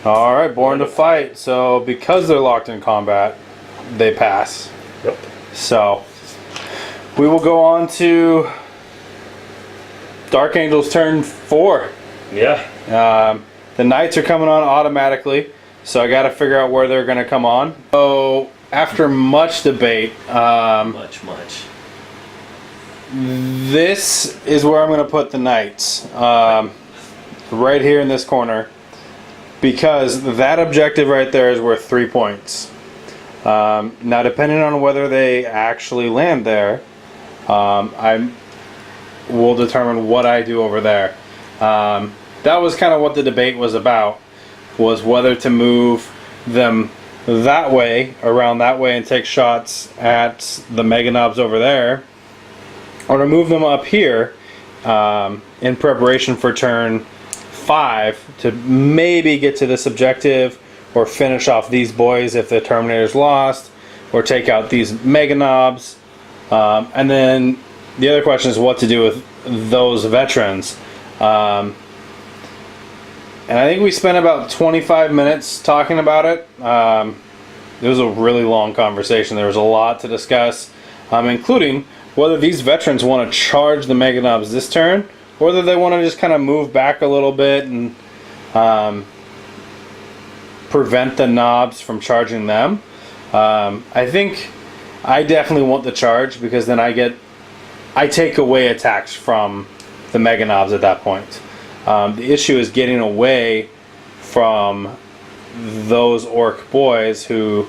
Alright, born to fight. So because they're locked in combat, they pass. Yep. So we will go on to Dark Angel's turn 4. Yeah. The Knights are coming on automatically, so I got to figure out where they're going to come on. So after much debate, Much. this is where I'm going to put the Knights, right here in this corner, because that objective right there is worth 3 points. Now, depending on whether they actually land there, I will determine what I do over there. That was kind of what the debate was about, was whether to move them that way, around that way, and take shots at the Mega Knobs over there, or to move them up here in preparation for turn 5 to maybe get to this objective, or finish off these boys if the Terminator's lost, or take out these Mega Knobs. And then the other question is what to do with those veterans. And I think we spent about 25 minutes talking about it. It was a really long conversation. There was a lot to discuss, including whether these veterans want to charge the Mega Knobs this turn, or whether they want to just kind of move back a little bit and prevent the knobs from charging them. I think I definitely want the charge, because then I take away attacks from the Mega Knobs at that point. The issue is getting away from those Ork boys who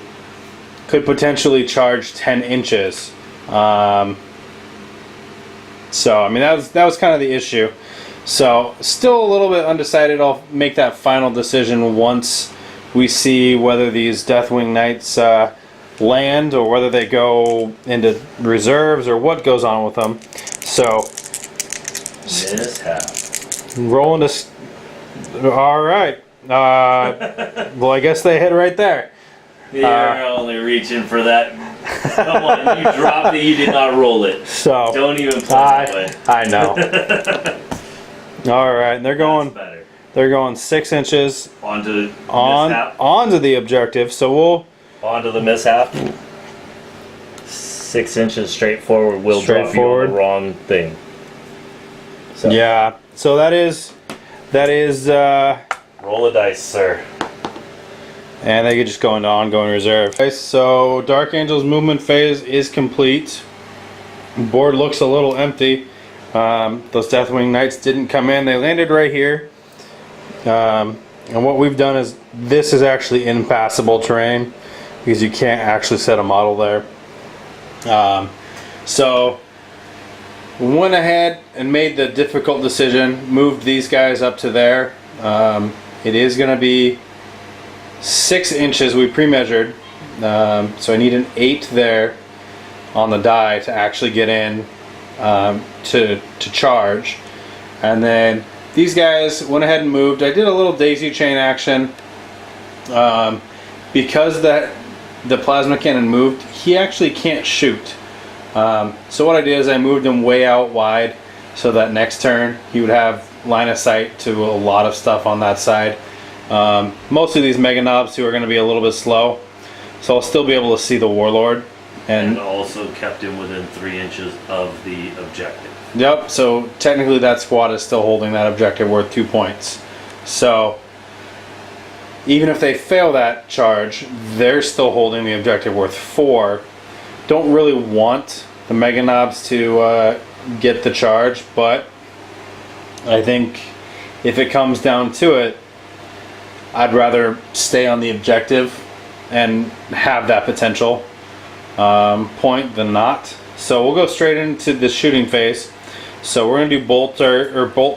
could potentially charge 10 inches. So I mean, that was kind of the issue. So still a little bit undecided. I'll make that final decision once we see whether these Deathwing Knights land, or whether they go into reserves, or what goes on with them. So Mishap. rolling to. All right. Well, I guess they hit right there. You're only reaching for that. Come on, you dropped it. You did not roll it. So Don't even play that way. I know. All right, and they're going. Better. They're going 6 inches Onto mishap. onto the objective. So we'll Onto the mishap. 6 inches straight forward will drop you on Straightforward. the wrong thing. So yeah. So that is roll a dice, sir. and they could just go into ongoing reserve. Okay, so Dark Angel's movement phase is complete. Board looks a little empty. Those Deathwing Knights didn't come in. They landed right here. And what we've done is, this is actually impassable terrain, because you can't actually set a model there. So we went ahead and made the difficult decision, moved these guys up to there. It is going to be 6 inches we pre-measured, so I need an 8 there on the die to actually get in to charge. And then these guys went ahead and moved. I did a little daisy chain action because the plasma cannon moved. He actually can't shoot. So what I did is I moved him way out wide, so that next turn he would have line of sight to a lot of stuff on that side. Most of these Mega Knobs who are going to be a little bit slow, so I'll still be able to see the Warlord. And also kept him within 3 inches of the objective. Yep, so technically that squad is still holding that objective worth 2 points. So even if they fail that charge, they're still holding the objective worth 4. Don't really want the Mega Knobs to get the charge, but I think if it comes down to it, I'd rather stay on the objective and have that potential point than not. So we'll go straight into the shooting phase. So we're going to do bolt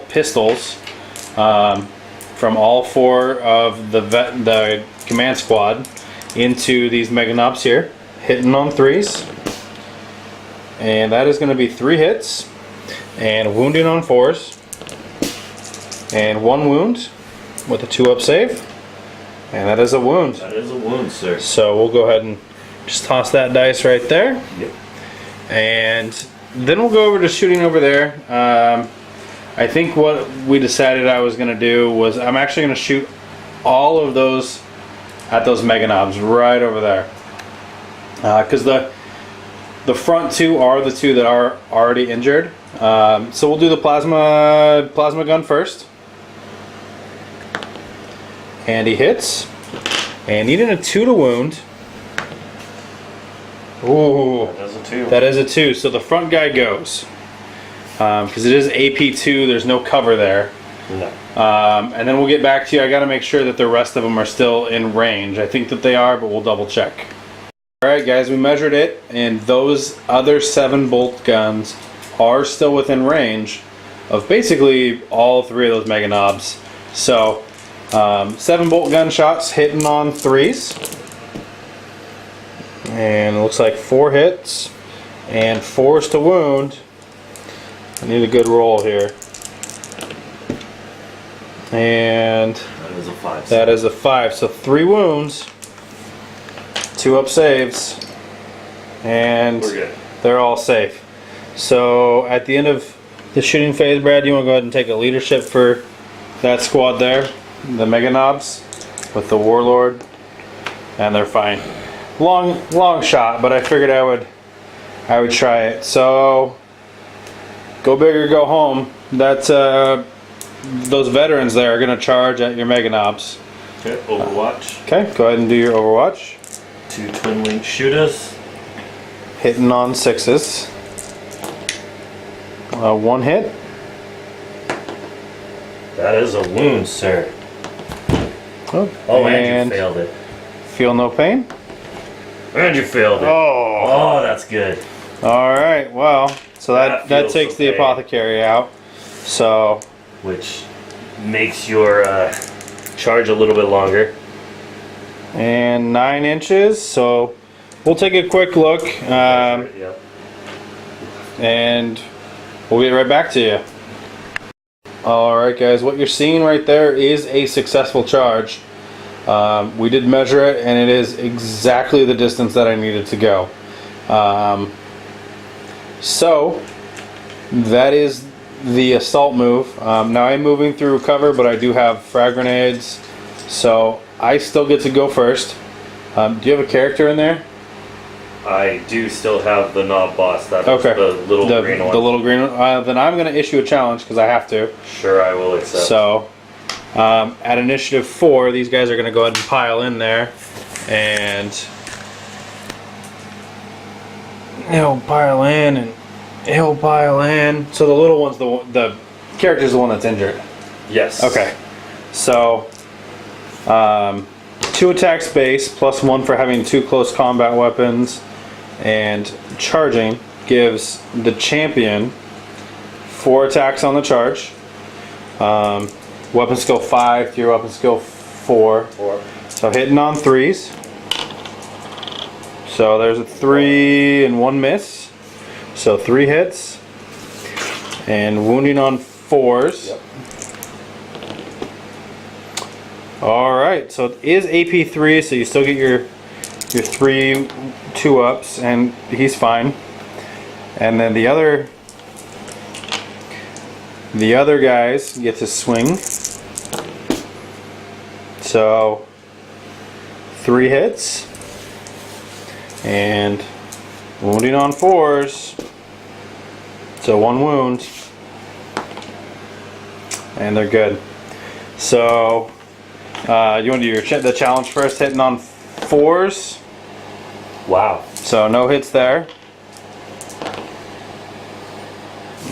pistols from all 4 of the command squad into these Mega Knobs here, hitting on 3s, and that is going to be 3 hits, and wounding on 4s. And 1 wound with a 2-up save. And that is a wound. That is a wound, sir. So we'll go ahead and just toss that dice right there. Yep. And then we'll go over to shooting over there. I think what we decided I was going to do was I'm actually going to shoot all of those at those mega knobs right over there. Because the front 2 are the 2 that are already injured. So we'll do the plasma gun first. And he hits. And needing a 2 to wound. Ooh. That is a 2. That is a 2. So the front guy goes. Because it is AP2, there's no cover there. No. And then we'll get back to you. I got to make sure that the rest of them are still in range. I think that they are, but we'll double check. Alright guys, we measured it, and those other 7 bolt guns are still within range of basically all 3 of those mega knobs. So 7 bolt gunshots hitting on 3s. And it looks like 4 hits and 4s to wound. I need a good roll here. And That is a 5. that is a 5. So 3 wounds, 2-up saves, and We're good. they're all safe. So at the end of the shooting phase, Brad, you want to go ahead and take a leadership for that squad there, the mega knobs with the warlord, and they're fine. Long shot, but I figured I would try it. So go big or go home. That's those veterans there are going to charge at your mega knobs. Okay, Overwatch. Okay, go ahead and do your Overwatch. 2 twin link shooters. Hitting on 6s. 1 hit. That is a wound, sir. Oh, And you failed it. feel no pain. And you failed it. Oh, that's good. All right. Well, so that That feels takes the okay. apothecary out. So Which makes your charge a little bit longer. and 9 inches. So we'll take a quick look, Yep. and we'll get right back to you. All right, guys. What you're seeing right there is a successful charge. We did measure it, and it is exactly the distance that I needed to go. So that is the assault move. Now I'm moving through cover, but I do have frag grenades, so I still get to go first. Do you have a character in there? I do still have the knob boss. That's Okay. the little green one. The little green one. Then I'm going to issue a challenge because I have to. Sure, I will accept. So at initiative 4, these guys are going to go ahead and pile in there, and he'll pile in, and he'll pile in. So the little one's the character's the one that's injured. Yes. Okay. So 2 attacks base plus 1 for having 2 close combat weapons, and charging gives the champion 4 attacks on the charge. Weapon skill 5 to your weapon skill 4. 4. So hitting on 3s. So there's a 3 and 1 miss. So 3 hits. And wounding on 4s. Yep. Alright, so it is AP3, so you still get your 3 2-ups, and he's fine. And then the other guys get to swing. So 3 hits. And wounding on 4s. So 1 wound. And they're good. So you want to do the challenge first, hitting on 4s. Wow. So no hits there.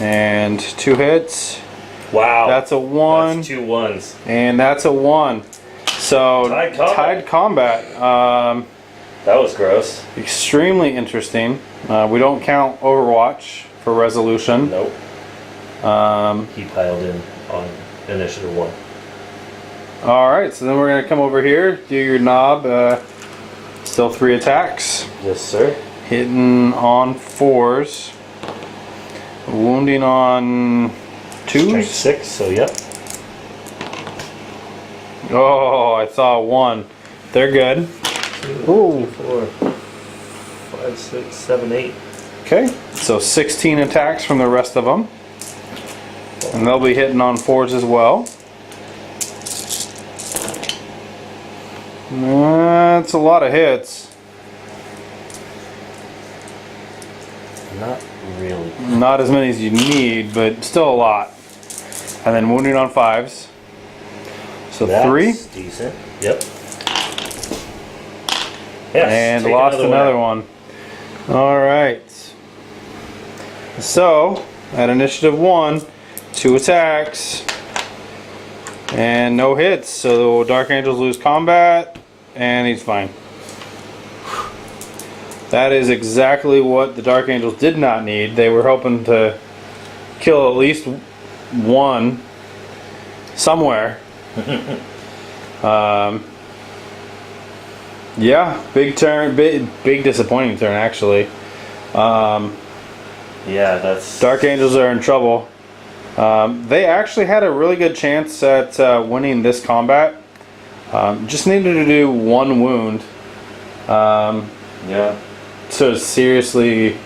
And 2 hits. Wow. That's a 1. That's 2 1s. And that's a 1. So Tied combat. That was gross. Extremely interesting. We don't count Overwatch for resolution. Nope. He piled in on initiative 1. Alright, so then we're going to come over here, do your knob. Still 3 attacks. Yes, sir. Hitting on 4s. Wounding on 2s. Strength 6, so yep. Oh, I saw one. They're good. 2, 4, 5, 6, 7, 8. Okay, so 16 attacks from the rest of them. And they'll be hitting on 4s as well. That's a lot of hits. Not really. Not as many as you need, but still a lot. And then wounding on 5s. So That's 3. decent. Yep. Yes, And take lost another one. Alright. So, at initiative 1, 2 attacks. And no hits. So Dark Angels lose combat. And he's fine. That is exactly what the Dark Angels did not need. They were hoping to kill at least one somewhere. Yeah, big turn, big disappointing turn actually. Yeah, that's... Dark Angels are in trouble. They actually had a really good chance at winning this combat. Just needed to do 1 wound. Yeah. So seriously,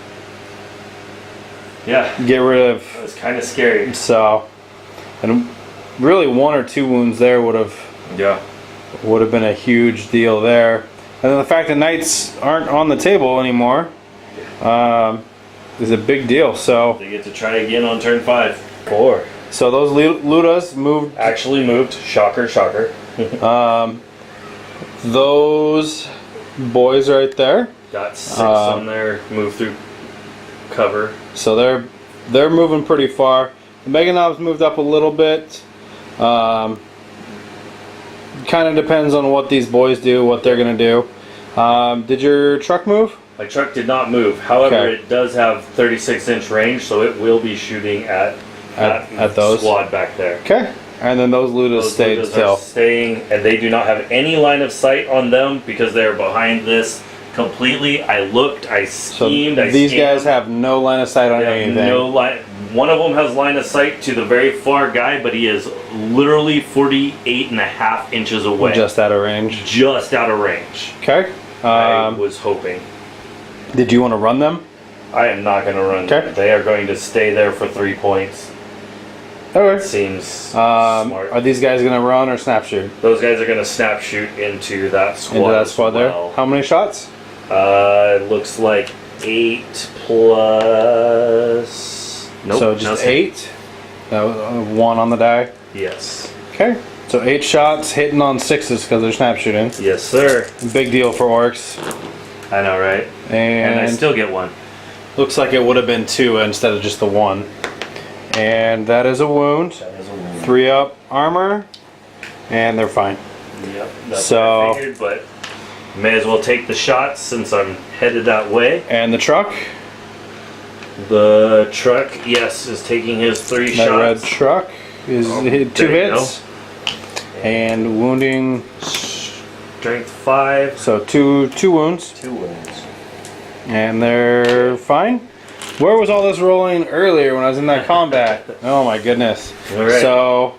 Yeah. get rid of. It was kind of scary. So, and really 1 or 2 wounds there would have been a huge deal there. And then the fact that knights aren't on the table anymore is a big deal. So They get to try again on turn 5. 4. so those Ludas moved. Actually moved. Shocker, shocker. Those boys right there. Got 6 on there. Move through cover. So they're moving pretty far. The Meganobs moved up a little bit. Kind of depends on what these boys do, what they're gonna do. Did your truck move? My truck did not move. However, Okay. it does have 36-inch range, so it will be shooting at those squad back there. Okay. And then those Ludas Those stayed Ludas still. are staying, and they do not have any line of sight on them because they're behind this completely. I looked, I So schemed, I these scanned. guys have no line of sight on They have anything. no line. One of them has line of sight to the very far guy, but he is literally 48.5 inches away. Just out of range. Just out of range. Okay. I was hoping. Did you want to run them? I am not going to run Okay. them. They are going to stay there for 3 points. Okay. Seems smart. Are these guys gonna run or snap shoot Those guys are going to snap shoot into that squad. into that as squad there? well. How many shots? It looks like 8 plus. Nope. So just nothing. 8. 1 on the die. Yes. Okay. So 8 shots hitting on 6s because they're snap shooting. Yes, sir. Big deal for Orks. I know, right? And I And still get 1. looks like it would have been 2 instead of just the 1. And that is a wound. That is a wound. 3 up armor, and they're fine. Yep. That's So- what I figured, but may as well take the shots since I'm headed that way. And the truck, The truck, yes, is taking his 3 that red shots. truck, is hit 2 there you hits. And wounding, Strength 5. so two wounds, 2 wounds. and they're fine. Where was all this rolling earlier when I was in that combat? Oh my goodness. Alright. So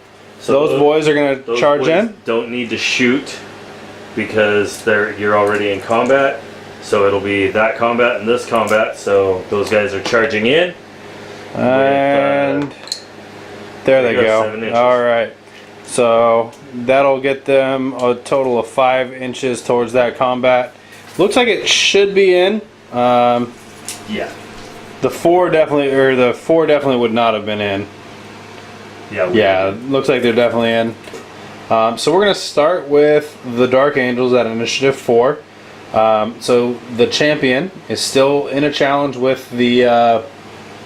those boys are gonna Those charge boys in. don't need to shoot because you're already in combat. So it'll be that combat and this combat. So those guys are charging in. And there they you go, go. 7 inches. All right. So that'll get them a total of 5 inches towards that combat. Looks like it should be in. Yeah. The 4 definitely would not have been in. Yeah. Yeah, looks like they're definitely in. So we're gonna start with the Dark Angels at initiative 4. So the champion is still in a challenge with the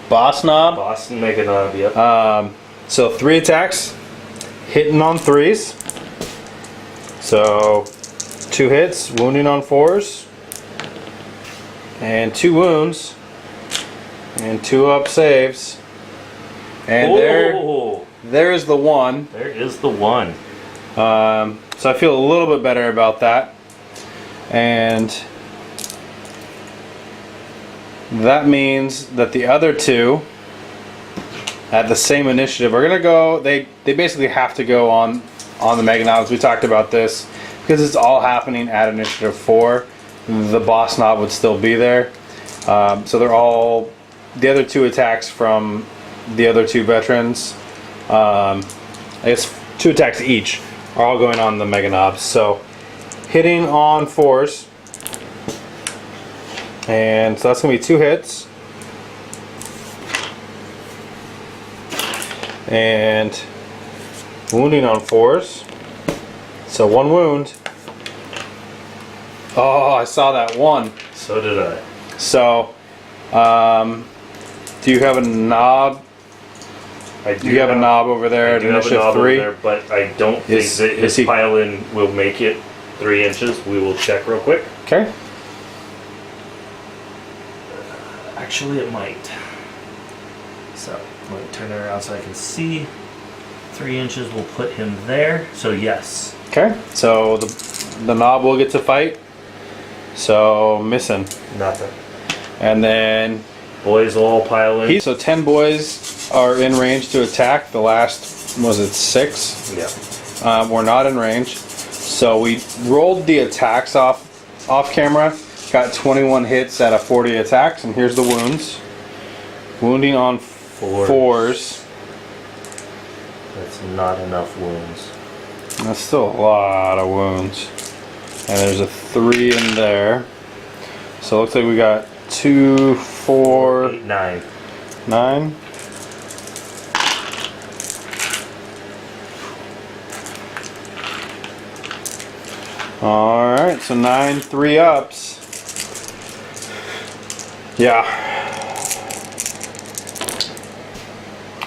boss knob. Boston Meganov, yep. So 3 attacks, hitting on 3s. So 2 hits, wounding on 4s, and 2 wounds, and 2 up saves. And there's the 1. There is the 1. So I feel a little bit better about that. And that means that the other 2 at the same initiative are gonna go. They basically have to go on on the Mega Knobs. We talked about this because it's all happening at Initiative 4. The boss knob would still be there. So they're all the other 2 attacks from the other 2 veterans. I guess 2 attacks each are all going on the Mega Knobs. So hitting on 4s, and so that's gonna be 2 hits, and wounding on 4s. So 1 wound. Oh, I saw that 1. So did I. So, do you have a knob? I do. You have a knob over there I at do have a Initiative knob over 3? there, but I don't think that his pile-in will make it 3 inches. We will check real quick. Okay. Actually, it might. So, I'm going to turn it around so I can see. 3 inches will put him there. So, yes. Okay. So the knob will get to fight. So missing. Nothing. And then Boys will all pile in. so 10 boys are in range to attack. The last, was it 6? Yeah. We're not in range. So we rolled the attacks off camera. Got 21 hits out of 40 attacks, and here's the wounds. Wounding on 4s. That's not enough wounds. That's still a lot of wounds. And there's a 3 in there. So it looks like we got 2, 4, 8, 9. 9. Alright, so 9 3-ups. Yeah.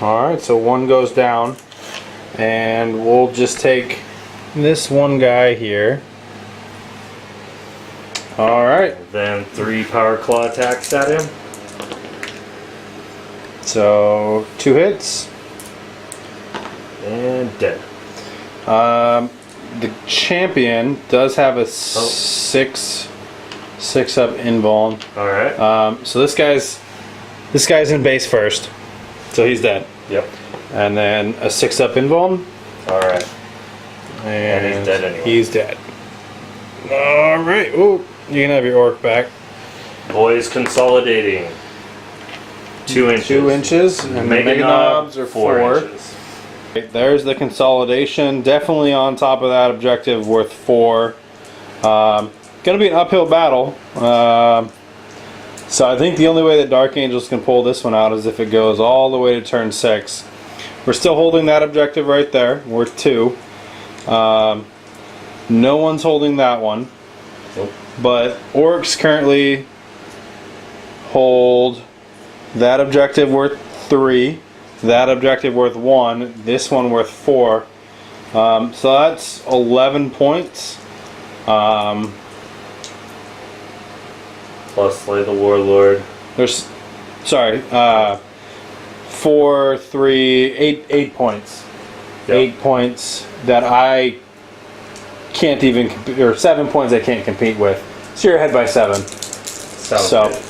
Alright, so 1 goes down. And we'll just take this one guy here. Alright. Then 3 power claw attacks at him. So 2 hits. And dead. The champion does have a 6 up invuln. Alright. So this guy's in base first. So he's dead. Yep. And then a 6 up invuln. Alright. And he's dead anyway. He's dead. Alright. Oh, you can have your orc back. Boys consolidating. 2 inches. 2 inches. And the Mega Knobs are 4 inches. There's the consolidation. Definitely on top of that objective, worth 4. Gonna be an uphill battle. So I think the only way that Dark Angels can pull this one out is if it goes all the way to turn 6. We're still holding that objective right there, worth 2. No one's holding that one. Nope. But Orks currently hold that objective worth 3. That objective worth 1, this one worth 4. So that's 11 points. Plus Slay the Warlord. There's, sorry, 4, 3, 8 points. Yep. 8 points that I can't even, or 7 points I can't compete with. So you're ahead by 7. Sounds So. good.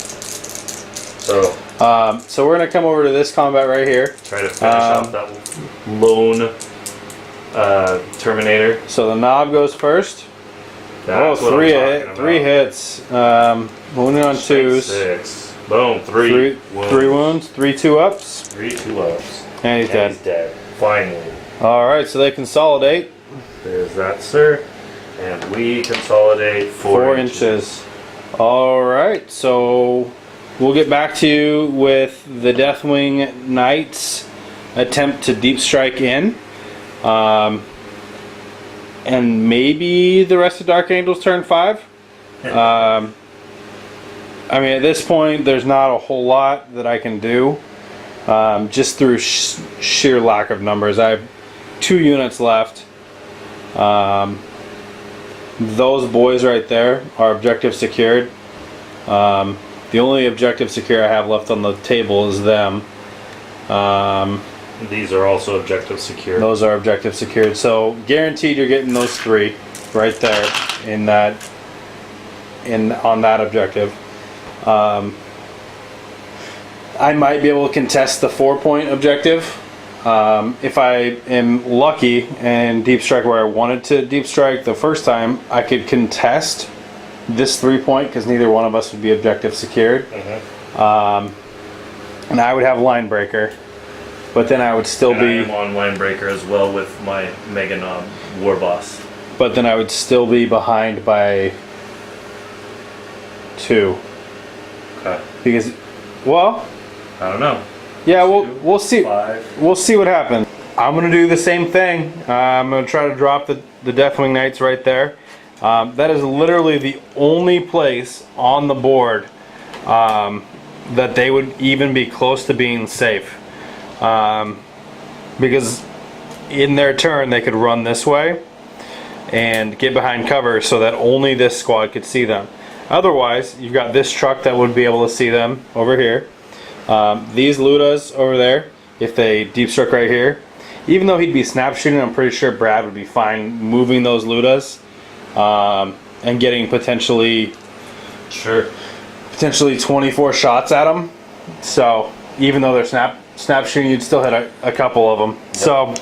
So So we're gonna come over to this combat right here. try to finish off that lone Terminator. So the knob goes first. That's what 3 I'm talking three about. hits. Wounding on 2s. 6. Boom. 3 wounds. 3 wounds. 3 2-ups. 3 2-ups. And he's dead. He's dead. Finally. All right, so they consolidate. There's that, sir. And we consolidate 4 inches. All right, so we'll get back to you with the Deathwing Knights attempt to deep strike in. And maybe the rest of Dark Angels turn 5. I mean, at this point, there's not a whole lot that I can do. Just through sheer lack of numbers. I have 2 units left. Those boys right there are objective secured. The only objective secure I have left on the table is them. These are also objective secure. Those are objective secured. So guaranteed you're getting those 3 right there in that on that objective. I might be able to contest the 4-point objective. if I am lucky and deep strike where I wanted to deep strike the first time, I could contest this 3-point because neither one of us would be objective secured. And I would have line breaker, but then I would still I am on line breaker as well with my Mega Knob War Boss. But then I would still be behind by 2. Okay. Because, well, I don't know. yeah, we'll see. 5. We'll see what happens. I'm gonna do the same thing. I'm gonna try to drop the Deathwing Knights right there. That is literally the only place on the board that they would even be close to being safe. Because in their turn they could run this way and get behind cover so that only this squad could see them. Otherwise, you've got this truck that would be able to see them over here. These Ludas over there, if they deep strike right here, even though he'd be snap shooting, I'm pretty sure Brad would be fine moving those Ludas and getting potentially 24 shots at them. So even though they're snap shooting, you'd still hit a couple of them. Yep. So.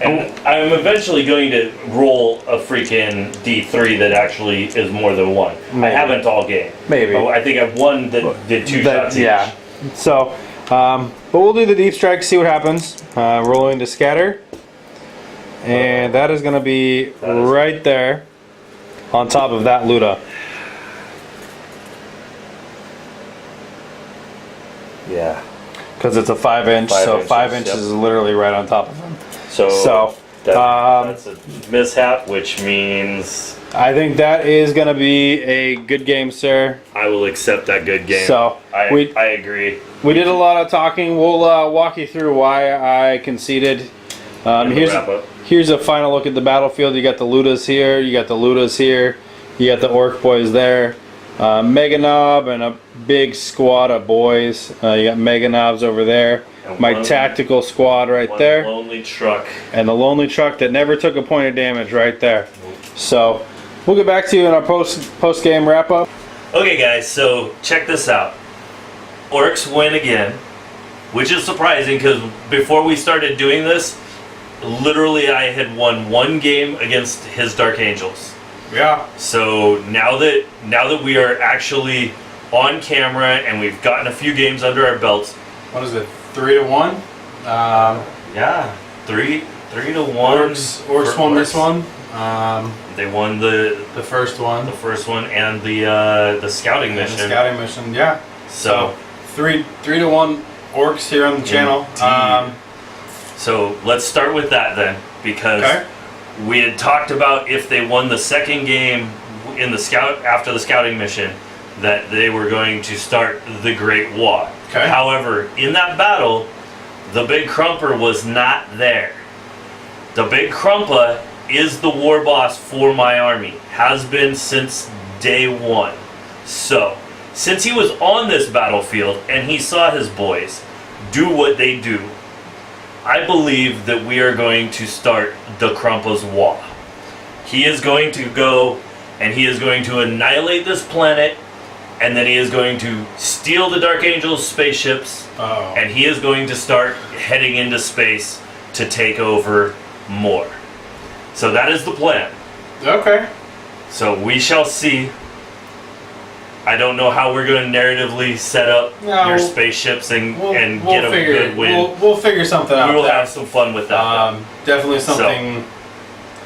And I'm eventually going to roll a freaking D3 that actually is more than one. Maybe. I haven't all game. Maybe. But I think I've one that did 2 shots each. Yeah. So, but we'll do the deep strike, see what happens. Rolling to scatter. And that is going to be right there on top of that Luda. Yeah. Because it's a 5-inch, so 5 inches is literally right on top of him. So that's a mishap, which means I think that is going to be a good game, sir. I will accept that good game. So I agree. We did a lot of talking. We'll walk you through why I conceded. Here's a final look at the battlefield. You got the Ludas here. You got the Ludas here. You got the Ork boys there. Mega Knob and a big squad of boys. You got Mega Knobs over there. My tactical squad right there. Lonely truck. And the lonely truck that never took a point of damage right there. So we'll get back to you in our post game wrap up. Okay guys, so check this out. Orks win again, which is surprising because before we started doing this, literally I had won 1 game against his Dark Angels. Yeah. So now that we are actually on camera and we've gotten a few games under our belts. What is it? 3-1? Yeah, 3-1. Orks won this one. They won the first one. The first one and the scouting mission. The scouting mission, yeah. So 3-1 Orks here on the channel. So let's start with that then, because we had talked about if they won the second game in the after the scouting mission, that they were going to start the Great Waaagh. Okay. However, in that battle, the Big Krumpa was not there. The Big Krumpa is the war boss for my army. Has been since day 1. So, since he was on this battlefield and he saw his boys do what they do, I believe that we are going to start the Krumpa's Waaagh. He is going to go and he is going to annihilate this planet, and then he is going to steal the Dark Angel's spaceships, and he is going to start heading into space to take over more. So that is the plan. Okay. So we shall see. I don't know how we're going to narratively set up your spaceships and get a good win. We'll figure something out. We will have some fun with that. Definitely something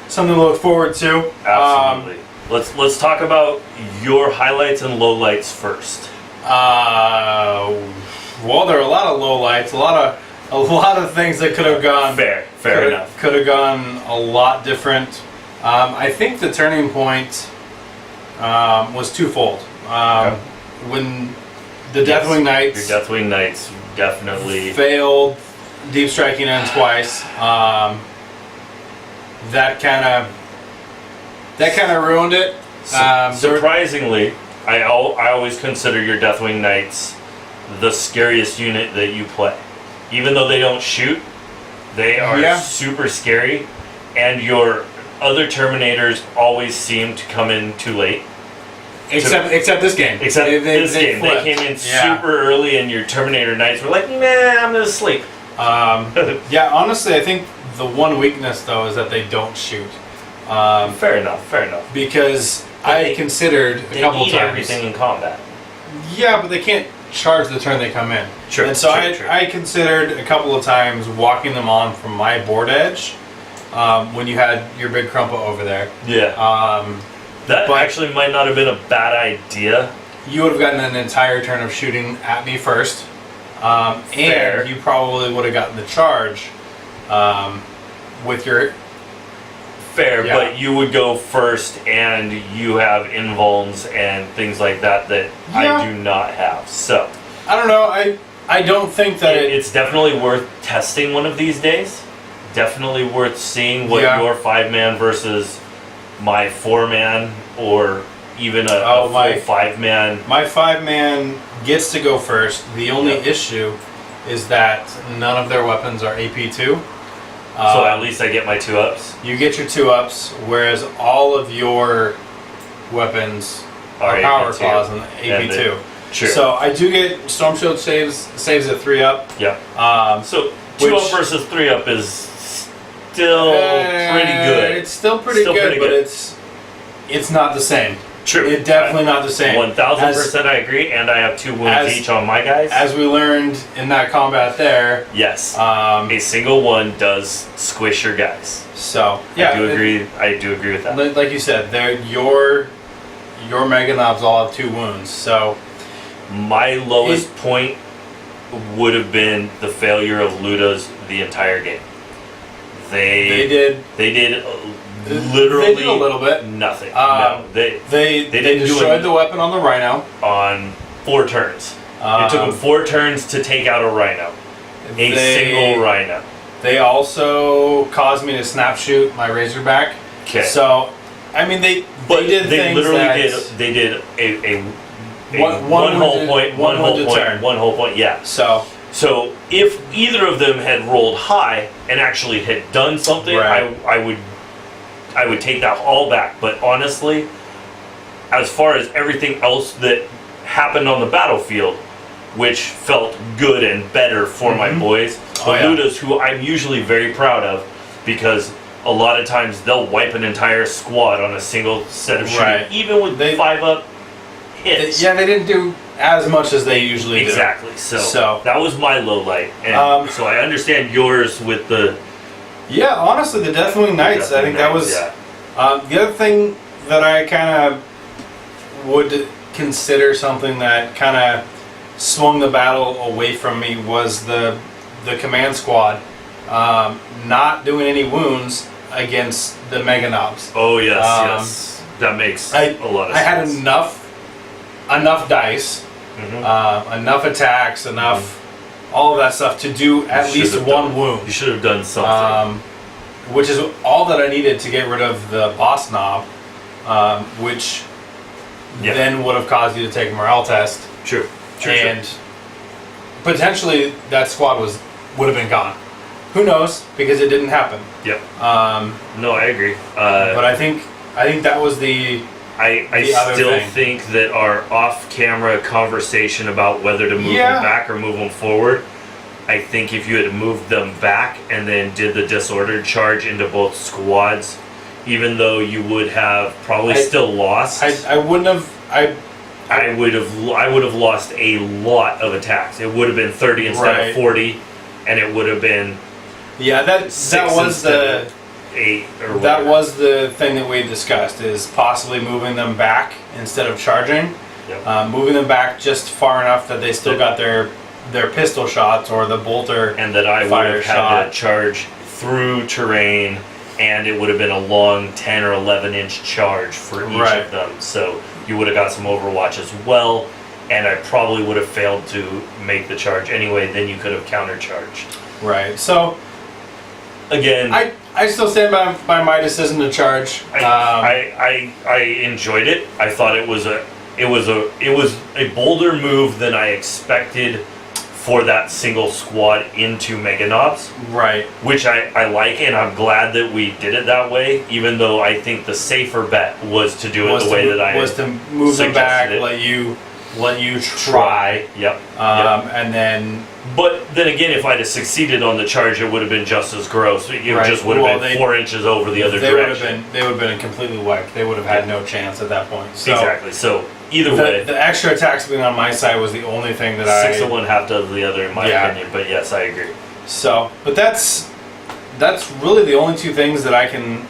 to look forward to. Absolutely. Let's talk about your highlights and lowlights first. Well, there are a lot of lowlights, a lot of things that could have gone fair enough. Could have gone a lot different. I think the turning point was twofold. When the Deathwing Knights, your Deathwing Knights definitely failed deep striking in twice. That kind of ruined it. Surprisingly, I always consider your Deathwing Knights the scariest unit that you play. Even though they don't shoot, they are super scary, and your other Terminators always seem to come in too late. Except this game. Except this game. They came in super early, and your Terminator Knights were like, nah, I'm going to sleep. Yeah, honestly, I think the one weakness though is that they don't shoot. Fair enough. Because But I considered a They couple eat times. everything in combat. Yeah, but they can't charge the turn they come in. Sure, And so sure. I considered a couple of times walking them on from my board edge when you had your big Krumpa over there. Yeah. That but- actually might not have been a bad idea. You would have gotten an entire turn of shooting at me first. Fair. And you probably would have gotten the charge with your... Fair, Yeah. but you would go first, and you have invulns and things like that Yeah. I do not have. So I don't know. I don't think that it's definitely worth testing one of these days. Definitely worth seeing what Yeah. your 5-man versus my 4-man, or even a Oh, full my- 5-man. My 5-man gets to go first. The only Yeah. issue is that none of their weapons are AP2. So at least I get my 2-ups. You get your 2-ups, whereas all of your weapons are power AP2. claws and And AP2. Sure. So I do get Storm Shield saves at 3-up. yeah. So Which- 2-up versus 3-up is still pretty good. It's still pretty Still good, pretty but good. it's not the same. True. It's definitely not the same. 1000% I agree, and I have 2 wounds as- each on my guys. As we learned in that combat there. Yes. Um, A single one does squish your guys. so yeah, I do agree. I do agree with that. Like you said, your Mega Knobs all have 2 wounds. So My lowest point would have been the failure of Luda's the entire game. they did. They did literally They did a little bit. nothing. Um, no, they They didn't do destroyed it. the weapon on the Rhino. on 4 turns. It took them 4 turns to take out a Rhino. A single Rhino. They also caused me to snap shoot my Razorback. Okay. So, I mean, they did they things literally that, did a One whole wounded- point, one one whole wounded point, turn. one whole point. Yeah. So, So if either of them had rolled high and actually had done something, Right. I would take that all back. But honestly, as far as everything else that happened on the battlefield, which felt good and better for my boys, the Oh, yeah. Ludas, who I'm usually very proud of, because a lot of times they'll wipe an entire squad on a single set of shooting, Right. even with They- 5-up hits. yeah, they didn't do as much as they usually Exactly. So, So- that was my low light, and so I understand yours with the do. Yeah, honestly, the Deathwing Knights, I think that was... yeah. The other thing that I kind of would consider something that kind of swung the battle away from me was the command squad not doing any wounds against the Mega Knobs. Oh yes, Um, yes, that makes I a lot of I had sense. enough dice, Mhm. enough attacks, enough all of that stuff to do at You least should have one done- wound. You should have done something. Which is all that I needed to get rid of the boss knob, which Yeah. then would have caused you to take a morale test, True. and potentially that squad would have been gone. Who knows? Because it didn't happen. Yep. Um, No, I agree. but I think that was the I the other still thing. think that our off-camera conversation about whether to move Yeah. them back or move them forward, I think if you had moved them back and then did the disordered charge into both squads, even though you would have probably still lost, I wouldn't have I would have lost a lot of attacks. It would have been 30 instead Right. of 40, and it would have been yeah that 6 was instead the of 8 or that whatever. was the thing that we discussed is possibly moving them back instead of charging. Yep. Moving them back just far enough that they still got their pistol shots or the bolter. And that I would fire have had shot. to charge through terrain, and it would have been a long 10 or 11 inch charge for each Right. of them. So you would have got some overwatch as well, and I probably would have failed to make the charge anyway. Then you could have countercharged. Right. So Again, I still stand by my decision to charge. I enjoyed it. I thought it was a bolder move than I expected for that single squad into Mega Knobs, Right. which I like, and I'm glad that we did it that way, even though I think the safer bet was to do it the way that I was to move them back, suggested it. let you let you try. Yep. And then. But then again, if I'd have succeeded on the charge, it would have been just as gross. It just would have been 4 inches over the other direction. They would have been completely wiped. They would have had no chance at that point. So exactly. So either way, the extra attacks being on my side was the only thing that 6 of one, half of the other, in my opinion. But yes, I agree. So, but that's really the only 2 things that I can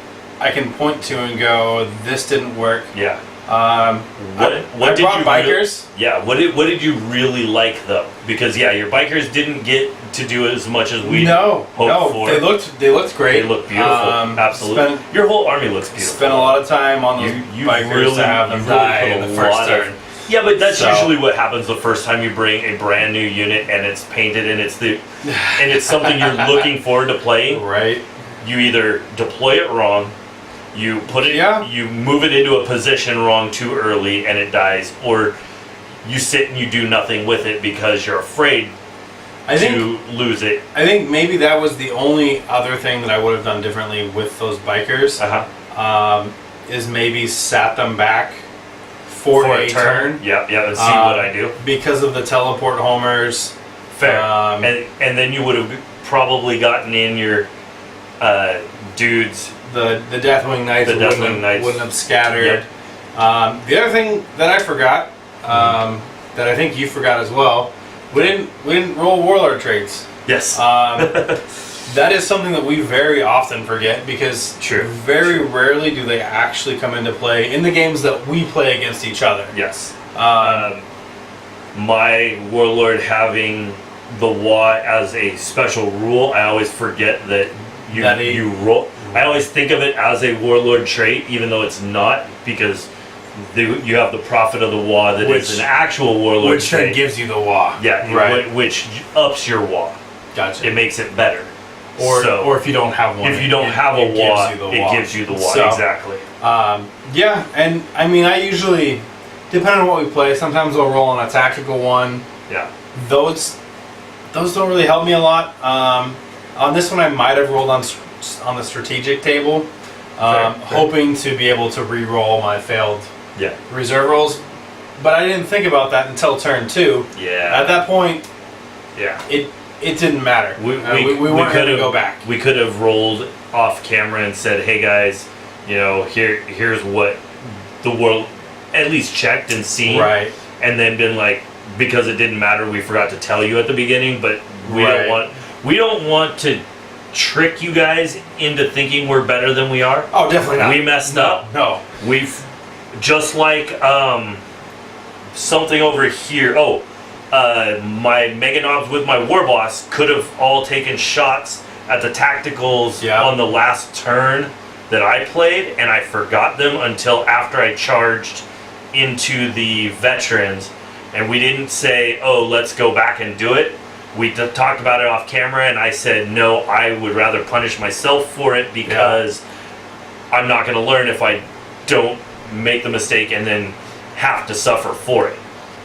point to and go, this didn't work. Yeah. What did brought you bikers? What did you really like though? Because your bikers didn't get to do as much as we hoped for. They looked great. They look beautiful. Absolutely. Your whole army looks beautiful. Spent a lot of time on those bikers to have them die in the first turn. Yeah, but that's usually what happens the first time you bring a brand new unit and it's painted and it's something you're looking forward to playing. Right. You either deploy it wrong, you put it, you move it into a position wrong too early and it dies, or you sit and you do nothing with it because you're afraid to lose it. I think maybe that was the only other thing that I would have done differently with those bikers. Is maybe sat them back for a turn. Yeah, and see what I do. Because of the teleport homers. Fair. And then you would have probably gotten in your dudes. The Deathwing Knights wouldn't have scattered. Yep. The other thing that I forgot, that I think you forgot as well, we didn't roll Warlord traits. Yes. That is something that we very often forget because very rarely do they actually come into play in the games that we play against each other. Yes. My Warlord having the Waaagh as a special rule, I always forget that you roll. I always think of it as a Warlord trait, even though it's not, because you have the Prophet of the Waaagh is an actual Warlord which trait. then gives you the Waaagh. Yeah, right. Which ups your Waaagh. Gotcha. It makes it better. Or if you don't have one. If you don't have a Waaagh, it gives you the Waaagh. So, exactly. Yeah, and I mean, I usually, depending on what we play, sometimes I'll roll on a tactical one. Yeah. Those don't really help me a lot. On this one, I might have rolled on the strategic table, hoping to be able to re-roll my failed reserve rolls, but I didn't think about that until turn 2. Yeah. At that point, it didn't matter. We weren't going to go back. We could have rolled off camera and said, "Hey guys, here's what the world at least checked and seen," right? And then been like, because it didn't matter, we forgot to tell you at the beginning, but we don't want to trick you guys into thinking we're better than we are. Oh, definitely not. We messed up. No. We've just like something over here. My Mega Knobs with my War Boss could have all taken shots at the tacticals on the last turn that I played, and I forgot them until after I charged into the veterans, and we didn't say, "Oh, let's go back and do it." We talked about it off camera, and I said, no, I would rather punish myself for it because I'm not going to learn if I don't make the mistake and then have to suffer for it.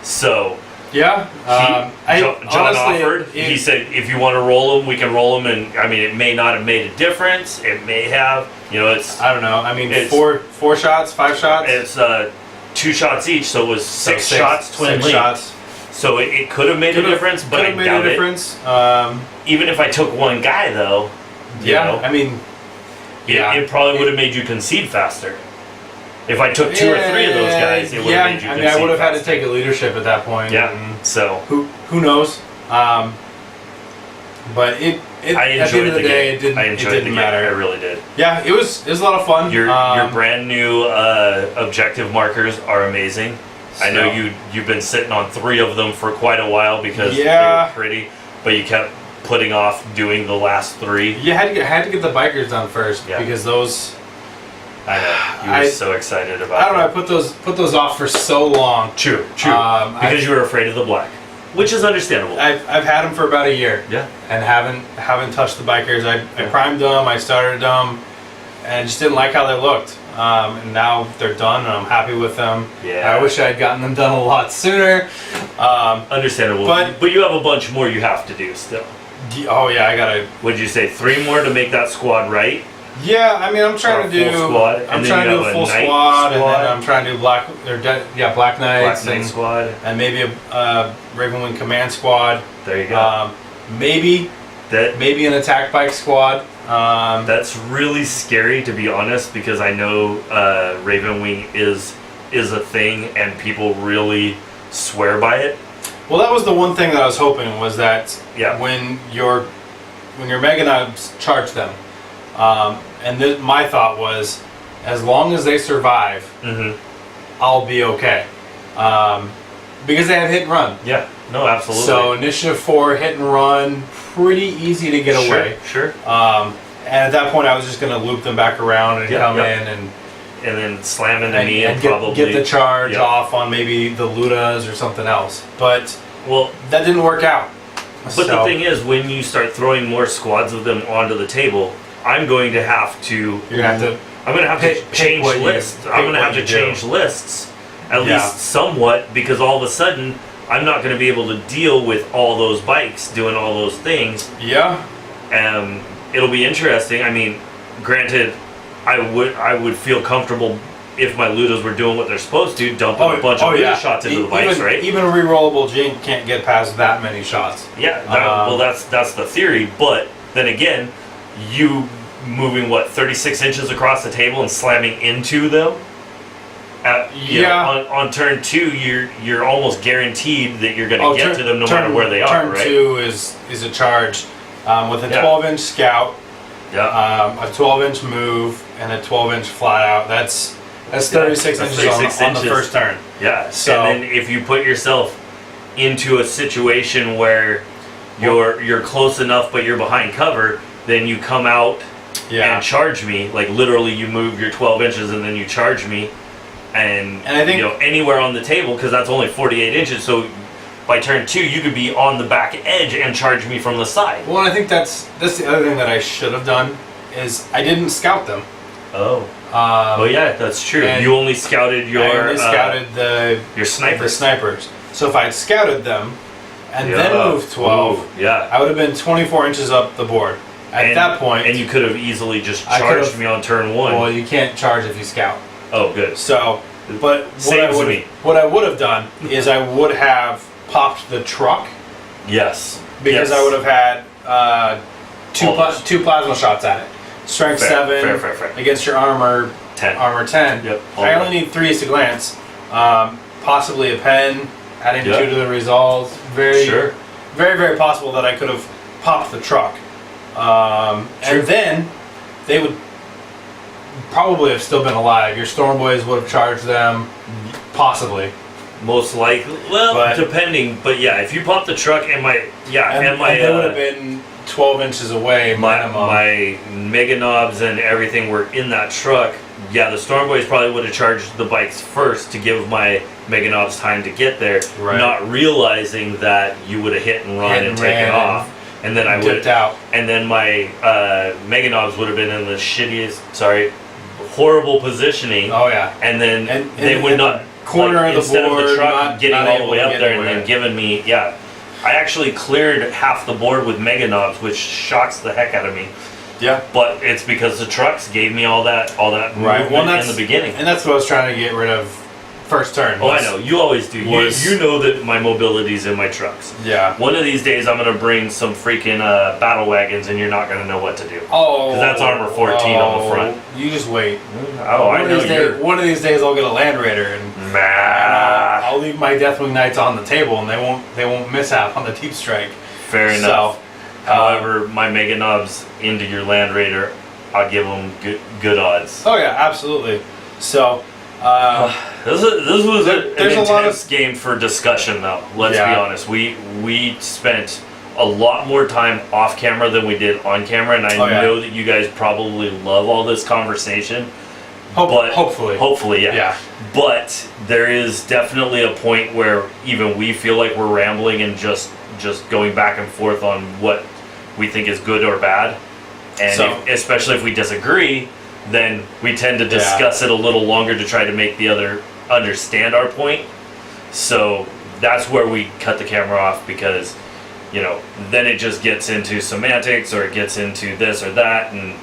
So, John offered. He said, if you want to roll them, we can roll them. And I mean, it may not have made a difference. It may have. It's. I don't know. I mean, four shots, 5 shots. It's 2 shots each, so it was 6 shots, twin link. Shots. So it could have made a difference, but I doubt it. Even if I took one guy, though, I mean, it probably would have made you concede faster. If I took 2 or 3 of those guys, it would have made you concede I would have had faster. to take a leadership at that point. Yeah. So who knows? But I at the end of the day, it didn't matter. I really did. Yeah, it was a lot of fun. Your brand new objective markers are amazing. I know you've been sitting on 3 of them for quite a while because they were pretty, but you kept putting off doing the last 3. You had to get the bikers done first because those. I know you were so excited about. I don't know. I put those off for so long. True. Because you were afraid of the black, which is understandable. I've had them for about a year. Yeah. And haven't touched the bikers. I primed them. I started them, and I just didn't like how they looked. And now they're done, and I'm happy with them. Yeah. I wish I had gotten them done a lot sooner. Understandable. But you have a bunch more you have to do still. Oh yeah, I gotta. Would you say 3 more to make that squad right? Yeah, I mean, I'm trying to do. Squad, I'm trying to do a full squad, and then I'm trying to do Black Knights, Black Knight squad, and maybe a Ravenwing Command squad. There you go. Maybe an attack bike squad. That's really scary, to be honest, because I know Ravenwing is a thing, and people really swear by it. Well, that was the one thing that I was hoping was that when your Mega Knights charge them. And my thought was, as long as they survive, I'll be okay. Because they have hit and run. Yeah, no, absolutely. So initiative 4, hit and run, pretty easy to get away. Sure. And at that point, I was just going to loop them back around and come in and then slam into me and probably get the charge off on maybe the Ludas or something else. But that didn't work out. But the thing is, when you start throwing more squads of them onto the table, I'm going to have to. You're gonna have to. I'm going to have to change lists. I'm going to have to change lists, at least somewhat, because all of a sudden I'm not going to be able to deal with all those bikes doing all those things. Yeah. It'll be interesting. I mean, granted, I would feel comfortable if my Ludas were doing what they're supposed to, dumping a bunch of Luda shots into the bikes, right? Even a rerollable Jink can't get past that many shots. Yeah, that's the theory. But then again, you moving 36 inches across the table and slamming into them. On turn 2, you're almost guaranteed that you're going to get to them no matter where they are. Right? Turn 2 is a charge with a 12-inch scout, a 12-inch move, and a 12-inch fly out. That's 36 inches on the first turn. Yeah. So, and then if you put yourself into a situation where you're close enough but you're behind cover, then you come out and charge me. Like literally, you move your 12 inches and then you charge me, and I think anywhere on the table, because that's only 48 inches. So by turn 2, you could be on the back edge and charge me from the side. Well, and I think that's the other thing that I should have done is I didn't scout them. Oh. Yeah, that's true. You only scouted your snipers. So if I had scouted them and then moved 12, I would have been 24 inches up the board. At that point, and you could have easily just charged me on turn 1. Well, you can't charge if you scout. Oh, good. So, but what I would have done is I would have popped the truck. Yes. Because I would have had two plasma shots at it. Strength 7 fair. Against your armor 10. Armor 10. Yep. I only need 3 to glance. Possibly a pen, adding 2 to the resolves. Very, very possible that I could have popped the truck. And then they would probably have still been alive. Your Storm Boys would have charged them, possibly. Most likely. Well, depending. But yeah, if you pop the truck and they would have been 12 inches away minimum. My Mega Knobs and everything were in that truck. Yeah, the Storm Boys probably would have charged the bikes first to give my Mega Knobs time to get there, not realizing that you would have hit and run and taken off. And then I would dipped out. And then my Mega Knobs would have been in the horrible positioning. Oh yeah. And then they would not corner of the instead board, of the truck getting all the way up there and anywhere. then giving me I actually cleared half the board with Mega Knobs, which shocks the heck out of me. Yeah. But it's because the trucks gave me all that movement in the beginning. And that's what I was trying to get rid of first turn. I know. You always do. You know that my mobility's in my trucks. Yeah. One of these days I'm going to bring some freaking battle wagons and you're not going to know what to do. Oh. Because that's armor 14 on the front. You just wait. One of these days I'll get a Land Raider and I'll leave my Deathwing Knights on the table and they won't miss out on the Deep Strike. Fair enough. However, my Mega Knobs into your Land Raider, I'll give them good odds. Oh yeah, absolutely. So this was an intense game for discussion, though. Let's be honest. We spent a lot more time off camera than we did on camera, and I know that you guys probably love all this conversation. Hopefully, yeah. But there is definitely a point where even we feel like we're rambling and just going back and forth on what we think is good or bad, and especially if we disagree, then we tend to discuss it a little longer to try to make the other understand our point. So that's where we cut the camera off, because then it just gets into semantics or it gets into this or that, and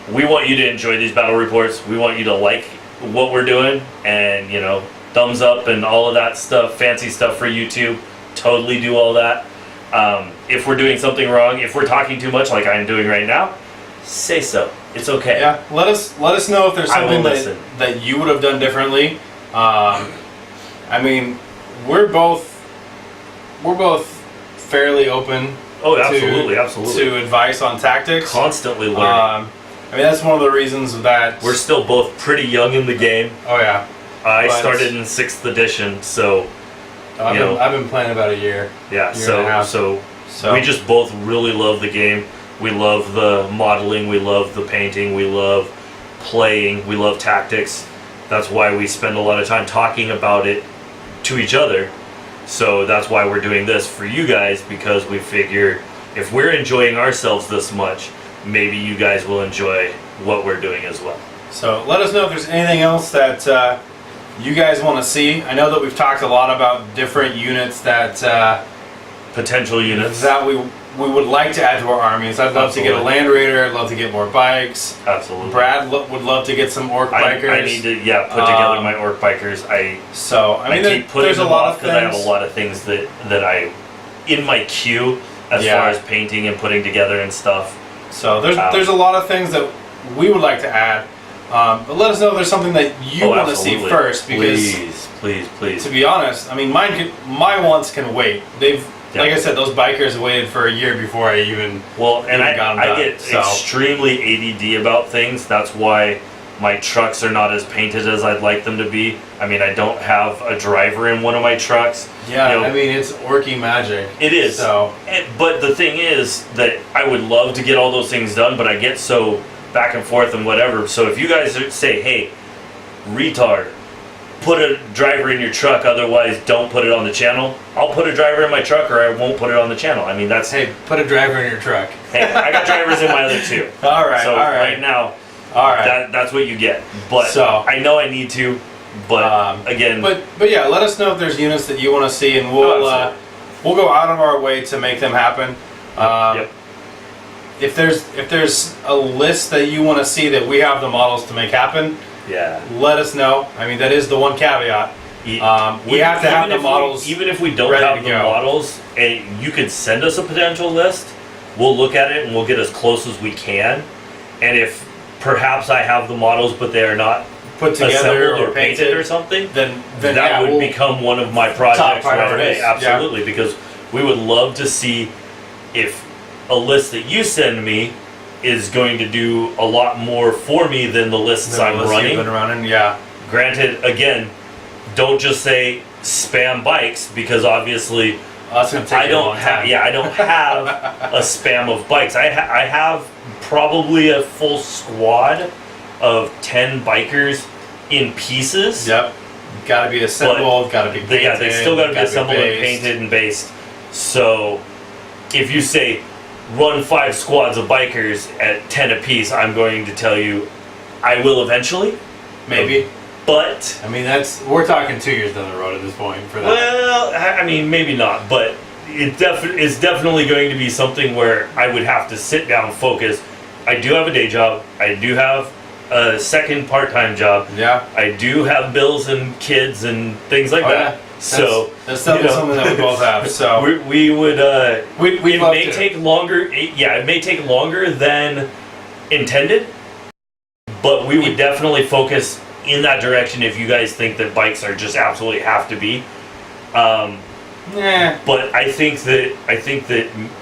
we want you to enjoy these battle reports. We want you to like what we're doing, and you know, thumbs up and all of that stuff, fancy stuff for YouTube. Totally do all that. If we're doing something wrong, if we're talking too much like I'm doing right now, say so. It's okay. Yeah, let us know if there's something that you would have done differently. I mean, we're both fairly open. Oh, absolutely, absolutely. To advice on tactics. Constantly learning. I mean, that's one of the reasons that we're still both pretty young in the game. Oh yeah. I started in 6th edition, so I've been playing about a year. Yeah, so we just both really love the game. We love the modeling, we love the painting, we love playing, we love tactics. That's why we spend a lot of time talking about it to each other. So that's why we're doing this for you guys, because we figure if we're enjoying ourselves this much, maybe you guys will enjoy what we're doing as well. So let us know if there's anything else that you guys want to see. I know that we've talked a lot about different units that potential units that we would like to add to our armies. I'd love to get a Land Raider. I'd love to get more bikes. Absolutely. Brad would love to get some Ork bikers. I need to put together my Ork bikers. I keep putting there's them a lot off because I have a lot of things that I in my queue as far as painting and putting together and stuff. So there's a lot of things that we would like to add. But let us know if there's something that you want to see first, because please. To be honest, I mean, my wants can wait. Like I said, those bikers waited for a year before I even got them done. I get extremely ADD about things. That's why my trucks are not as painted as I'd like them to be. I mean, I don't have a driver in one of my trucks. Yeah, I mean, it's Orky magic. It is. So, but the thing is that I would love to get all those things done, but I get so back and forth and whatever. So if you guys say, hey, retard, put a driver in your truck, otherwise don't put it on the channel, I'll put a driver in my truck, or I won't put it on the channel. I mean, that's... Hey, put a driver in your truck. Hey, I got drivers in my other two. All right, so right now, that's what you get. But I know I need to, but again... But yeah, let us know if there's units that you want to see, and we'll go out of our way to make them happen. If there's a list that you want to see that we have the models to make happen, let us know. I mean, that is the one caveat. We have to have the models. Even if we don't have the models, and you could send us a potential list, we'll look at it and we'll get as close as we can. And if perhaps I have the models but they are not put together or painted or something, then that would become one of my projects right away. Absolutely, yeah. Because we would love to see if a list that you send me is going to do a lot more for me than the lists I'm running. Granted, again, don't just say spam bikes, because obviously I don't have a spam of bikes. I have probably a full squad of 10 bikers in pieces. Yep. Got to be assembled, got to be painted. Yeah, they still got to be assembled and painted and based. So if you say run 5 squads of bikers at 10 apiece, I'm going to tell you I will eventually. Maybe. But I mean, we're talking 2 years down the road at this point for that. Well, I mean, maybe not, but it is definitely going to be something where I would have to sit down, focus. I do have a day job. I do have a second part-time job. Yeah. I do have bills and kids and things like that. Yeah. So that's something that we both have. So we would. It may to. take longer. It may take longer than intended, but we would definitely focus in that direction if you guys think that bikes are just absolutely have to be. But I think that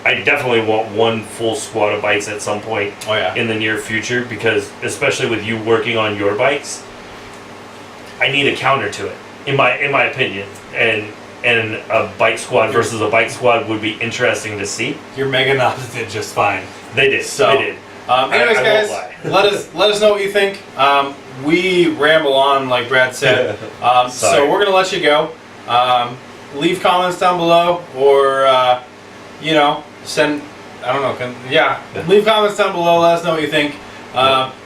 I definitely want one full squad of bikes at some point in the near future, because especially with you working on your bikes, I need a counter to it, in my opinion, and a bike squad versus a bike squad would be interesting to see. Your Mega Knobs did just fine. They did. So, they did. Anyways, guys, let us know what you think. We ramble on, like Brad said. So we're gonna let you go. Leave comments down below, or send. I don't know. Leave comments down below. Let us know what you think.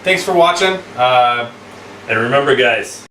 Thanks for watching. And remember, guys,